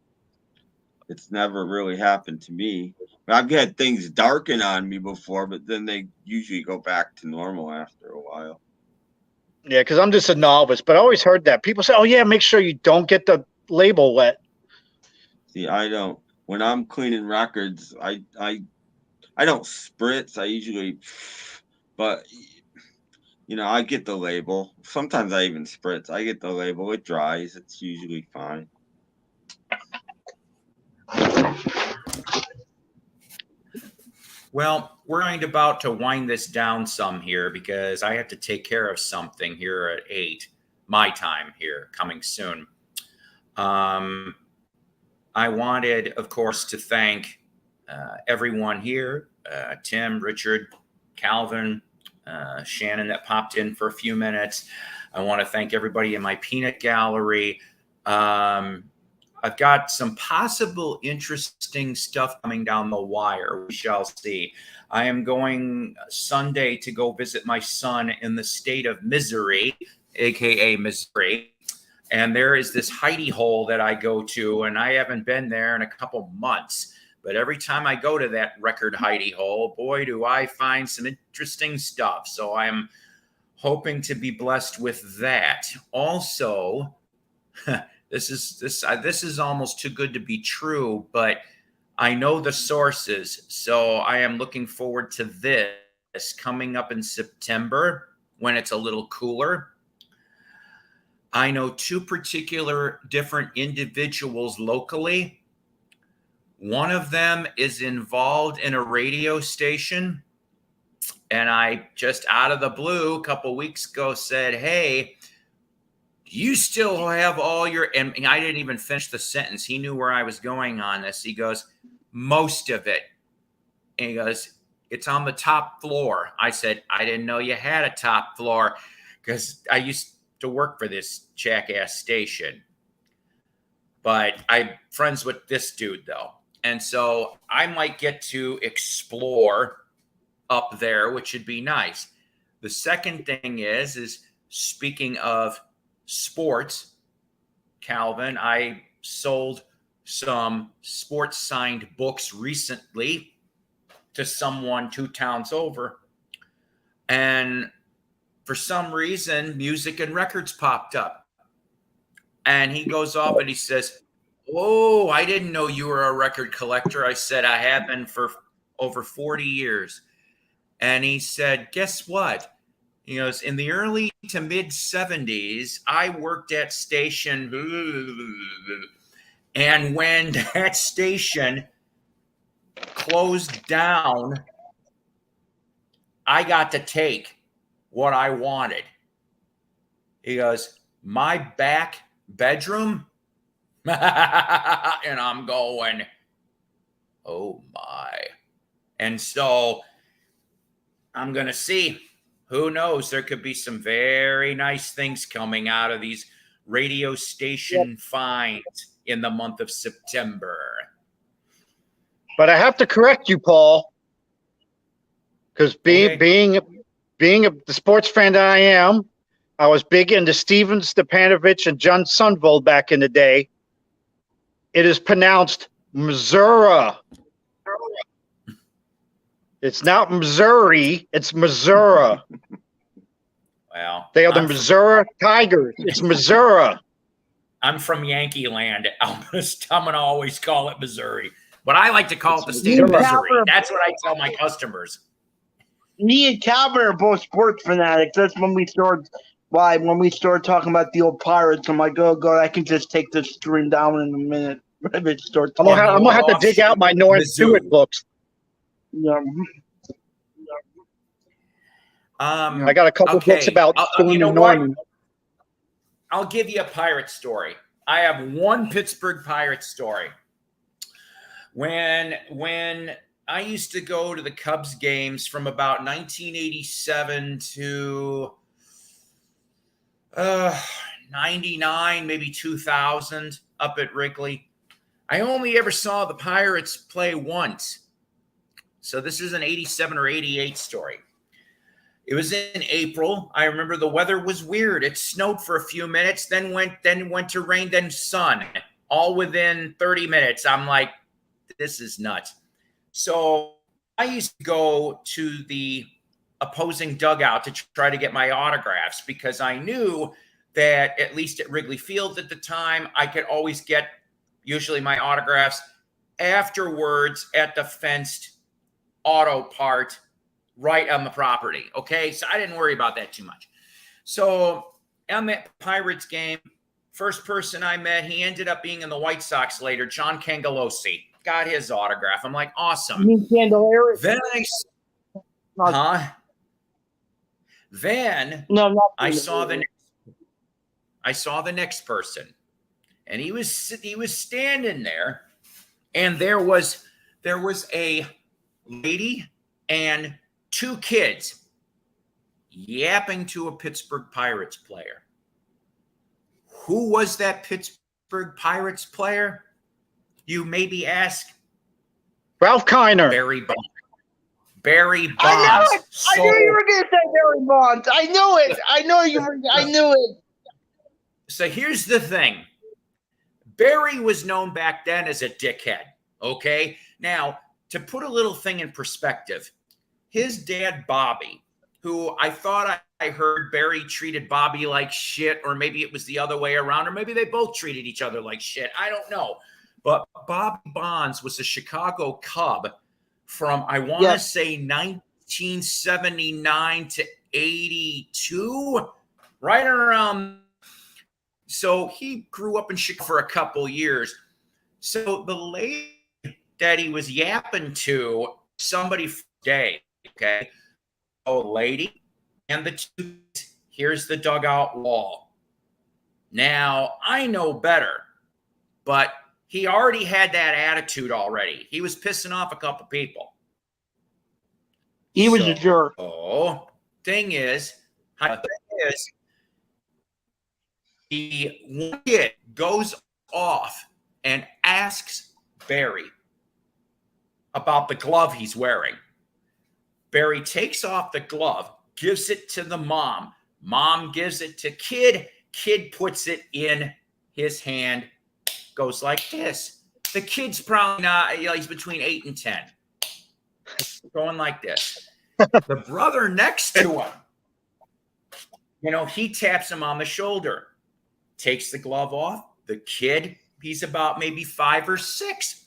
it's never really happened to me. I've had things darken on me before, but then they usually go back to normal after a while. Yeah, because I'm just a novice, but I always heard that. People say, "Oh, yeah, make sure you don't get the label wet." See, I don't. When I'm cleaning records, I don't spritz. I usually, but I get the label. Sometimes I even spritz. I get the label. It dries. It's usually fine. Well, we're about to wind this down some here because I have to take care of something here at 8, my time here, coming soon. I wanted, of course, to thank everyone here, Tim, Richard, Calvin, Shannon that popped in for a few minutes. I want to thank everybody in my peanut gallery. I've got some possible interesting stuff coming down the wire. We shall see. I am going Sunday to go visit my son in the state of Missouri, aka Missouri. And there is this hidey hole that I go to, and I haven't been there in a couple months. But every time I go to that record hidey hole, boy, do I find some interesting stuff. So I'm hoping to be blessed with that. Also, this is almost too good to be true, but I know the sources, so I am looking forward to this coming up in September when it's a little cooler. I know 2 particular different individuals locally. One of them is involved in a radio station, and I just out of the blue a couple weeks ago said, "Hey, you still have all your," and I didn't even finish the sentence. He knew where I was going on this. He goes, "Most of it." And he goes, "It's on the top floor." I said, "I didn't know you had a top floor," because I used to work for this jackass station. But I'm friends with this dude, though. And so I might get to explore up there, which would be nice. The second thing is speaking of sports, Calvin, I sold some sports signed books recently to someone 2 towns over. And for some reason, Music and Records popped up. And he goes off and he says, "Oh, I didn't know you were a record collector." I said, "I have been for over 40 years. And he said, "Guess what?" He goes, "In the early to mid 70s, I worked at station." And when that station closed down, I got to take what I wanted. He goes, "My back bedroom?" And I'm going, oh my. And so I'm going to see. Who knows? There could be some very nice things coming out of these radio station finds in the month of September. But I have to correct you, Paul, because being the sports fan that I am, I was big into Steven Stepanovich and John Sunvold back in the day. It is pronounced Missouri. It's not Missouri, it's Missouri. Well, They are the Missouri Tigers. It's Missouri. I'm from Yankee land. I'm gonna always call it Missouri. But I like to call it the state of Missouri. That's what I tell my customers. Me and Calvin are both sports fanatics. That's when we started talking about the old Pirates. I'm like, oh god, I can just take this stream down in a minute. I'm gonna have to dig out my North Stewart books. Yeah. I got a couple books about Norman. I'll give you a pirate story. I have one Pittsburgh pirate story. When I used to go to the Cubs games from about 1987 to 99, maybe 2000 up at Wrigley, I only ever saw the Pirates play once. So this is an 87 or 88 story. It was in April. I remember the weather was weird. It snowed for a few minutes, then went to rain, then sun, all within 30 minutes. I'm like, this is nuts. So I used to go to the opposing dugout to try to get my autographs because I knew that at least at Wrigley Field at the time, I could always get usually my autographs afterwards at the fenced auto part right on the property. Okay. So I didn't worry about that too much. So I'm at Pirates game. First person I met, he ended up being in the White Sox later, John Cangelosi. Got his autograph. I'm like, You awesome. mean Candelaria? Then Not- Then No, not I saw Candelaria. the next person, and he was standing there, and there was a lady and two kids yapping to a Pittsburgh Pirates player. Who was that Pittsburgh Pirates player? You maybe ask. Ralph Kiner. Barry Bonds. Barry Bonds. I knew it. I So- knew you were going to say Barry Bonds. I knew it. I knew it. So here's the thing. Barry was known back then as a dickhead. Okay. Now, to put a little thing in perspective, his dad, Bobby, who I thought I heard Barry treated Bobby like shit, or maybe it was the other way around, or maybe they both treated each other like shit. I don't know. But Bobby Bonds was a Chicago Cub from, I want to Yes. say, 1979 to 82, right around. So he grew up in Chicago for a couple years. So the lady that he was yapping to, somebody day, okay? Oh, lady, and the two, here's the dugout wall. Now, I know better, but he already had that attitude already. He was pissing off a couple people. He was a jerk. Oh, thing is, the one kid goes off and asks Barry about the glove he's wearing. Barry takes off the glove, gives it to the mom. Mom gives it to kid. Kid puts it in his hand, goes like this. The kid's probably not, he's between 8 and 10. Going like this. The brother next to him, he taps him on the shoulder, takes the glove off. The kid, he's about maybe 5 or 6.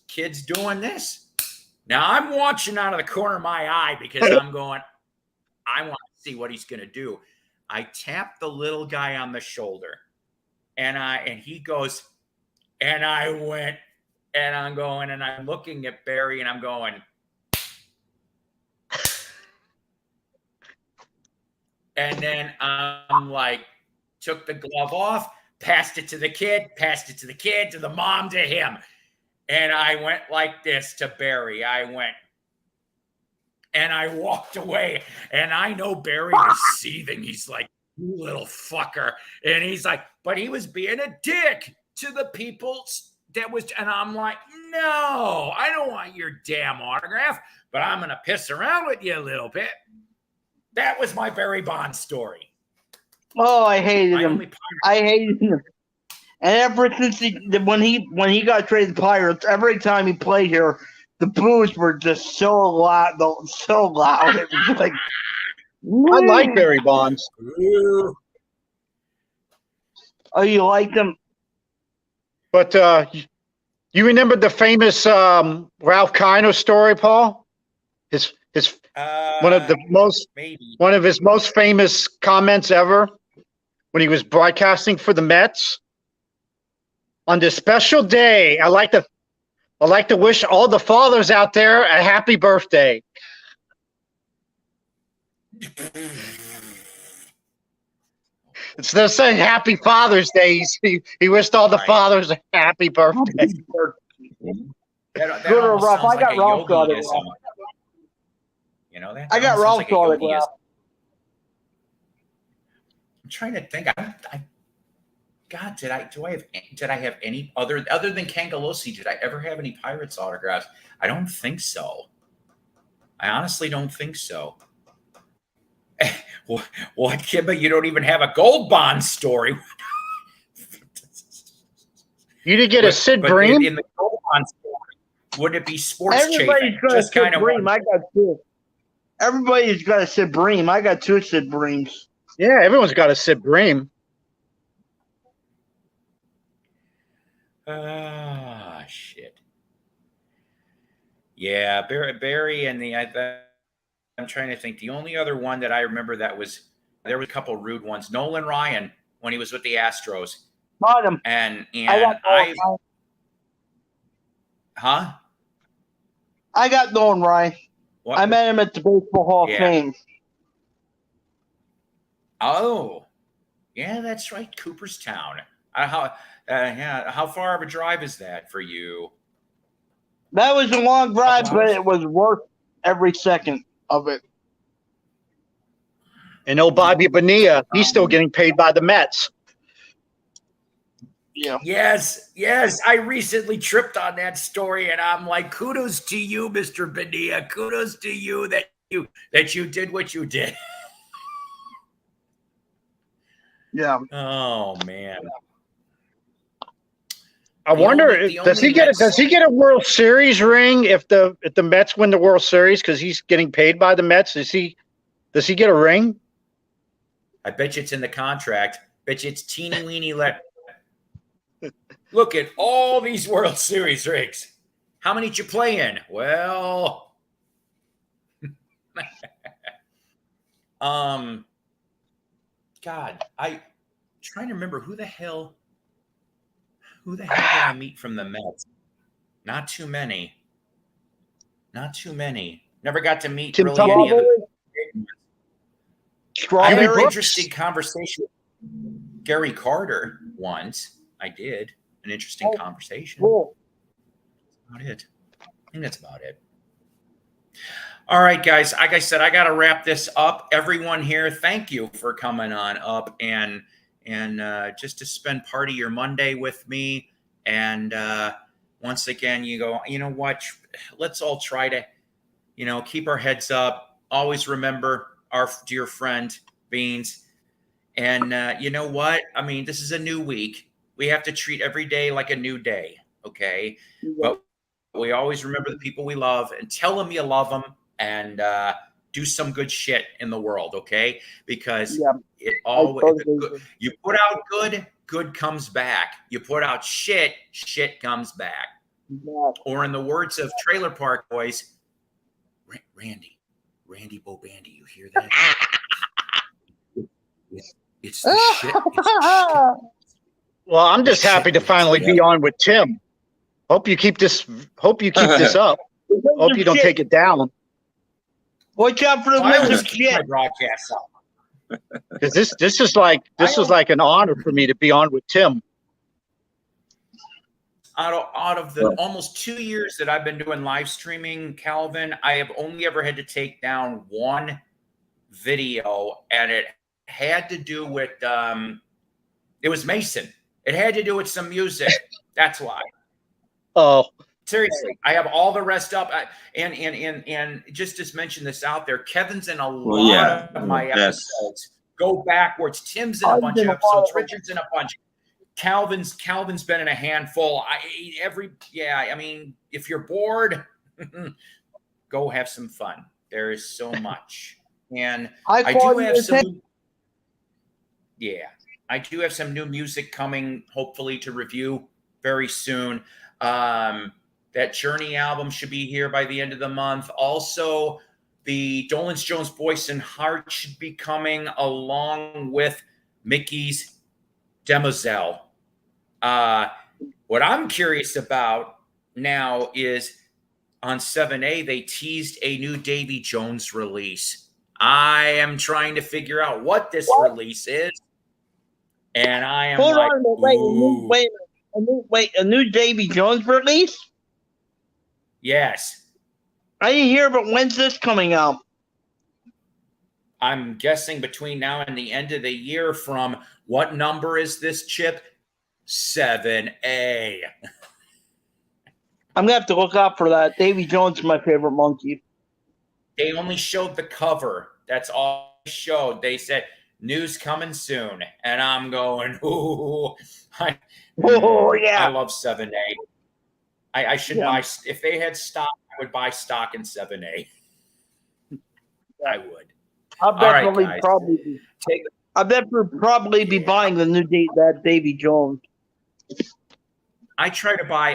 Kid's doing this. Now I'm watching out of the corner of my eye because I'm going, I want to see what he's going to do. I tap the little guy on the shoulder, and he goes, and I went, and I'm going, and I'm looking at Barry, and I'm going, and then I'm like, took the glove off, passed it to the kid, to the mom, to him. And I went like this to Barry. I went, and I walked away. And I know Barry was seething. He's like, you little fucker. And he's like, but he was being a dick to the people that was, and I'm like, no, I don't want your damn autograph, but I'm going to piss around with you a little bit. That was my Barry Bonds story. Oh, I hated him. I hated him. And ever since when he got traded to Pirates, every time he played here, the boos were just so loud. It was like, I like Barry Bonds. Oh, you liked him? But you remember the famous Ralph Kiner story, Paul? His one of his most famous comments ever when he was broadcasting for the Mets. On this special day, I like to wish all the fathers out there a happy birthday. Instead of saying Happy Father's Day, he wished all the fathers a happy birthday. That Good or almost rough? sounds I got like a Ralph got it yogiism. wrong. You know that? I got almost sounds Ralph like a got it yogiism. wrong. I'm trying to think. God, did I have any other than Cangelosi? Did I ever have any Pirates autographs? I don't think so. I honestly don't think so. What, Kimba? You don't even have a Gold Bond story. You didn't get a Sid Bream? In the Gold Bond story, would it be sports Everybody's chafing? got a Just Sid kind of Bream. I got 2. Everybody's got a Sid Bream. I got 2 Sid Breams. Yeah, everyone's got a Sid Bream. Ah, shit. Yeah, Barry and I'm trying to think. The only other one that I remember that was there was a couple rude ones. Nolan Ryan when he was with the Astros, Got him. and I got I, Nolan Ryan. huh? I got Nolan Ryan. What? I met him at the Baseball Hall of Yeah. Fame. Oh, yeah, that's right, Cooperstown. How far of a drive is that for you? That was a long drive, Couple but hours? it was worth every second of it. And old Bobby Bonilla, he's still getting paid by the Mets. Yeah. Yes, I recently tripped on that story, and I'm like, kudos to you, Mr. Bonilla. Kudos to you that you did what you did. Yeah. Oh man. I wonder the does he only get Mets- does he get a World Series ring if the Mets win the World Series because he's getting paid by the Mets? Does he get a ring? I bet you it's in the contract. Bet you it's teeny weeny Look at all these World Series rings. How many did you play in? Well, God, I'm trying to remember who the hell did I meet from the Mets? Not too many. Never got to meet Tim really any of the. I had Strawberry an Brooks. interesting conversation with Gary Carter once. I did an interesting conversation. Cool. That's about it. I think that's about it. All right, guys. Like I said, I got to wrap this up. Everyone here, thank you for coming on up and just to spend part of your Monday with me. And once again, you know what? Let's all try to, keep our heads up. Always remember our dear friend Beans. And you know what? I mean, this is a new week. We have to treat every day like a new day. Okay. But we always remember the people we love and tell them you love them and do some good shit in the world. Okay. Because it always, you put out good comes back. You put out shit comes back. Yeah. Or in the words of Trailer Park Boys, Randy Bobandy, you hear that? It's the shit. It's the shit. Well, I'm just happy to finally be on with Tim. Hope you keep this up. Hope you don't take it down. Watch out for the I winds always of keep my shit. broadcasts up. Because this is like an honor for me to be on with Tim. Out of the almost 2 years that I've been doing live streaming, Calvin, I have only ever had to take down one video, and it had to do with it was Mason. It had to do with some music. That's why. Oh, Seriously, I have all the rest up. And just to mention this out there, Kevin's in a lot of my episodes. Go backwards. Tim's in a bunch of episodes. Richard's in a bunch. Calvin's been in a handful. I mean, if you're bored, go have some fun. There is so much. And I do have some. Yeah, I do have some new music coming, hopefully to review very soon. That Journey album should be here by the end of the month. Also, the Dolenz Jones Voice and Heart should be coming along with Mickey's Demoiselle. What I'm curious about now is on 7A, they teased a new Davy Jones release. I am trying to figure out what this release is. And I am a new Davy Jones release? Yes. I didn't hear, but when's this coming out? I'm guessing between now and the end of the year. From what number is this, Chip? 7A. I'm going to have to look out for that. Davy Jones is my favorite monkey. They only showed the cover. That's all they showed. They said, news coming soon. And I'm going, ooh. I love 7A. I should buy, if they had stock, I would buy stock in 7A. I would. I'll definitely probably be buying the new that Davy Jones. I try to buy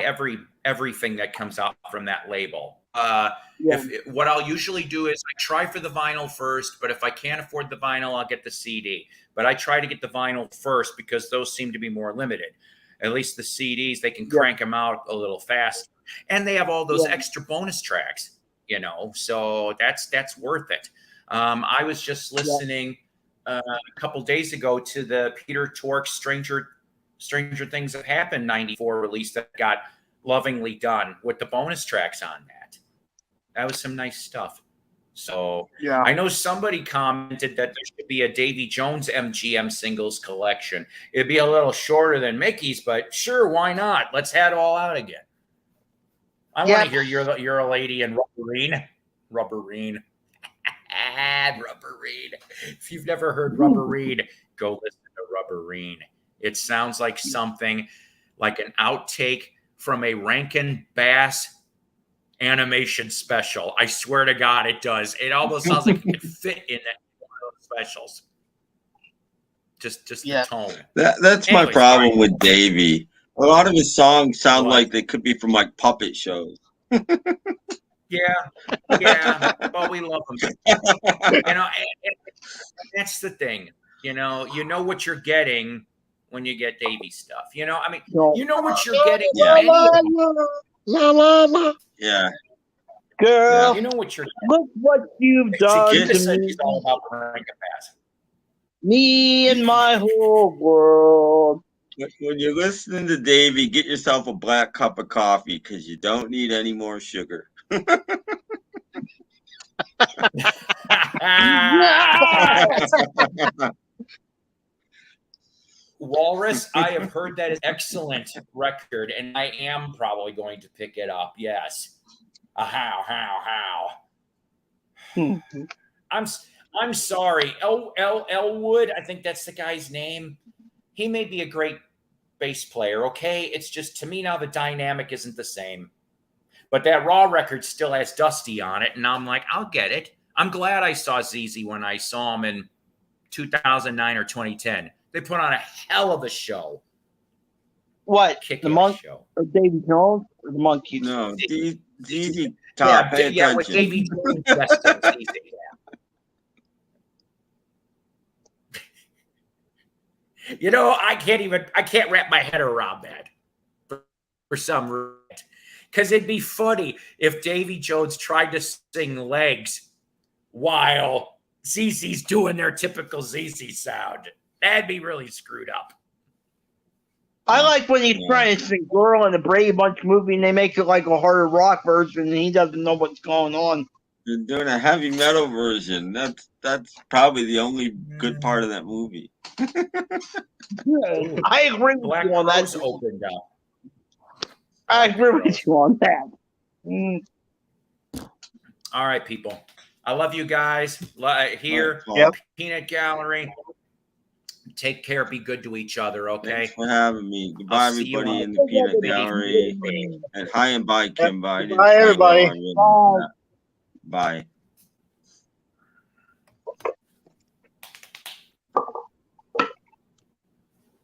everything that comes out from that label. Yeah. What I'll usually do is I try for the vinyl first, but if I can't afford the vinyl, I'll get the CD. But I try to get the vinyl first because those seem to be more limited. At least the CDs, they can crank them out a little faster, and they have all those extra bonus tracks, so that's worth it. I was just listening a couple days ago to the Peter Tork Stranger Things That Happened '94 release that got lovingly done with the bonus tracks on that. That was some nice stuff. So Yeah. I know somebody commented that there should be a Davy Jones MGM singles collection. It'd be a little shorter than Mickey's, but sure, why not? Let's head all out again. I want to hear you're a lady in Rubberine. Rubberine. Rubberine. If you've never heard Rubberine, go listen to Rubberine. It sounds like something like an outtake from a Rankin Bass animation special. I swear to God, it does. It almost sounds like it could fit in one of those specials. Just the tone. That's my Anyways, problem fine. with Davey. A lot of his songs sound What? like they could be from like puppet shows. Yeah, but we love them. And that's the thing. You know what you're getting when you get Davey stuff. I mean, you know what you're getting. Yeah. Any of them. Yeah. Girl, You know what you're look what you've done getting. to Said me. she's all about Rankin Bass. Me and my whole world. When you're listening to Davey, get yourself a black cup of coffee because you don't need any more sugar. Walrus, I have heard that is excellent record, and I am probably going to pick it up. Yes. How? I'm sorry. Elwood, I think that's the guy's name. He may be a great bass player, okay? It's just, to me now, the dynamic isn't the same. But that Raw record still has Dusty on it, and I'm like, I'll get it. I'm glad I saw ZZ when I saw him in 2009 or 2010. They put on a hell of a show. What? Kick-ass The monk show. or Davy Jones or the Monkeys? No, ZZ Top. Pay Yeah, with attention. Davy Jones. Yes, ZZ, yeah. I can't wrap my head around that for some reason. Because it'd be funny if Davy Jones tried to sing Legs while ZZ's doing their typical ZZ sound. That'd be really screwed up. I like when he's trying to sing Girl in the Brady Bunch movie and they make it like a harder rock version and he doesn't know what's going on. They're doing a heavy metal version. That's probably the only good part of that movie. I agree with Black you on that. Rose opened up. I agree with you on that. Mm. All right, people. I love you guys. Here, Yep. Peanut Gallery. Take care. Be good to each other, okay? Thanks for having me. Goodbye, I'll see you everybody on- in the Peanut Gallery. And hi and bye, Kimba. I didn't Bye, say everybody. hello. I wouldn't. Bye.